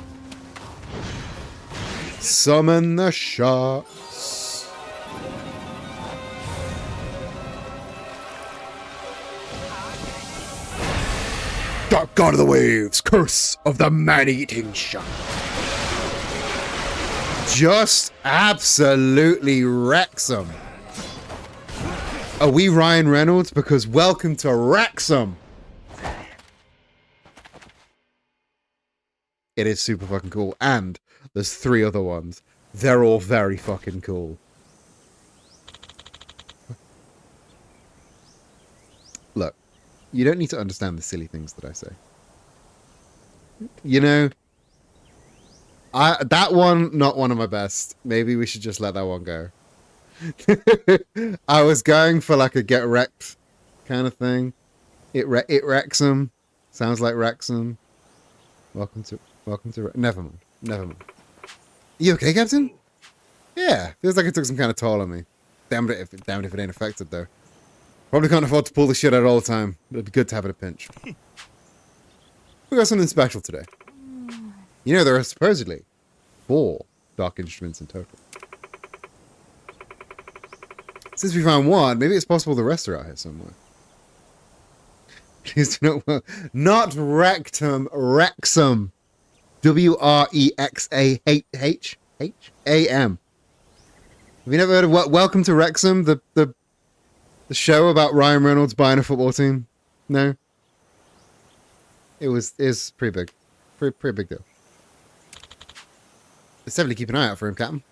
Summon the sharks. Dark God of the Waves, curse of the man-eating shark. Just absolutely Wrexham. Are we Ryan Reynolds? Because welcome to Wrexham. It is super fucking cool. And there's 3 other ones. They're all very fucking cool. Look, you don't need to understand the silly things that I say. You know, that one, not one of my best. Maybe we should just let that one go. I was going for like a get wrecked kind of thing. It Wrexham. Sounds like Wrexham. Welcome to never mind. You okay, Captain? Yeah, feels like it took some kind of toll on me. Damned if it ain't affected though. Probably can't afford to pull the shit out all the time. It'd be good to have it a pinch. We got something special today. You know, there are supposedly 4 dark instruments in total. Since we found one, maybe it's possible the rest are out here somewhere. Please do not, not Rectum, Wrexham. Wrexaham. Have you never heard of Welcome to Wrexham, the show about Ryan Reynolds buying a football team? No? It's pretty big. Pretty big deal. Let's definitely keep an eye out for him, Captain.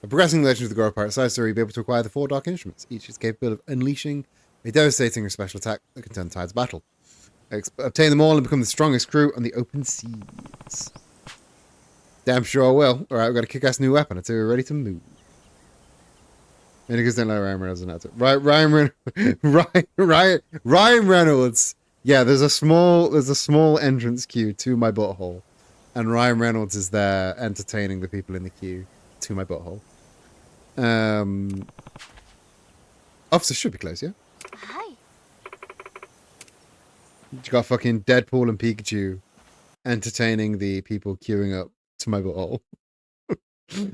By progressing the Legend of the Goro Pirate Side story, you'll be able to acquire the 4 dark instruments. Each is capable of unleashing a devastating or special attack that can turn the tides of battle. Obtain them all and become the strongest crew on the open seas. Damn sure I will. Alright, we've got a kick-ass new weapon until we're ready to move. And because don't like Ryan Reynolds and that's it. Ryan Reynolds. Yeah, there's a small entrance queue to my butthole. And Ryan Reynolds is there entertaining the people in the queue to my butthole. Officer should be close, yeah? Hi. You got fucking Deadpool and Pikachu entertaining the people queuing up to my butthole. That's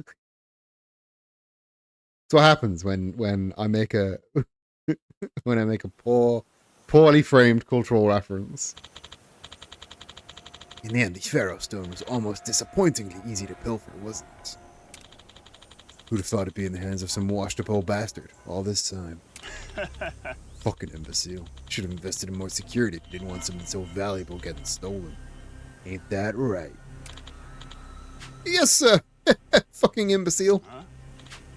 what happens when I make a poorly framed cultural reference. In the end, the Pharaoh Stone was almost disappointingly easy to pilfer, wasn't it? Who'd have thought it'd be in the hands of some washed-up old bastard all this time? Fucking imbecile. Should have invested in more security if you didn't want something so valuable getting stolen. Ain't that right? Yes, sir. Fucking imbecile. Huh?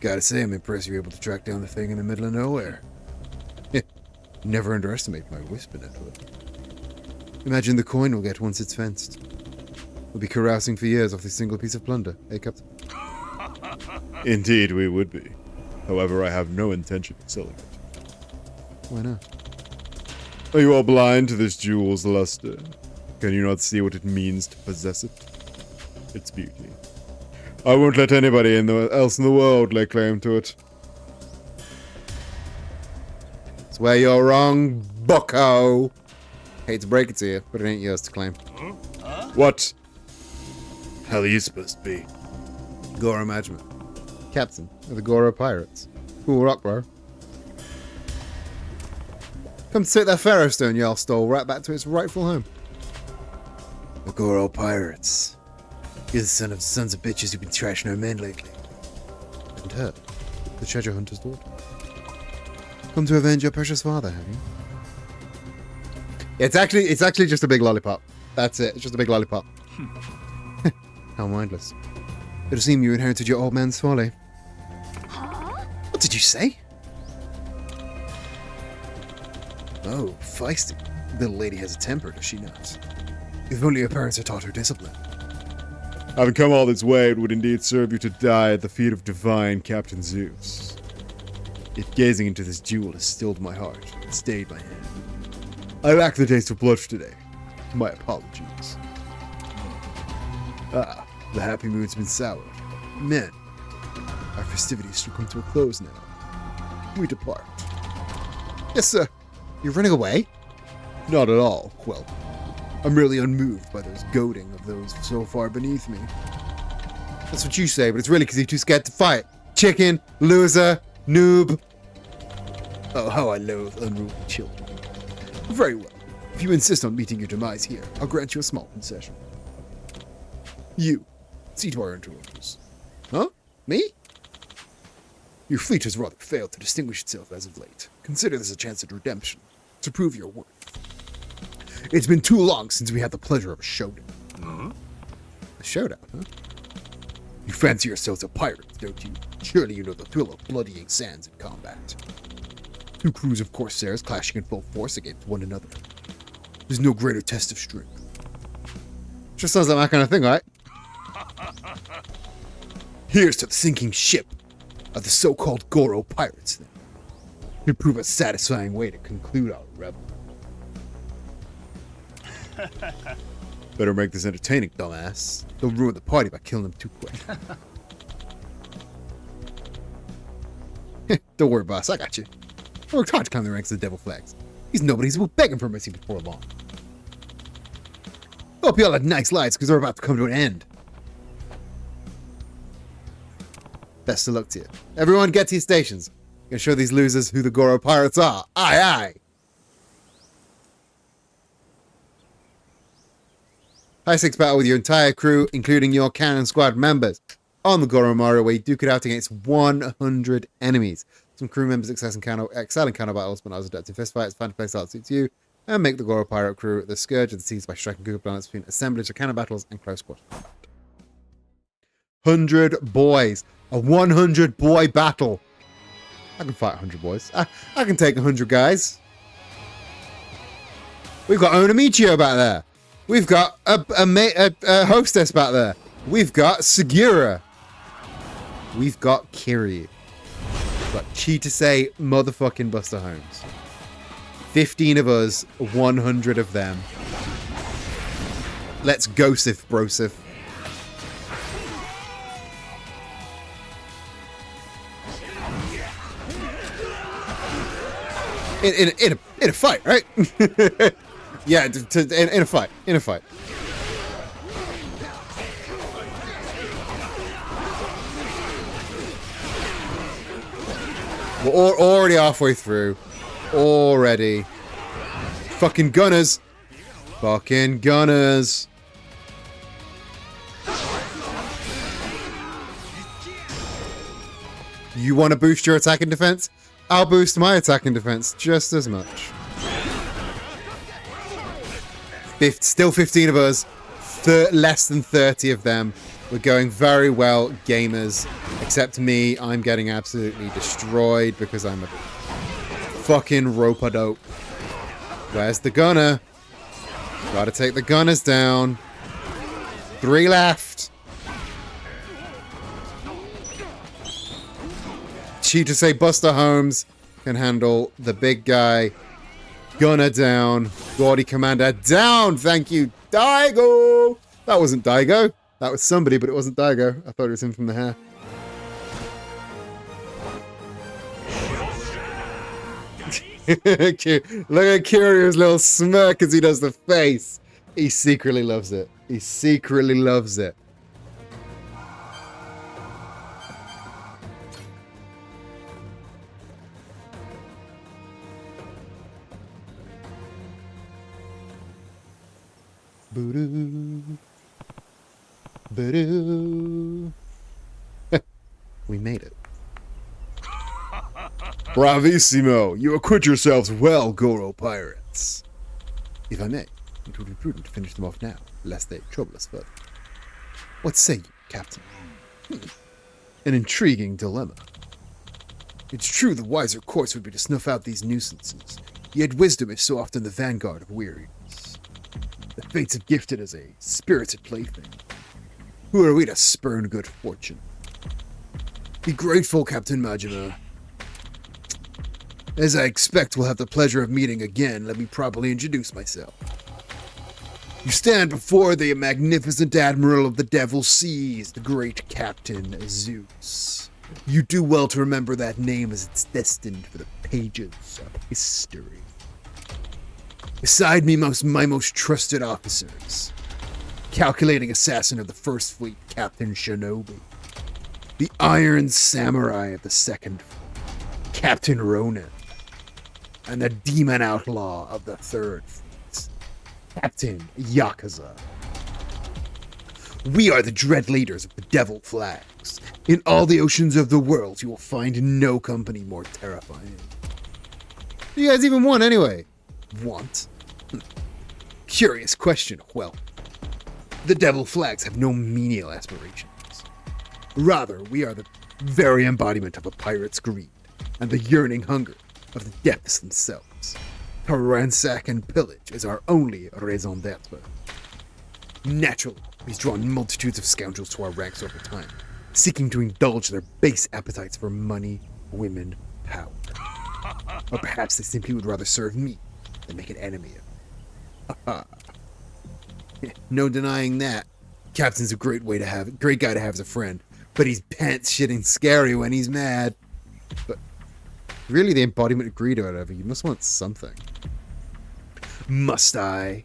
Gotta say, I'm impressed you were able to track down the thing in the middle of nowhere. Never underestimate my whisper network. Imagine the coin we'll get once it's fenced. We'll be carousing for years off this single piece of plunder, eh, Captain? Indeed, we would be. However, I have no intention of selling it. Why not? Are you all blind to this jewel's luster? Can you not see what it means to possess it? Its beauty. I won't let anybody else in the world lay claim to it. That's where you're wrong, bucko. Hate to break it to you, but it ain't yours to claim. What? Hell are you supposed to be? Goro Management. Captain of the Goro Pirates. Cool rock, bro. Come to take that Pharaoh Stone y'all stole right back to its rightful home. The Goro Pirates. You're the son of sons of bitches who've been trashing our men lately. And her, the treasure hunter's daughter. Come to avenge your precious father, have you? It's actually just a big lollipop. That's it. It's just a big lollipop. How mindless. It'll seem you inherited your old man's folly. Huh? What did you say? Oh, feisty. The little lady has a temper, does she not? If only her parents had taught her discipline. Having come all this way, it would indeed serve you to die at the feet of divine Captain Zeus. Yet gazing into this jewel has stilled my heart and stayed my hand. I lack the taste of blood today. My apologies. Ah, the happy mood's been soured. Men, our festivities should come to a close now. We depart. Yes, sir. You're running away? Not at all, Quelp. I'm merely unmoved by those goading of those so far beneath me. That's what you say, but it's really because you're too scared to fight. Chicken, loser, noob. Oh, how I loathe unruly children. Very well. If you insist on meeting your demise here, I'll grant you a small concession. You, see to our interlopers. Huh? Me? Your fleet has rather failed to distinguish itself as of late. Consider this a chance at redemption, to prove your worth. It's been too long since we had the pleasure of a showdown. A showdown, huh? You fancy yourselves a pirate, don't you? Surely you know the thrill of bloodying sands in combat. Two crews of corsairs clashing in full force against one another. There's no greater test of strength. Just sounds like my kind of thing, right? Here's to the sinking ship of the so-called Goro pirates, then. It'd prove a satisfying way to conclude our revel. Better make this entertaining, dumbass. Don't ruin the party by killing them too quick. Don't worry, boss. I got you. I worked hard to climb the ranks of the Devil Flags. These nobodies will begging for mercy before long. Hope you all had nice lives, because they're about to come to an end. Best of luck to you. Everyone get to your stations. Gonna show these losers who the Goro pirates are. Aye, aye. High stakes battle with your entire crew, including your cannon squad members. On the Goro Mario, where you duke it out against 100 enemies. Some crew members excel in counter battles, but not as adept in fistfights. Find a place that suits you, and make the Goro pirate crew the scourge of the seas by striking good balance between assemblage of counter battles and close quarters combat. 100 boys. A 100 boy battle. I can fight 100 boys. I can take 100 guys. We've got Onamichio back there. We've got a hostess back there. We've got Segura. We've got Kiryu. We've got Chitase motherfucking Buster Holmes. 15 of us, 100 of them. Let's go, Sif Brosif. In a fight, right? Yeah, in a fight. In a fight. We're already halfway through. Already. Fucking gunners. Fucking gunners. You want to boost your attack and defense? I'll boost my attack and defense just as much. Still 15 of us. Less than 30 of them. We're going very well, gamers. Except me, I'm getting absolutely destroyed because I'm a fucking rope-a-dope. Where's the gunner? Gotta take the gunners down. 3 left. Chitase Buster Holmes can handle the big guy. Gunner down. Gaudy Commander down. Thank you, Daigo. That wasn't Daigo. That was somebody, but it wasn't Daigo. I thought it was him from the hair. Look at Kiryu's little smirk as he does the face. He secretly loves it. He secretly loves it. Boo-doo. Boo-doo. We made it. Bravissimo! You acquit yourselves well, Goro pirates. If I may, it would be prudent to finish them off now, lest they trouble us further. What say you, Captain? An intriguing dilemma. It's true the wiser course would be to snuff out these nuisances, yet wisdom is so often the vanguard of weariness. The fates have gifted us a spirited plaything. Who are we to spurn good fortune? Be grateful, Captain Majima. As I expect we'll have the pleasure of meeting again, let me properly introduce myself. You stand before the magnificent Admiral of the Devil Seas, the great Captain Zeus. You do well to remember that name as it's destined for the pages of history. Beside me, my most trusted officers. Calculating assassin of the First Fleet, Captain Shinobi. The Iron Samurai of the Second Fleet, Captain Ronan. And the Demon Outlaw of the Third Fleet, Captain Yakuza. We are the dread leaders of the Devil Flags. In all the oceans of the world, you will find no company more terrifying. You guys even want anyway? Want? Curious question. Well, the Devil Flags have no menial aspirations. Rather, we are the very embodiment of a pirate's greed and the yearning hunger of the depths themselves. To ransack and pillage is our only raison d'etre. Naturally, we've drawn multitudes of scoundrels to our ranks over time, seeking to indulge their base appetites for money, women, power. Or perhaps they simply would rather serve me than make an enemy of me. No denying that. Captain's a great guy to have as a friend, but he's pants shitting scary when he's mad. But really the embodiment of greed or whatever, you must want something. Must I?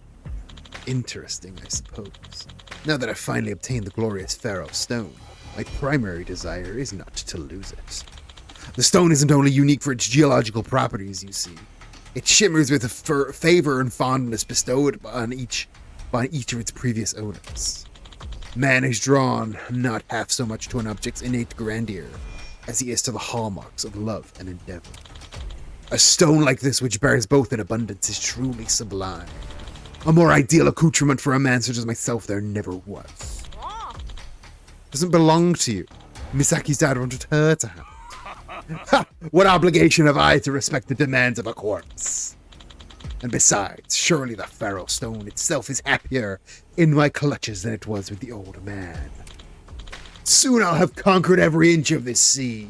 Interesting, I suppose. Now that I've finally obtained the glorious Pharaoh Stone, my primary desire is not to lose it. The stone isn't only unique for its geological properties, you see. It shimmers with a favor and fondness bestowed on each of its previous owners. Man is drawn not half so much to an object's innate grandeur as he is to the hallmarks of love and endeavor. A stone like this, which bears both in abundance, is truly sublime. A more ideal accoutrement for a man such as myself there never was. Doesn't belong to you. Misaki's dad wanted her to have it. Ha! What obligation have I to respect the demands of a corpse? And besides, surely the Pharaoh Stone itself is happier in my clutches than it was with the old man. Soon I'll have conquered every inch of this sea.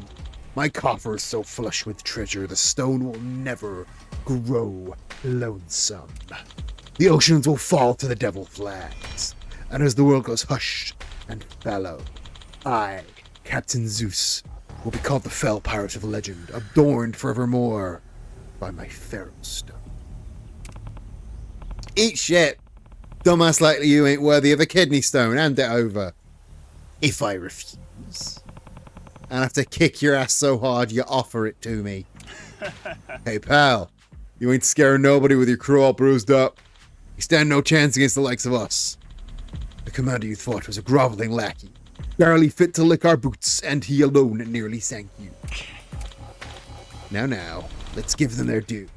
My coffer is so flush with treasure, the stone will never grow lonesome. The oceans will fall to the Devil Flags, and as the world goes hushed and fallow, I, Captain Zeus, will be called the fell pirate of legend, adorned forevermore by my Pharaoh Stone. Eat shit! Dumbass like you ain't worthy of a kidney stone. Hand it over. If I refuse, and have to kick your ass so hard you offer it to me. Hey pal, you ain't scaring nobody with your crew all bruised up. You stand no chance against the likes of us. The commander you thought was a groveling lackey, barely fit to lick our boots, and he alone nearly sank you. Now, let's give them their due.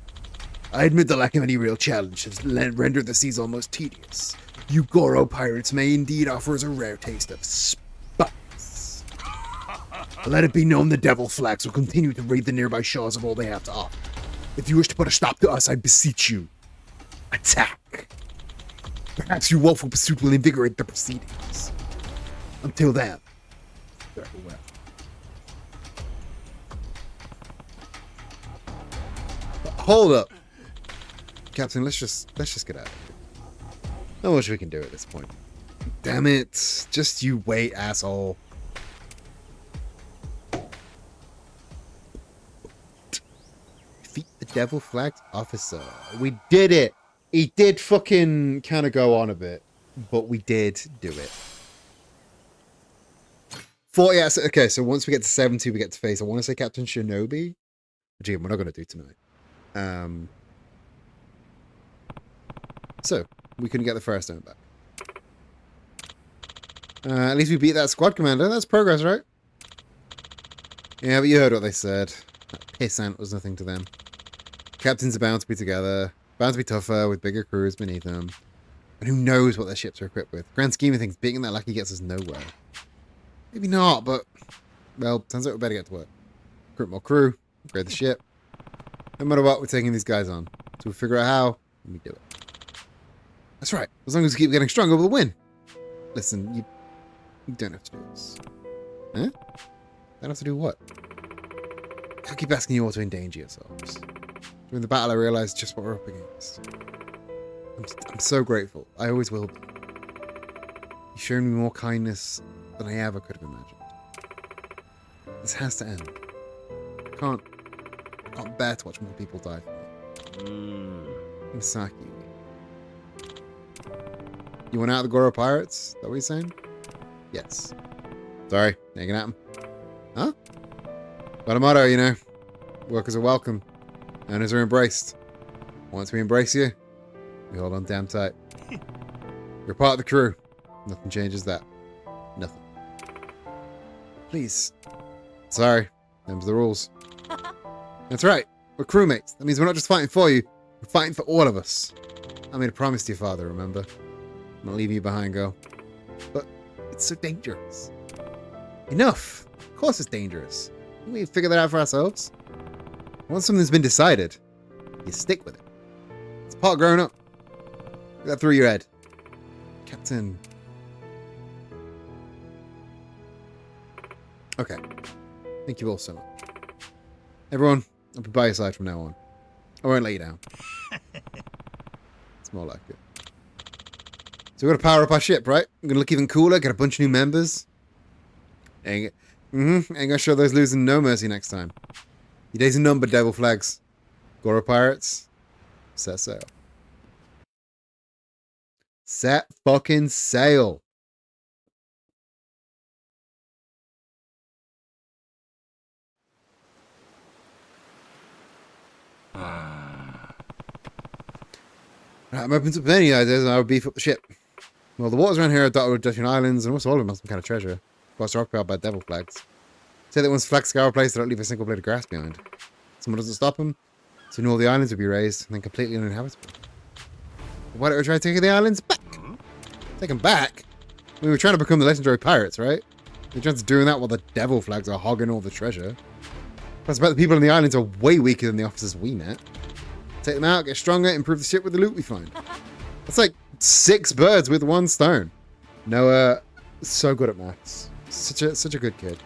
I admit the lack of any real challenge has rendered the seas almost tedious. You Goro pirates may indeed offer us a rare taste of spice. Let it be known the Devil Flags will continue to raid the nearby shores of all they have to offer. If you wish to put a stop to us, I beseech you, attack. Perhaps your woeful pursuit will invigorate the proceedings. Until then, farewell. Hold up. Captain, let's just get out of here. Not much we can do at this point. Damn it. Just you wait, asshole. Defeat the Devil Flags officer. We did it. He did fucking kind of go on a bit, but we did do it. 40 assets. Okay, so once we get to 70, we get to face, I want to say Captain Shinobi. Which again, we're not going to do tonight. So, we couldn't get the Pharaoh Stone back. At least we beat that squad commander. That's progress, right? Yeah, but you heard what they said. That pissant was nothing to them. Captains are bound to be together. Bound to be tougher, with bigger crews beneath them. And who knows what their ships are equipped with. Grand scheme of things, beating that lucky gets us nowhere. Maybe not, but... Well, turns out we better get to work. Recruit more crew. Upgrade the ship. No matter what, we're taking these guys on. So we'll figure out how, and we do it. That's right. As long as we keep getting stronger, we'll win. Listen, You don't have to do this. Huh? Don't have to do what? I keep asking you all to endanger yourselves. During the battle, I realized just what we're up against. I'm so grateful. I always will be. You've shown me more kindness than I ever could have imagined. This has to end. I can't bear to watch more people die for me. Misaki. You want out of the Goro Pirates? Is that what you're saying? Yes. Sorry, nagging at him. Huh? Got a motto, you know. Workers are welcome. Owners are embraced. Once we embrace you, we hold on damn tight. You're part of the crew. Nothing changes that. Nothing. Please. Sorry. Them's the rules. That's right. We're crewmates. That means we're not just fighting for you. We're fighting for all of us. I made a promise to your father, remember? I'm not leaving you behind, girl. But it's so dangerous. Enough. Of course it's dangerous. Can we figure that out for ourselves? Once something's been decided, you stick with it. It's part of growing up. Get that through your head. Captain. Okay. Thank you all so much. Everyone, I'll be by your side from now on. I won't let you down. It's more like it. So we're going to power up our ship, right? We're going to look even cooler, get a bunch of new members. Ain't going to show those losing no mercy next time. Your days are numbered, devil flags. Goro Pirates, set sail. Set fucking sail. I'm open to many ideas and I would beef up the ship. Well, the waters around here are dotted with different islands and almost all of them have some kind of treasure. Of course, they're occupied by devil flags. Say that once flags scour a place, they don't leave a single blade of grass behind. Someone doesn't stop them, soon all the islands will be raised and then completely uninhabitable. Why don't we try taking the islands back? Take them back? I mean, we're trying to become the legendary pirates, right? We're trying to do that while the devil flags are hogging all the treasure. Plus, about the people on the islands are way weaker than the officers we met. Take them out, get stronger, improve the ship with the loot we find. That's like 6 birds with 1 stone. Noah, so good at maths. Such a good kid.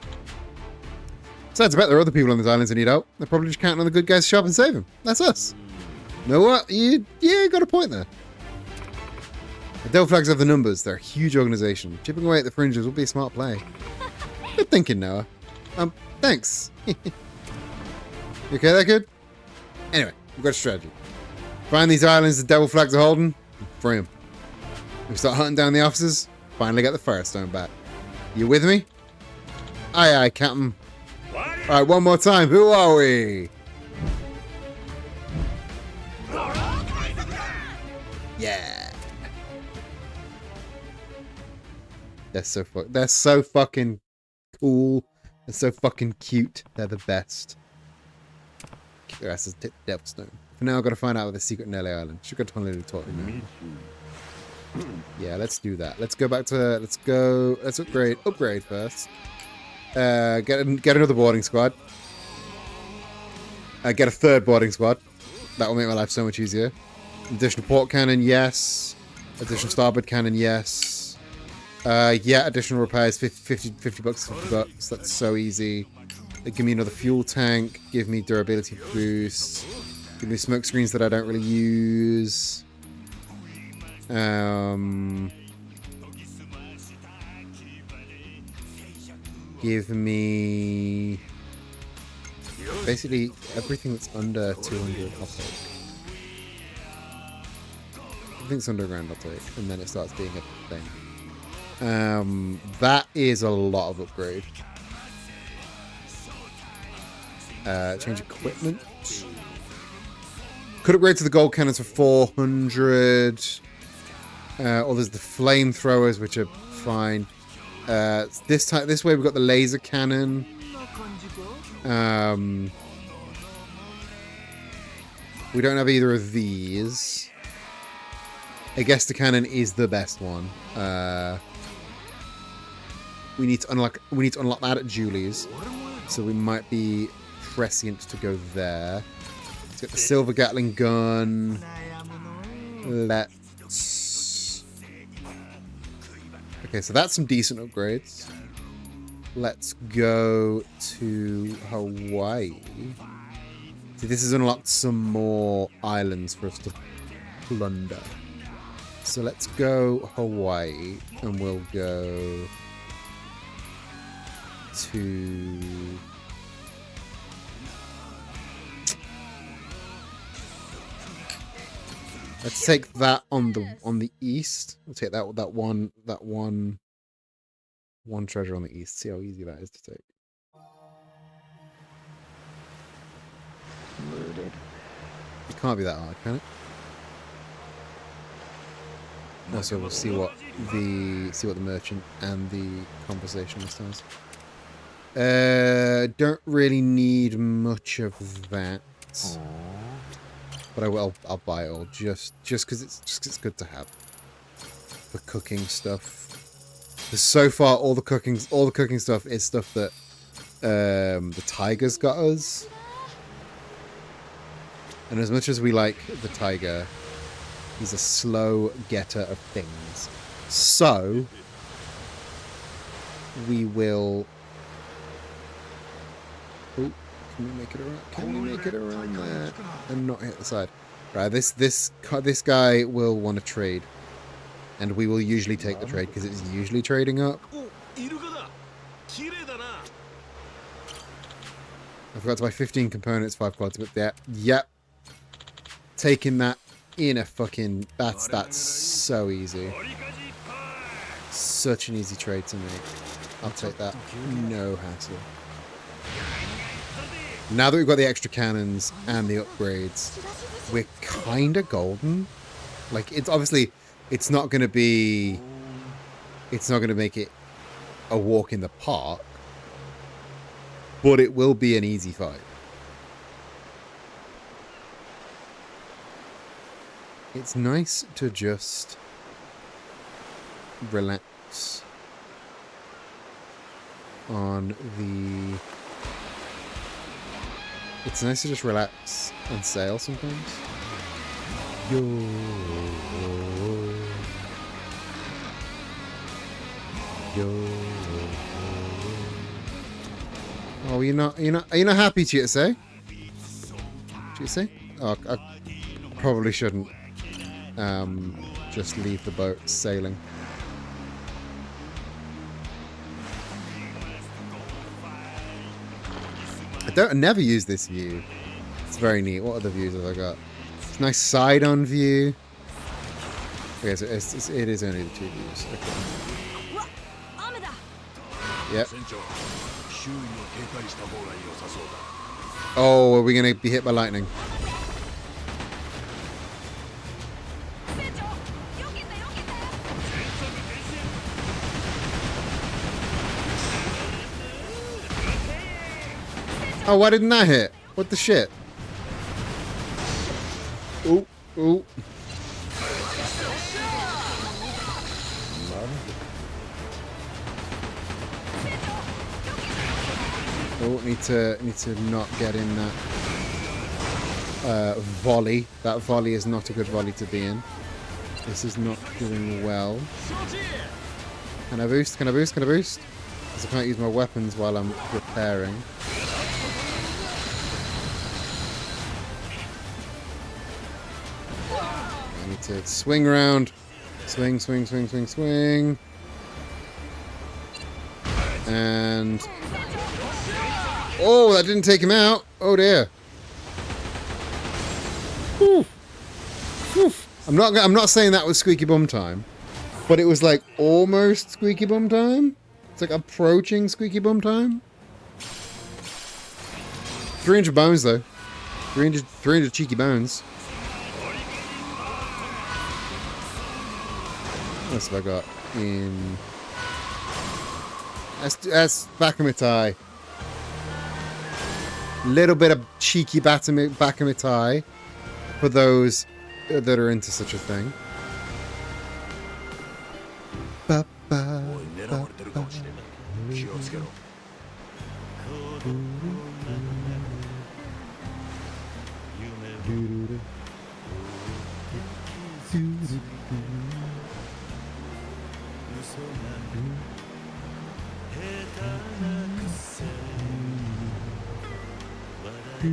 Besides, I bet there are other people on these islands who need help. They're probably just counting on the good guys to show up and save them. That's us. Know what? You got a point there. The devil flags have the numbers. They're a huge organization. Chipping away at the fringes would be a smart play. Good thinking, Noah. Thanks. You okay there, kid? Anyway, we've got a strategy. Find these islands the devil flags are holding, free them. We start hunting down the officers, finally get the Firestone back. You with me? Aye, aye, Captain. Alright, one more time. Who are we? Yeah. They're so fucking cool. They're so fucking cute. They're the best. Keep their asses tip Devilstone. For now, I've got to find out where the secret Nelly Island. Should go to Honolulu to talk to me. Yeah, let's do that. Let's go back to. Let's upgrade first. Get another boarding squad. Get a 3rd boarding squad. That will make my life so much easier. Additional port cannon, yes. Additional starboard cannon, yes. Yeah, additional repairs, 50 bucks, 50 bucks. That's so easy. They give me another fuel tank. Give me durability boost. Give me smoke screens that I don't really use. Give me basically everything that's under 200 I'll take. Everything's underground I'll take, and then it starts being a thing. That is a lot of upgrade. Change equipment. Could upgrade to the gold cannons for 400. Or there's the flamethrowers, which are fine. This way we've got the laser cannon. We don't have either of these. I guess the cannon is the best one. We need to unlock that at Julie's, so we might be prescient to go there. Let's get the silver Gatling gun. Let's Okay, so that's some decent upgrades. Let's go to Hawaii. See, this has unlocked some more islands for us to plunder. So let's go Hawaii, and we'll go to... Let's take that on the east. We'll take that one treasure on the east. See how easy that is to take. Loaded. It can't be that hard, can it? Also, we'll see what the merchant and the conversationalist has. Don't really need much of that. But I'll buy it all just because it's good to have. The cooking stuff. Because so far all the cooking stuff is stuff that the tiger's got us. And as much as we like the tiger, he's a slow getter of things. So we will. Oh. Can we make it around? Can we make it around there and not hit the side? Right, this guy will want to trade, and we will usually take the trade because it's usually trading up. I forgot to buy 15 components, 5 quality, but yep, taking that in a fucking that's so easy, such an easy trade to make. I'll take that, no hassle. Now that we've got the extra cannons and the upgrades, we're kind of golden. Like, it's obviously, it's not going to make it a walk in the park, but it will be an easy fight. It's nice to just relax on the... It's nice to just relax and sail sometimes. Yo. Oh, you're not happy, Chitase? Chitase? Oh, I probably shouldn't just leave the boat sailing. I never use this view. It's very neat. What other views have I got? It's a nice side-on view. Okay, so it is only the 2 views. Okay. Yep. Oh, are we going to be hit by lightning? Oh, why didn't that hit? What the shit? Ooh, ooh. Oh, need to not get in that volley. That volley is not a good volley to be in. This is not doing well. Can I boost? Can I boost? Can I boost? Because I can't use my weapons while I'm repairing. I need to swing around. Swing, swing, swing, swing, swing. And... oh, that didn't take him out. Oh dear. Whew. Whew. I'm not saying that was squeaky bum time, but it was like almost squeaky bum time. It's like approaching squeaky bum time. 300 bones though. 300 cheeky bones. What else have I got in? That's Bakamitai. Little bit of cheeky Bakamitai for those that are into such a thing. Ba, ba, ba, ba. Just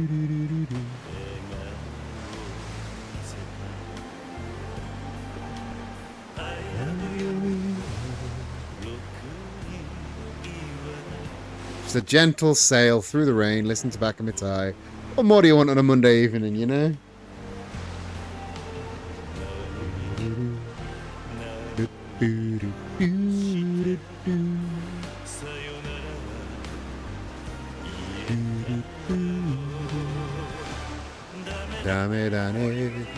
a gentle sail through the rain, listen to Bakamitai. What more do you want on a Monday evening, you know? Dame, dame.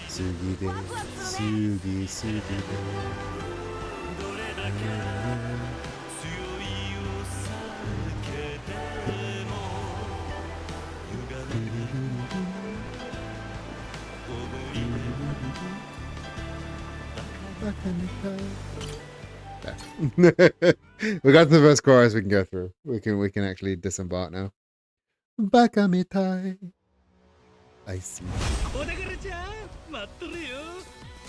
次で次次でWe got to the first chorus we can go through. We can actually disembark now. Bakamitai. I see.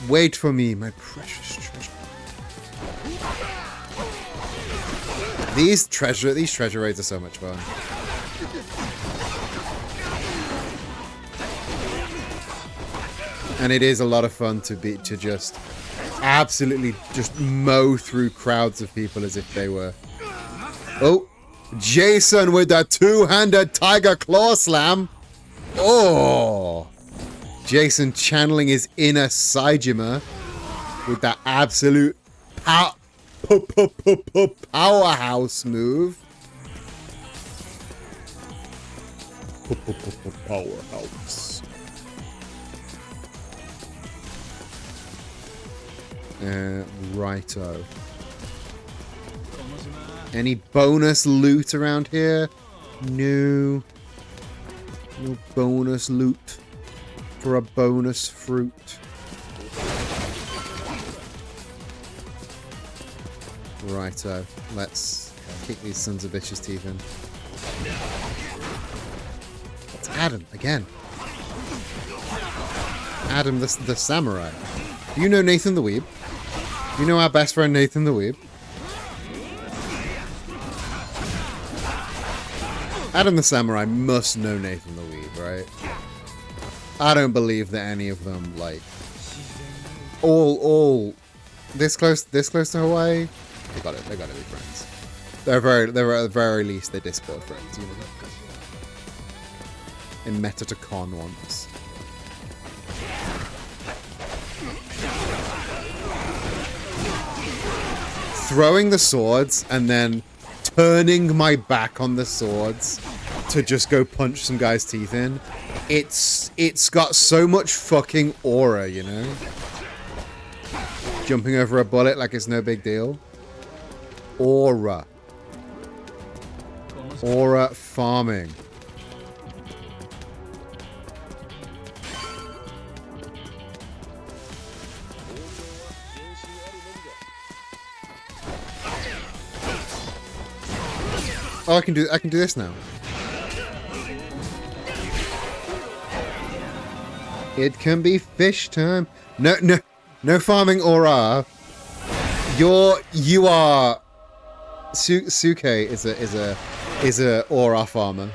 Wait for me, my precious treasure. These treasure raids are so much fun. And it is a lot of fun to just absolutely just mow through crowds of people as if they were. Oh, Jason with that two-handed tiger claw slam. Oh, Jason channeling his inner Saijima with that absolute powerhouse move. Powerhouse. Righto. Any bonus loot around here? No. No bonus loot for a bonus fruit. Righto. Let's kick these sons of bitches' teeth in. It's Adam again. Adam the samurai. Do you know Nathan the Weeb? Do you know our best friend Nathan the Weeb? Adam the Samurai must know Nathan the Weeb, right? I don't believe that any of them, like, all this close to Hawaii. They gotta be friends. They're at the very least they're Discord friends, you know. They met at a con once. Throwing the swords and then turning my back on the swords to just go punch some guy's teeth in. It's got so much fucking aura, you know? Jumping over a bullet like it's no big deal. Aura. Aura farming. Oh, I can do this now. It can be fish time. No farming aura. You are Suke is a aura farmer.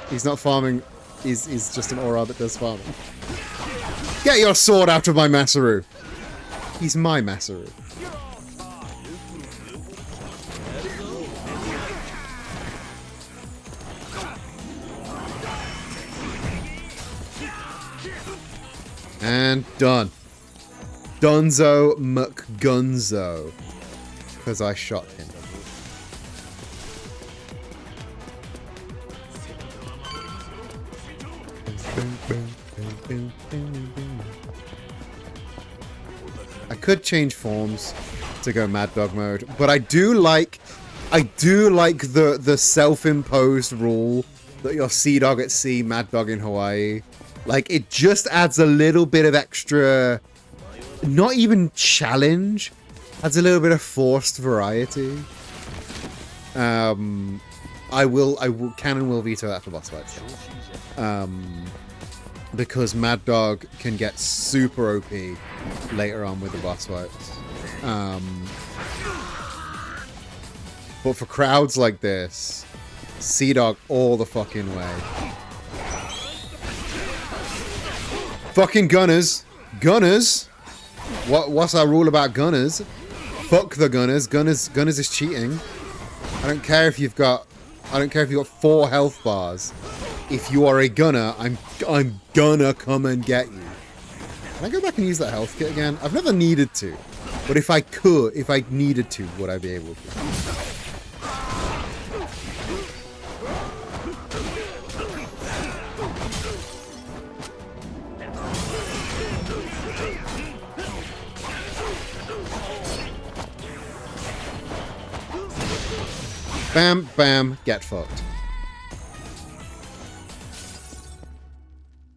He's not farming. He's just an aura that does farming. Get your sword out of my Masaru. He's my Masaru. And done. Dunzo McGunzo. Because I shot him. I could change forms to go Mad Dog mode, but I do like the self-imposed rule that you're Sea Dog at sea, Mad Dog in Hawaii. Like, it just adds a little bit of extra, not even challenge, adds a little bit of forced variety. I can and will veto that for boss fights. Because Mad Dog can get super OP later on with the boss fights. But for crowds like this, Sea Dog all the fucking way. Fucking gunners. Gunners? What's our rule about gunners? Fuck the gunners. Gunners is cheating. I don't care if you've got 4 health bars. If you are a gunner, I'm gonna come and get you. Can I go back and use that health kit again? I've never needed to. But if I needed to, would I be able to? Bam, bam, get fucked.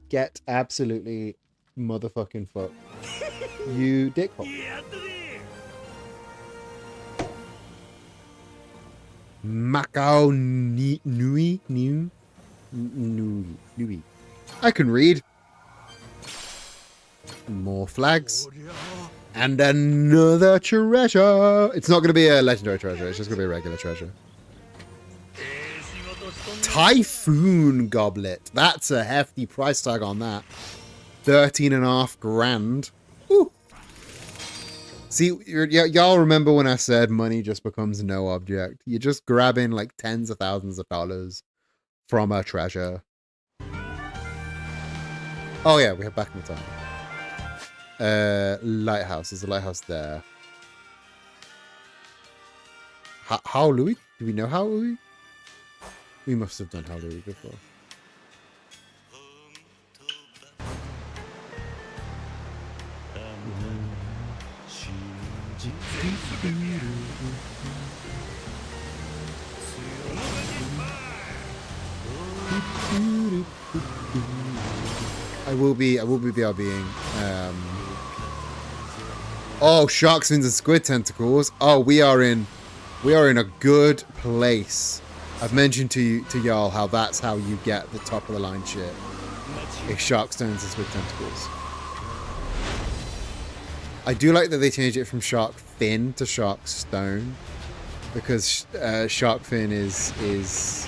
Get absolutely motherfucking fucked. You dickhole. Macau Nui. I can read. More flags. And another treasure. It's not going to be a legendary treasure. It's just going to be a regular treasure. Typhoon Goblet. That's a hefty price tag on that. 13.5 grand. Ooh. See, y'all remember when I said money just becomes no object? You're just grabbing like tens of thousands of dollars from a treasure. Oh yeah, we have back in the time. Lighthouse. There's a lighthouse there. How Louis? Do we know how Louis? We must have done how Louis before. I will be BRBing. Oh, shark fins and squid tentacles. Oh, we are in a good place. I've mentioned to y'all how that's how you get the top of the line shit. It's shark stones and squid tentacles. I do like that they changed it from shark fin to shark stone, because shark fin is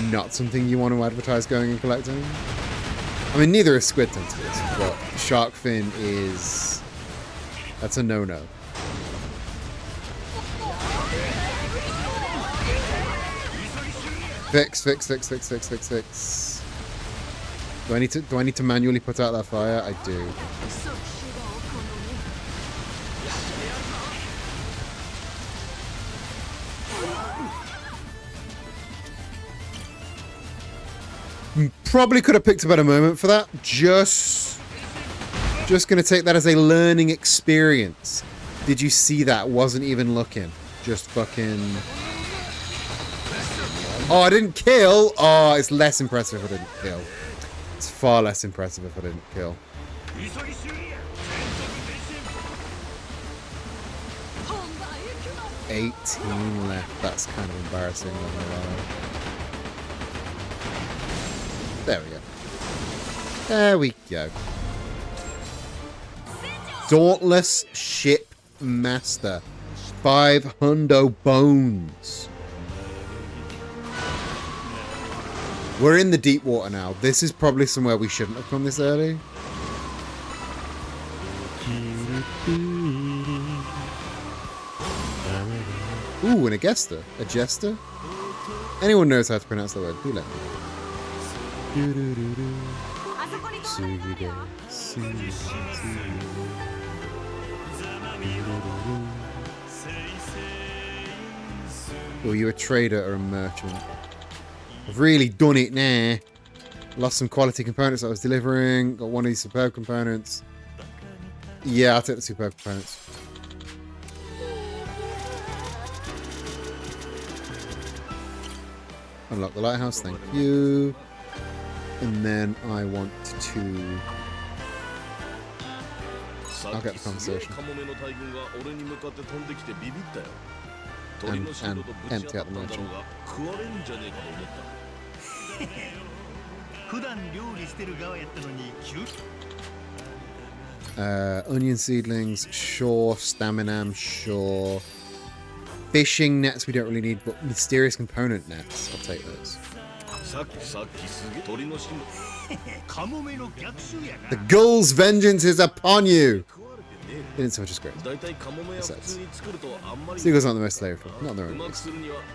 not something you want to advertise going and collecting. I mean, neither is squid tentacles, but shark fin is... that's a no-no. Fix. Do I need to manually put out that fire? I do. Probably could have picked a better moment for that. Just gonna take that as a learning experience. Did you see that? Wasn't even looking. Just fucking... oh, I didn't kill! Oh, it's less impressive if I didn't kill. It's far less impressive if I didn't kill. 18 left. That's kind of embarrassing. There we go. There we go. Dauntless Ship Master. 500 bones. We're in the deep water now. This is probably somewhere we shouldn't have come this early. Ooh, and a Gester. A Jester? Anyone knows how to pronounce the word? Do let me know. Oh, you a trader or a merchant? I've really done it now. Lost some quality components I was delivering. Got one of these superb components. Yeah, I'll take the superb components. Unlock the lighthouse, thank you. And then I want to... I'll get the conversation. And empty out the merchant. Onion seedlings, sure. Staminam, sure. fishing nets we don't really need, but mysterious component nets. I'll take those. The gull's vengeance is upon you! Didn't so much as great. Seagulls aren't the most flavorful. Not in their own ways.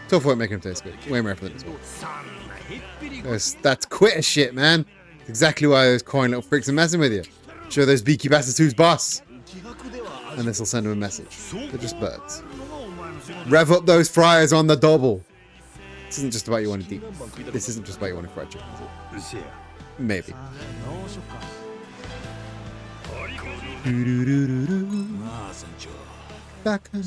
Tough work making them taste good. Way more effort than this one. That's quitter shit, man. That's exactly why those coin little freaks are messing with you. Show those beaky bastards who's boss. And this will send them a message. They're just birds. Rev up those fryers on the double. This isn't just about you wanting deep. This isn't just about you wanting fried chicken, is it? Maybe. Back on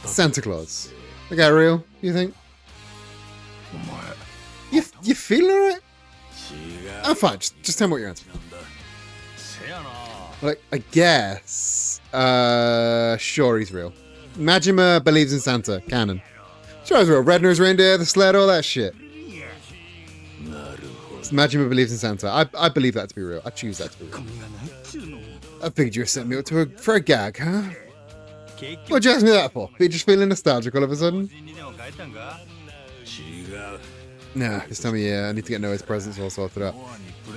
Santa Claus. The guy real, you think? You feeling alright? I'm fine, just tell me what you're answering. Like, I guess. Sure he's real. Majima believes in Santa, canon. Sure he's real. Red-nosed reindeer, the sled, all that shit. Majima believes in Santa. I believe that to be real. I choose that to be real. I figured you were setting me up for a gag, huh? What'd you ask me that for? Are you just feeling nostalgic all of a sudden? Nah, this time of year, I need to get Noah's presents all sorted out.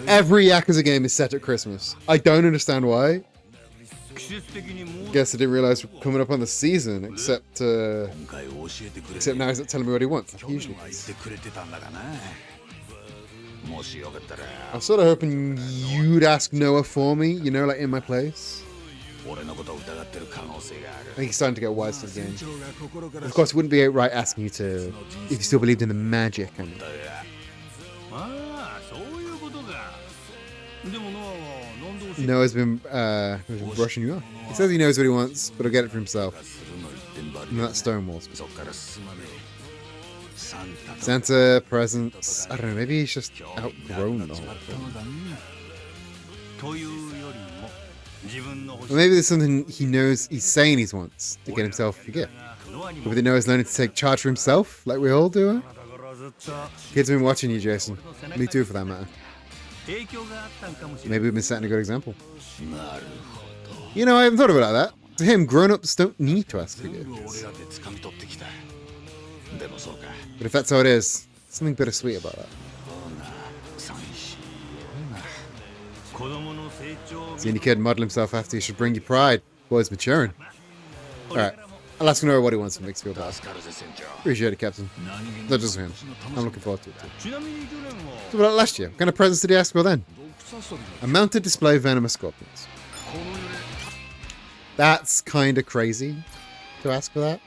Every Yakuza game is set at Christmas. I don't understand why. Guess I didn't realize we're coming up on the season, except now he's not telling me what he wants. Like he usually is. I was sort of hoping you'd ask Noah for me, you know, like in my place. I think he's starting to get wise to the game. Of course, it wouldn't be right asking you to, if you still believed in the magic. I mean. Noah's been brushing you off. He says he knows what he wants, but he'll get it for himself. And that's Stonewall's. Santa presents. I don't know, maybe he's just outgrown the whole thing. Or maybe there's something he knows he's saying he wants to get himself a gift. Maybe Noah's learning to take charge for himself, like we all do. Kids have been watching you, Jason. Me too, for that matter. Maybe we've been setting a good example. You know, I haven't thought about it like that. To him, grown-ups don't need to ask for gifts. But if that's how it is, something bittersweet about that. Seeing your kid model himself after you should bring you pride. Boy's maturing. Alright, I'll ask Nora what he wants and makes me feel better. Appreciate it, Captain. Not just for him. I'm looking forward to it too. So about last year, what kind of presents did he ask for then? A mounted display of venomous scorpions. That's kind of crazy to ask for that.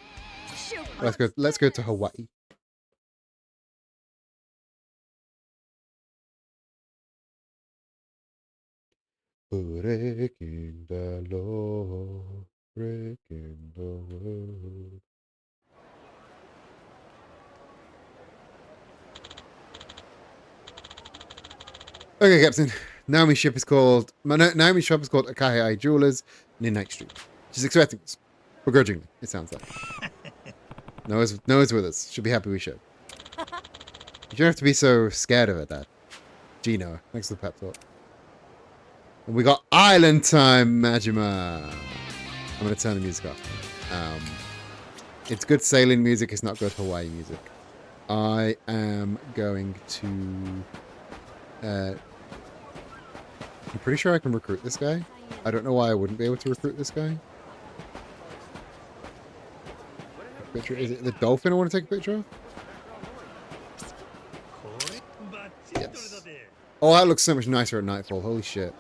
Let's go to Hawaii. Breaking the law, breaking the world. Okay, Captain. Naomi's ship is called Akahi Jewelers near Night Street. She's expecting us. Begrudgingly, it sounds like. Noah's with us. She'll be happy we showed. You don't have to be so scared of her, Dad. Gee, Noah. Thanks for the pep talk. And we got Island Time, Majima. I'm going to turn the music off. It's good sailing music. It's not good Hawaii music. I am going to... I'm pretty sure I can recruit this guy. I don't know why I wouldn't be able to recruit this guy. Picture. Is it the dolphin I want to take a picture of? Yes. Oh, that looks so much nicer at nightfall. Holy shit.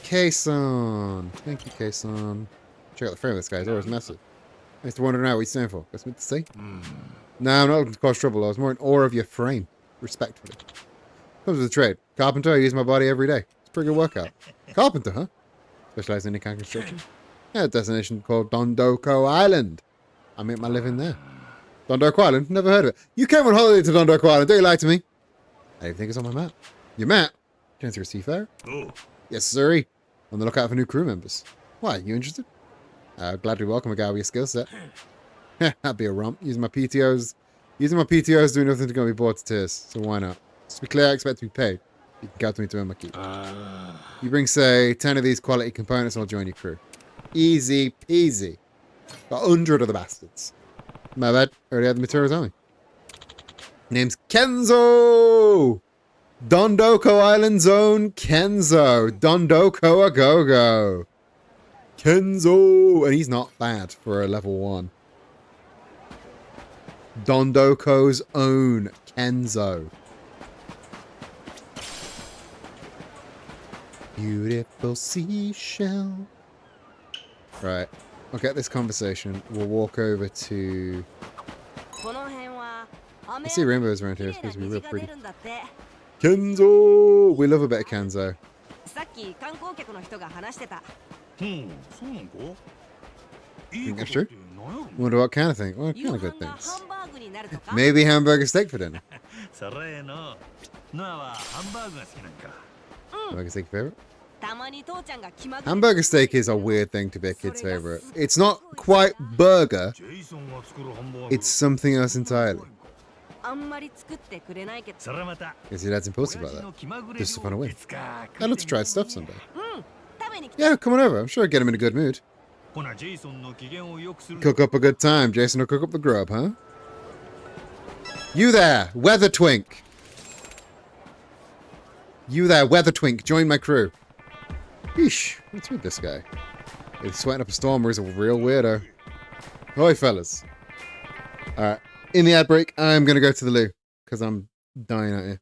Kason. Thank you, Kason. Check out the frame of this guy. It's always massive. I used to wondering out what he's saying for. Got something to say? No, I'm not looking to cause trouble. I was more in awe of your frame. Respectfully. Comes with the trade. Carpenter, I use my body every day. It's a pretty good workout. Carpenter, huh? Specialized in any kind of construction. Yeah, a destination called Dondoko Island. I make my living there. Dondoko Island? Never heard of it. You came on holiday to Dondoko Island. Don't you lie to me? I even think it's on my map. Your map? Chance you're a seafarer? Oh. Yes, sirree. On the lookout for new crew members. Why, you interested? Gladly welcome a guy with your skill set. That'd be a romp. Using my PTOs doing nothing to get me bored to tears. So why not? Just to be clear, I expect to be paid. You can count on me to earn my keep. You bring, say, 10 of these quality components and I'll join your crew. Easy peasy. Got 100 of the bastards. My bad. Already had the materials on me. Name's Kenzo! Dondoko Island Zone Kenzo. Dondoko a go-go. Kenzo! And he's not bad for a level 1. Dondoko's own Kenzo. Beautiful seashell. Right. I'll get this conversation. We'll walk over to... I see rainbows around here. It's supposed to be real pretty. Kenzo! We love a bit of Kenzo. Think that's true? Wonder what kind of thing? What kind of good things? Maybe hamburger steak for dinner. Hamburger steak favorite? Hamburger steak is a weird thing to be a kid's favorite. It's not quite burger. It's something else entirely. Guess your dad's impulsive about that. Just to find a win. I'd love to try stuff someday. Yeah, come on over. I'm sure I'll get him in a good mood. Cook up a good time. Jason will cook up the grub, huh? You there, Weather Twink. You there, Weather Twink. Join my crew. Yeesh, what's with this guy? He's sweating up a storm or he's a real weirdo. Ahoy, fellas. Alright, in the ad break, I'm going to go to the loo. Because I'm dying out here.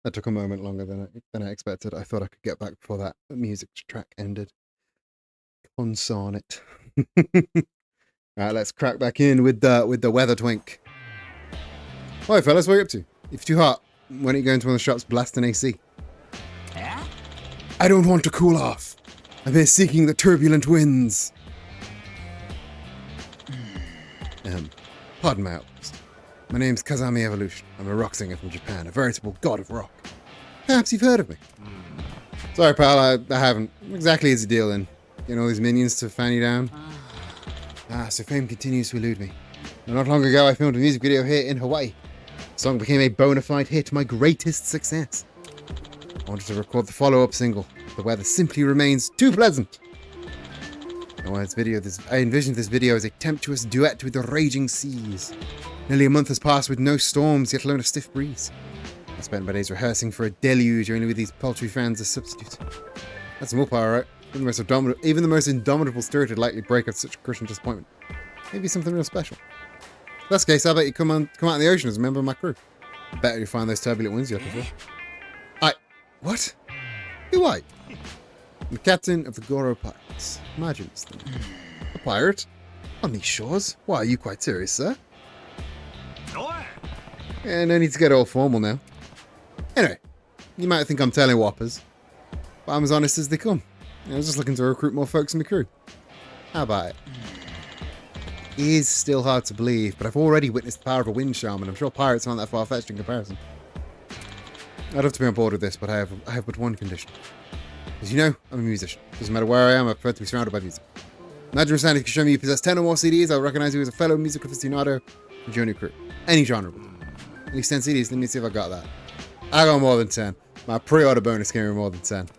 That took a moment longer than I expected. I thought I could get back before that music track ended. Consarn it. Alright, let's crack back in with the weather twink. Hi fellas, what are you up to? If it's too hot, why don't you go into one of the shops blasting AC? I don't want to cool off. I'm here seeking the turbulent winds. Pardon my outburst. My name's Kazami Evolution. I'm a rock singer from Japan, a veritable god of rock. Perhaps you've heard of me. Sorry, pal, I haven't. Exactly is the deal then. Getting all these minions to fan you down. So fame continues to elude me. Not long ago, I filmed a music video here in Hawaii. The song became a bona fide hit, my greatest success. I wanted to record the follow-up single. The weather simply remains too pleasant. I envisioned this video as a tempestuous duet with the raging seas. Nearly a month has passed with no storms, yet alone a stiff breeze. I spent my days rehearsing for a deluge, only with these paltry fans as substitute. That's some willpower, right? Even the most indomitable spirit would likely break at such crushing disappointment. Maybe something real special. In that case, how about you come out in the ocean as a member of my crew? I bet you find those turbulent winds you're looking for. What? Who are you? I'm the captain of the Goro Pirates. Imagine this thing. A pirate? On these shores? Why, are you quite serious, sir? Yeah, no need to get all formal now. Anyway, you might think I'm telling whoppers, but I'm as honest as they come. I was just looking to recruit more folks in the crew. How about it? It is still hard to believe, but I've already witnessed the power of a wind shaman. I'm sure pirates aren't that far-fetched in comparison. I'd love to be on board with this, but I have but one condition. As you know, I'm a musician. Doesn't matter where I am, I prefer to be surrounded by music. Imagine if you can show me you possess 10 or more CDs, I'll recognize you as a fellow musical aficionado and join your crew. Any genre. At least 10 CDs, let me see if I got that. I got more than 10. My pre-order bonus came with more than 10.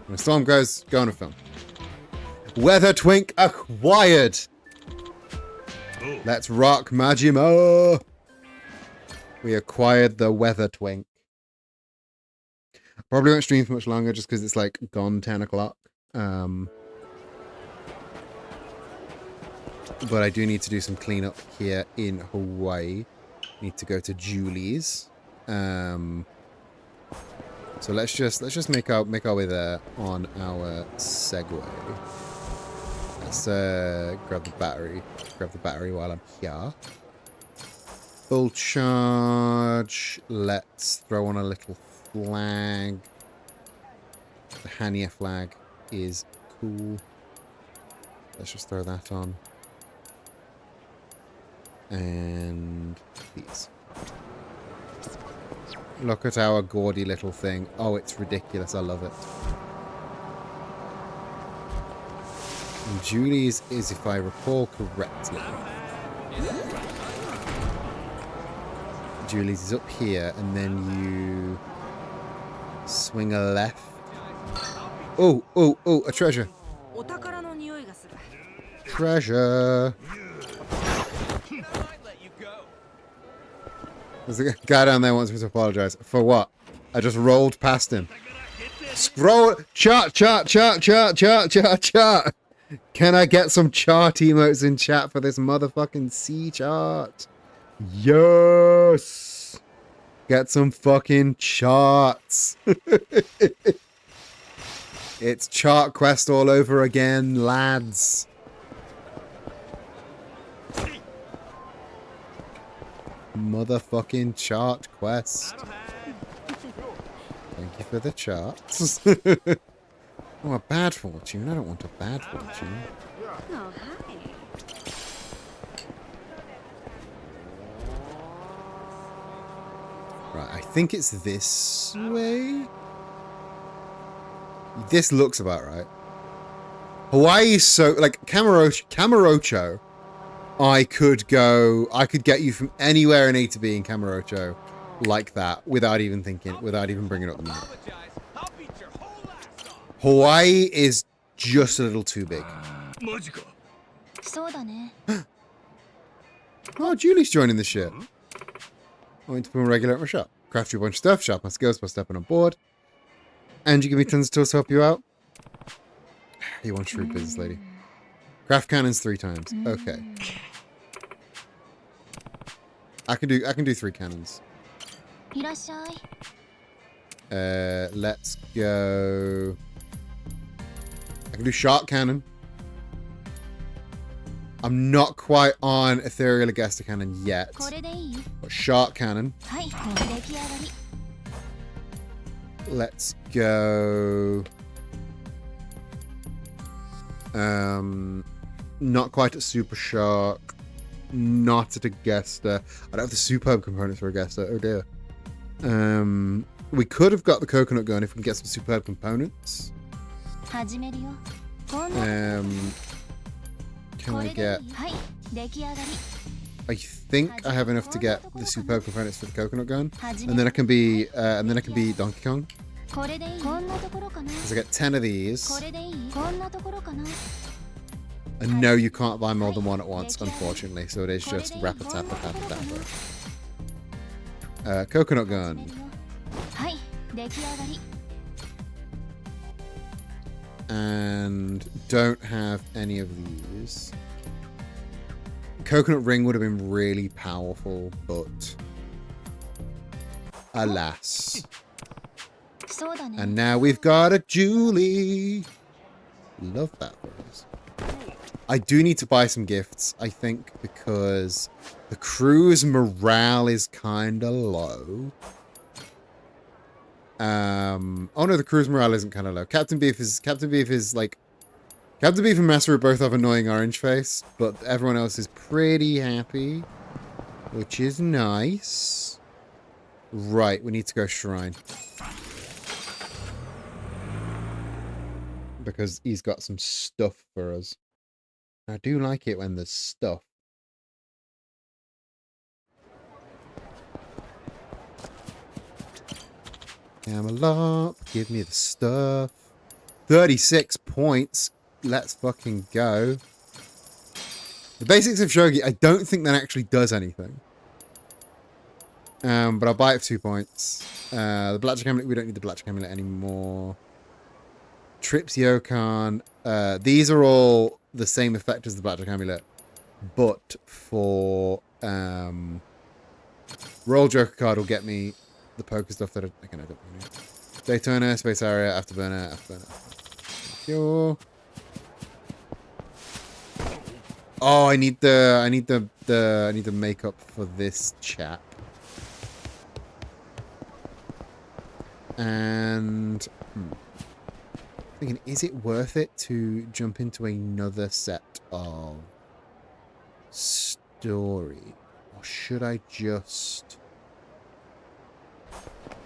When the storm goes, go on a film. Weather Twink acquired! Let's rock Majima! We acquired the Weather Twink. Probably won't stream for much longer just because it's like gone 10 o'clock. But I do need to do some cleanup here in Hawaii. Need to go to Julie's. So let's just make our way there on our Segway. Let's grab the battery. Grab the battery while I'm here. Full charge. Let's throw on a little flag. The Hania flag is cool. Let's just throw that on. And these. Look at our gaudy little thing. Oh, it's ridiculous. I love it. And Julie's is, if I recall correctly, Julie's is up here, and then you swing a left. Oh, a treasure. Treasure. There's a guy down there wants me to apologize. For what? I just rolled past him. Scroll. Chart. Can I get some chart emotes in chat for this motherfucking sea chart? Yes. Get some fucking charts. It's chart quest all over again, lads. Motherfucking chart quest. Thank you for the charts. Oh, a bad fortune. I don't want a bad fortune. Oh, hi. Right, I think it's this way. This looks about right. Hawaii is so, like, Kamurocho. I could get you from anywhere in A to B in Kamurocho like that without even thinking, without even bringing up the map. Hawaii is just a little too big. Oh, Julie's joining the ship. I want to become a regular at my shop. Craft you a bunch of stuff, sharp my skills by stepping on board. And you give me tons of tools to help you out. You want shrewd business lady. Craft cannons 3 times. Okay. I can do 3 cannons. Let's go. I can do shark cannon. I'm not quite on ethereal Agesta cannon yet. But shark cannon. Let's go. Not quite at super shark. Not at Agesta. I don't have the superb components for Agesta. Oh dear. We could have got the coconut gun if we can get some superb components. Can I get... はい出来上がり I think I have enough to get the superb components for the coconut gun, and then I can be Donkey Kong. これでいいこんなところかな Because I get 10 of these. これでいいこんなところかな And no, you can't buy more than one at once, unfortunately. So it is just rap-a-tap-a-tap-a-tap. Coconut gun. はい出来上がり And don't have any of these. Coconut ring would have been really powerful, but alas. そうだね And now we've got a Julie. Love that for us. I do need to buy some gifts, I think, because the crew's morale is kind of low. Oh no, the crew's morale isn't kind of low. Captain Beef and Master both have annoying orange face, but everyone else is pretty happy, which is nice. Right, we need to go shrine. Because he's got some stuff for us. I do like it when there's stuff. Camelot, give me the stuff. 36 points. Let's fucking go. The basics of Shogi, I don't think that actually does anything. But I'll buy it for 2 points. The Blackjack Amulet, we don't need the Blackjack Amulet anymore. Trips Yokan. These are all the same effect as the Blackjack Amulet, but for Royal Joker card will get me the poker stuff that I don't really need. Daytona, Space Area, Afterburner, Afterburner. Sure. Oh, I need the makeup for this chap. And thinking, is it worth it to jump into another set of story? Or should I just...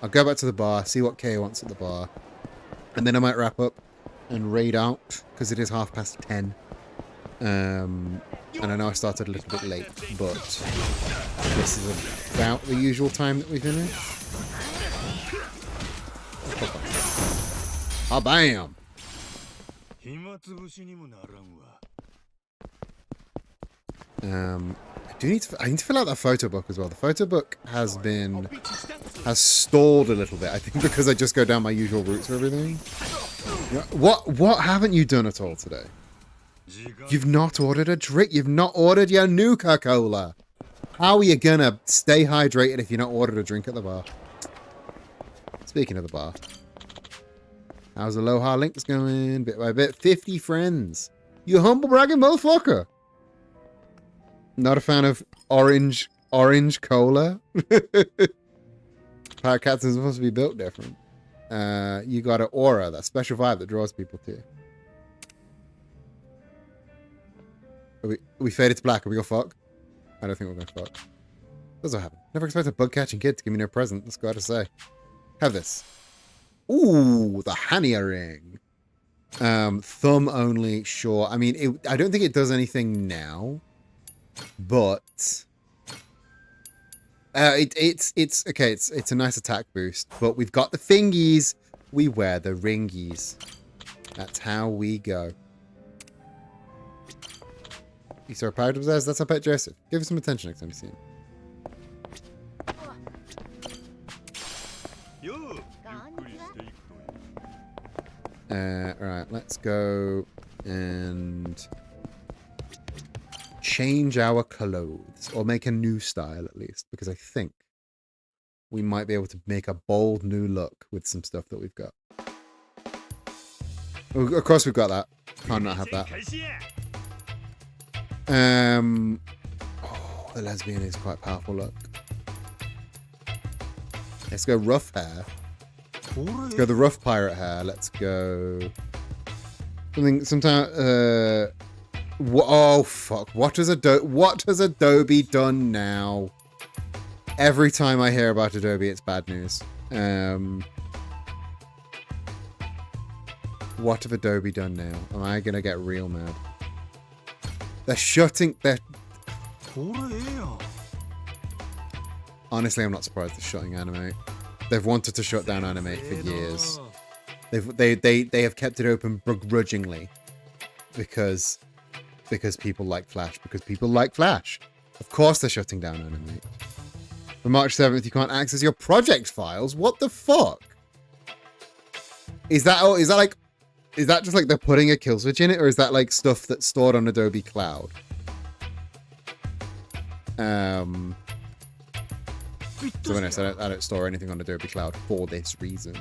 I'll go back to the bar, see what Kay wants at the bar. And then I might wrap up and raid out, because it is 10:30. And I know I started a little bit late, but this is about the usual time that we finish. Ah, bam! I need to fill out that photo book as well. The photo book has stalled a little bit, I think, because I just go down my usual routes for everything. What haven't you done at all today? You've not ordered a drink. You've not ordered your Nuka-Cola. How are you gonna stay hydrated if you're not ordered a drink at the bar? Speaking of the bar. How's Aloha Links going? Bit by bit. 50 friends. You humble bragging motherfucker. Not a fan of orange cola. Pirate Captain's supposed to be built different. You got an aura, that special vibe that draws people to you. Are we faded to black? Are we gonna fuck? I don't think we're gonna fuck. That's what happened. Never expect a bug catching kid to give me no present. That's got to say. Have this. Ooh, the Hania ring. Thumb only, sure. I mean, I don't think it does anything now, but it's okay. It's a nice attack boost, but we've got the thingies. We wear the ringies. That's how we go. You saw a pirate upstairs? That's our pet Joseph. Give us some attention next time you see him. Right, let's go and change our clothes, or make a new style at least, because I think we might be able to make a bold new look with some stuff that we've got. Oh, of course we've got that. Can't not have that. Oh, the lesbian is quite powerful look. Let's go rough hair. Let's go the rough pirate hair. Let's go sometime. Oh fuck! What has Adobe done now? Every time I hear about Adobe, it's bad news. What have Adobe done now? Am I gonna get real mad? They're shutting. They're. Honestly, I'm not surprised they're shutting Animate. They've wanted to shut down Animate for years. They have kept it open begrudgingly because people like Flash. Because people like Flash. Of course they're shutting down Animate. For March 7th, you can't access your project files. What the fuck? Is that just like they're putting a kill switch in it, or is that like stuff that's stored on Adobe Cloud? So when I said I don't store anything on Adobe Cloud for this reason,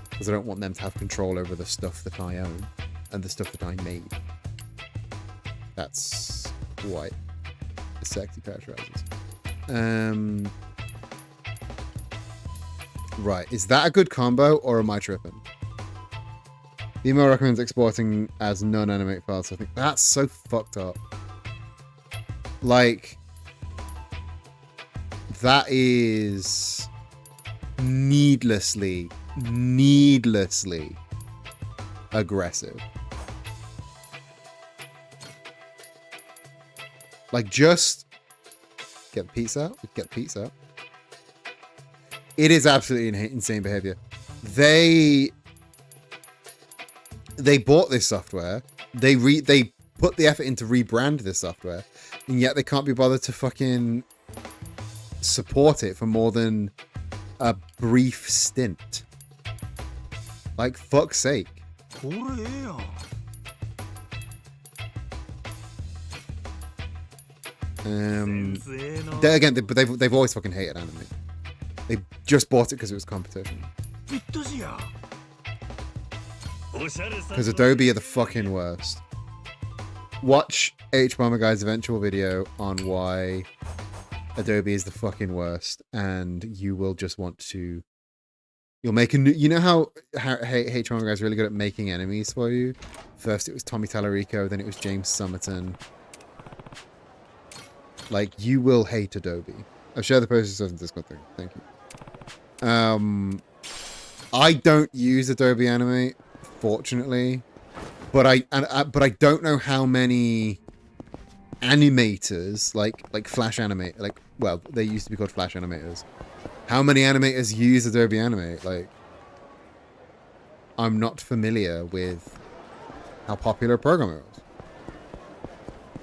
because I don't want them to have control over the stuff that I own and the stuff that I made. That's what sexy characterizes. Right, is that a good combo, or am I tripping? The email recommends exporting as non-animate files, so I think that's so fucked up. Like, that is needlessly aggressive. Like, just get the piece out. Get the piece out. It is absolutely insane behavior. They bought this software. They put the effort into rebrand this software, and yet they can't be bothered to fucking support it for more than a brief stint. Like, fuck's sake. Again, they've always fucking hated anime. They just bought it because it was competition. Because Adobe are the fucking worst. Watch H Bomber Guy's eventual video on why Adobe is the fucking worst, and you will just want to. You'll make a new. You know how H Bomber Guy's really good at making enemies for you. First it was Tommy Tallarico, then it was James Summerton. Like, you will hate Adobe. I've shared the post in Discord thing. Thank you. I don't use Adobe Animate, fortunately, but I don't know how many animators like Flash Animate, like, well, they used to be called Flash Animators. How many animators use Adobe Animate? Like, I'm not familiar with how popular a program it was.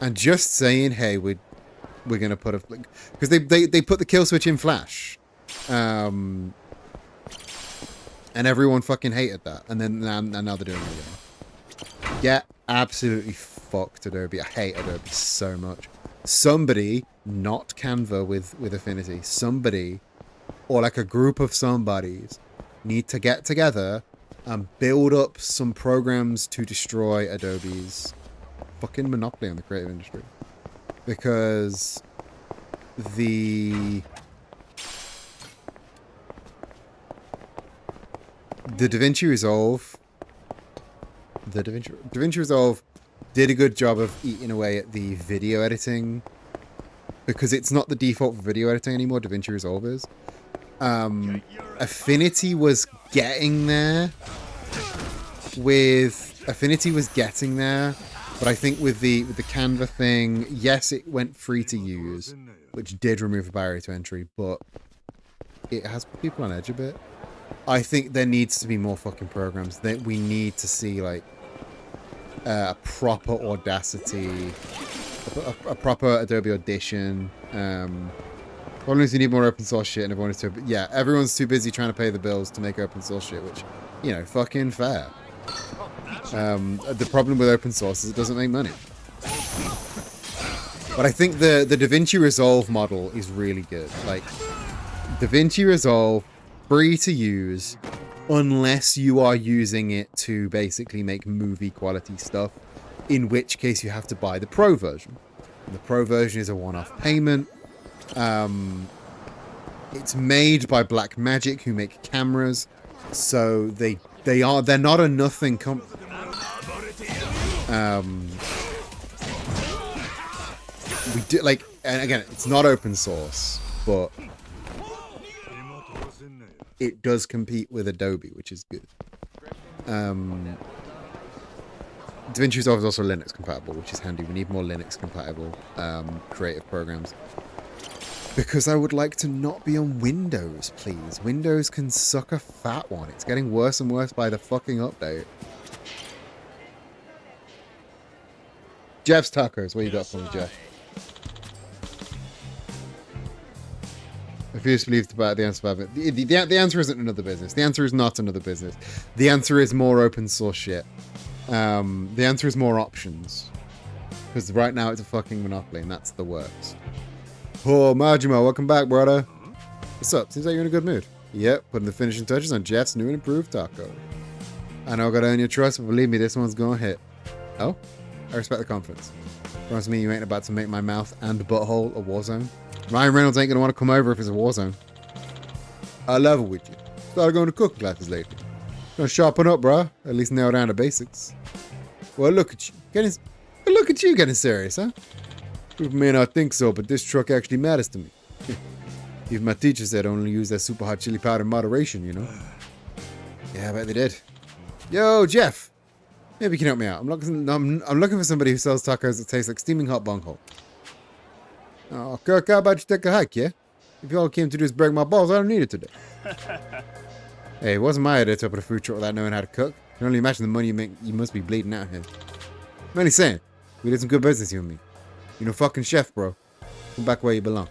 And just saying, hey, we're gonna put a, because they put the kill switch in Flash, and everyone fucking hated that, and then now they're doing it again. Get absolutely fucked, Adobe. I hate Adobe so much. Somebody, not Canva with Affinity, somebody, or like a group of somebodies, need to get together and build up some programs to destroy Adobe's fucking monopoly on the creative industry. Because the DaVinci Resolve did a good job of eating away at the video editing, because it's not the default for video editing anymore. DaVinci Resolve is. Affinity was getting there but I think with the Canva thing, yes, it went free to use, which did remove a barrier to entry, but it has put people on edge a bit. I think there needs to be more fucking programs. That we need to see, like, a proper Audacity, a proper Adobe Audition. Problem is, you need more open source shit, and everyone is everyone's too busy trying to pay the bills to make open source shit, which, you know, fucking fair. The problem with open source is it doesn't make money. But I think the DaVinci Resolve model is really good. Like, DaVinci Resolve, free to use, unless you are using it to basically make movie quality stuff, in which case you have to buy the Pro version. And the Pro version is a one-off payment. It's made by Blackmagic, who make cameras, so they're not a nothing company. We do, like, and again, it's not open source, but it does compete with Adobe, which is good. DaVinci Resolve is also Linux compatible, which is handy. We need more Linux compatible creative programs. Because I would like to not be on Windows, please. Windows can suck a fat one. It's getting worse and worse by the fucking update. Jeff's Tacos. What you got for me, Jeff? I refuse to believe about the answer about it. The answer isn't another business. The answer is not another business. The answer is more open source shit. The answer is more options. Because right now it's a fucking monopoly, and that's the worst. Oh, Majima, welcome back, brother. What's up? Seems like you're in a good mood. Yep, putting the finishing touches on Jeff's new and improved taco. I know I gotta earn your trust, but believe me, this one's gonna hit. Oh? I respect the confidence. Promise me you ain't about to make my mouth and butthole a war zone. Ryan Reynolds ain't gonna want to come over if it's a war zone. I level with you. Started going to cooking classes lately. Gonna sharpen up, bruh. At least nail down the basics. Well, look at you getting serious, huh? People may not think so, but this truck actually matters to me. Even my teacher said only use that super hot chili powder in moderation, you know? Yeah, I bet they did. Yo, Jeff! Maybe you can help me out. I'm looking for somebody who sells tacos that taste like steaming hot bunghole. Oh, Kirk, how about you take a hike, yeah? If you all came to do is break my balls, I don't need it today. Hey, it wasn't my idea to open a food truck without knowing how to cook. I can only imagine the money you make. You must be bleeding out here. I'm only saying, we did some good business, you and me. You know, fucking chef, bro. Come back where you belong.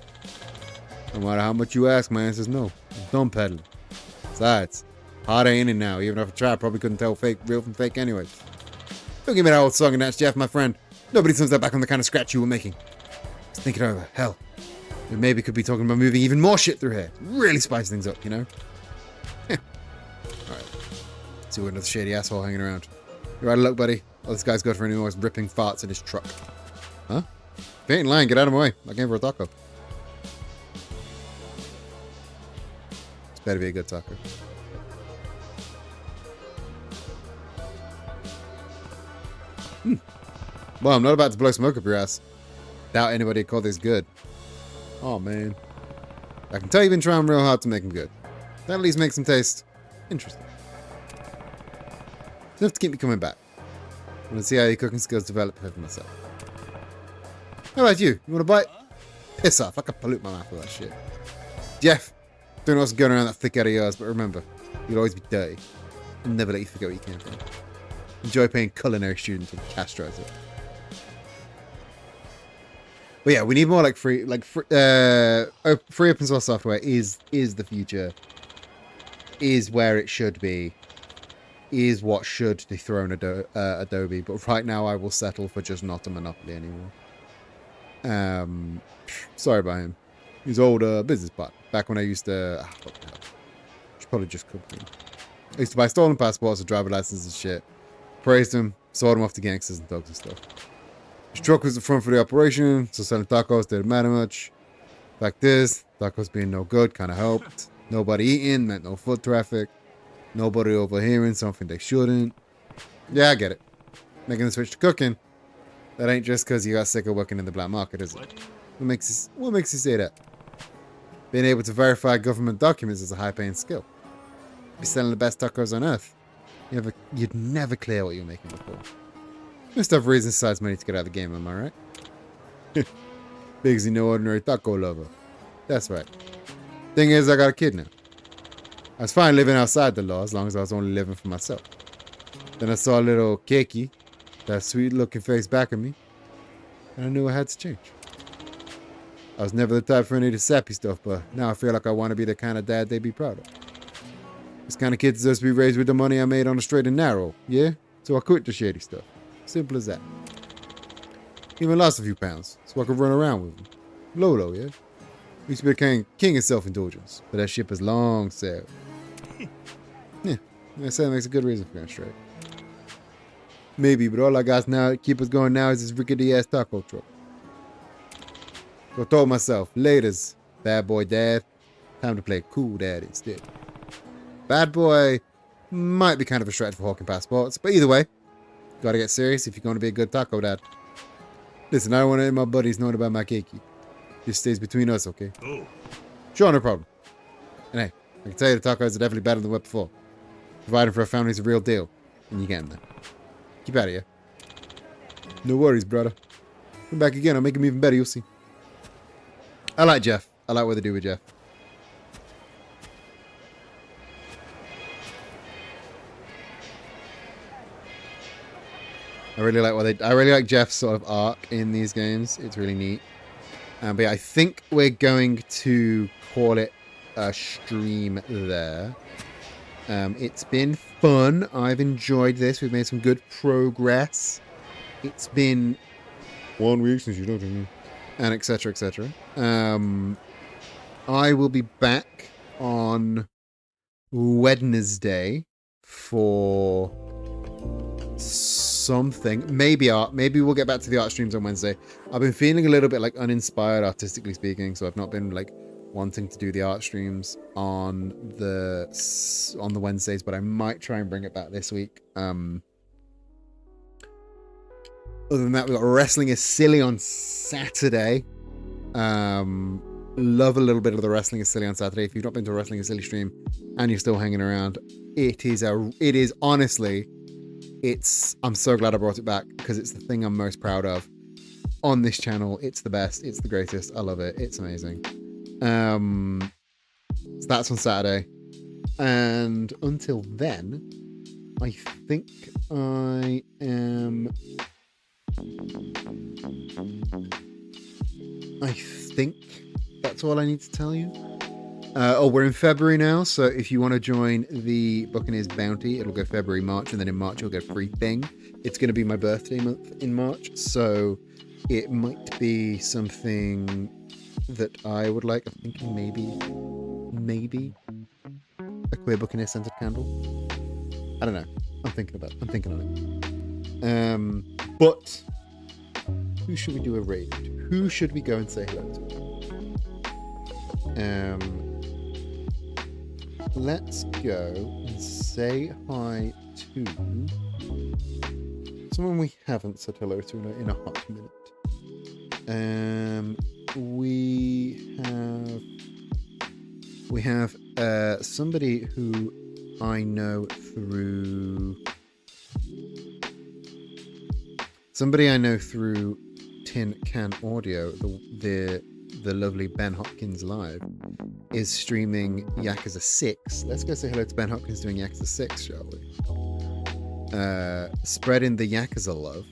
No matter how much you ask, my answer's no. I'm done peddling. Besides, hard ain't in now. Even if I tried, probably couldn't tell real from fake anyways. Don't give me that old song and dance, Jeff, my friend. Nobody turns that back on the kind of scratch you were making. Just think it over. Hell, we maybe could be talking about moving even more shit through here. Really spice things up, you know? Alright. See what another shady asshole hanging around. You're out of luck, buddy. Oh, this guy's good for any more ripping farts in his truck. Huh? If you ain't lying, get out of my way. I came for a taco. It's better be a good taco. Well, I'm not about to blow smoke up your ass. Doubt anybody would call this good. Oh, man. I can tell you've been trying real hard to make them good. That at least makes them taste interesting. Enough to keep me coming back. I want to see how your cooking skills develop for myself. How about you? You want a bite? Piss off. I can pollute my mouth with that shit. Jeff, don't know what's going around that thick head of yours, but remember, you'll always be dirty. I'll never let you forget where you came from. Enjoy paying culinary students to castrate it. But yeah, we need more like free open source software is the future. Is where it should be. Is what should dethrone Adobe. But right now, I will settle for just not a monopoly anymore. Sorry about him. His old business partner. Back when I used to... should probably just cook him. I used to buy stolen passports and driver licenses and shit. Praised him. Sold him off to gangsters and thugs and stuff. His truck was the front for the operation, so selling tacos didn't matter much. Like this, tacos being no good kind of helped. Nobody eating meant no foot traffic. Nobody overhearing something they shouldn't. Yeah, I get it. Making the switch to cooking. That ain't just because you got sick of working in the black market, is it? What makes you say that? Being able to verify government documents is a high-paying skill. Be selling the best tacos on earth. You'd never clear what you were making before. Must have reasons besides money to get out of the game, am I right? Biggsy, no ordinary taco lover. That's right. Thing is, I got a kid now. I was fine living outside the law as long as I was only living for myself. Then I saw a little Keiki, that sweet-looking face back at me, and I knew I had to change. I was never the type for any of the sappy stuff, but now I feel like I want to be the kind of dad they'd be proud of. This kind of kid deserves to be raised with the money I made on the straight and narrow, yeah? So I quit the shady stuff. Simple as that. Even lost a few pounds, so I could run around with them. Lolo, yeah? Used to be the king of self-indulgence, but that ship has long sailed. Yeah, I said that makes a good reason for going straight. Maybe, but all I got now to keep us going now is this rickety-ass taco truck. So I told myself, laters, bad boy dad, time to play cool dad instead. Bad boy might be kind of a stretch for hawking passports, but either way, gotta get serious if you're going to be a good taco dad. Listen, I don't want any of my buddies knowing about my keiki. Just stays between us, okay? Oh. Sure, no problem. And hey, I can tell you the tacos are definitely better than they were before. Providing for a family is a real deal, and you're getting there. Keep out of here. No worries, brother. Come back again. I'll make him even better. You'll see. I like Jeff. I like what they do with Jeff. I really like Jeff's sort of arc in these games. It's really neat. But yeah, I think we're going to call it a stream there. It's been fun. I've enjoyed this. We've made some good progress. It's been 1 week since you talked to me, and etc. etc. I will be back on Wednesday for something. Maybe art. Maybe we'll get back to the art streams on Wednesday. I've been feeling a little bit like uninspired, artistically speaking, so I've not been like wanting to do the art streams on the Wednesdays, but I might try and bring it back this week. Other than that, we've got Wrestling is Silly on Saturday. Love a little bit of the Wrestling is Silly on Saturday. If you've not been to a Wrestling is Silly stream and you're still hanging around, it is honestly, I'm so glad I brought it back because it's the thing I'm most proud of on this channel. It's the best. It's the greatest. I love it. It's amazing. So that's on Saturday. And until then, I think I am... I think that's all I need to tell you. We're in February now, so if you want to join the Buccaneers Bounty, it'll go February, March, and then in March you'll get a free thing. It's going to be my birthday month in March, so it might be something that I would like. I'm thinking maybe a queer Buccaneer scented candle. I don't know. I'm thinking on it. But who should we do a raid to? Who should we go and say hello to? Let's go and say hi to someone we haven't said hello to in a hot minute. We have somebody who I know through Tin Can Audio, the lovely Ben Hopkins Live, is streaming Yakuza 6. Let's go say hello to Ben Hopkins doing Yakuza 6, shall we? Spreading the Yakuza love.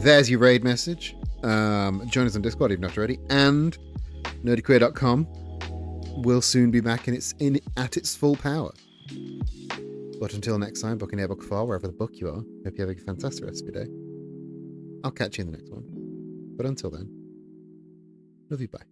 There's your raid message. Join us on Discord if not already. And nerdyqueer.com will soon be back at its full power. But until next time, book in air, book far, wherever the book you are. Hope you have a fantastic rest of your day. I'll catch you in the next one. But until then, love you, bye.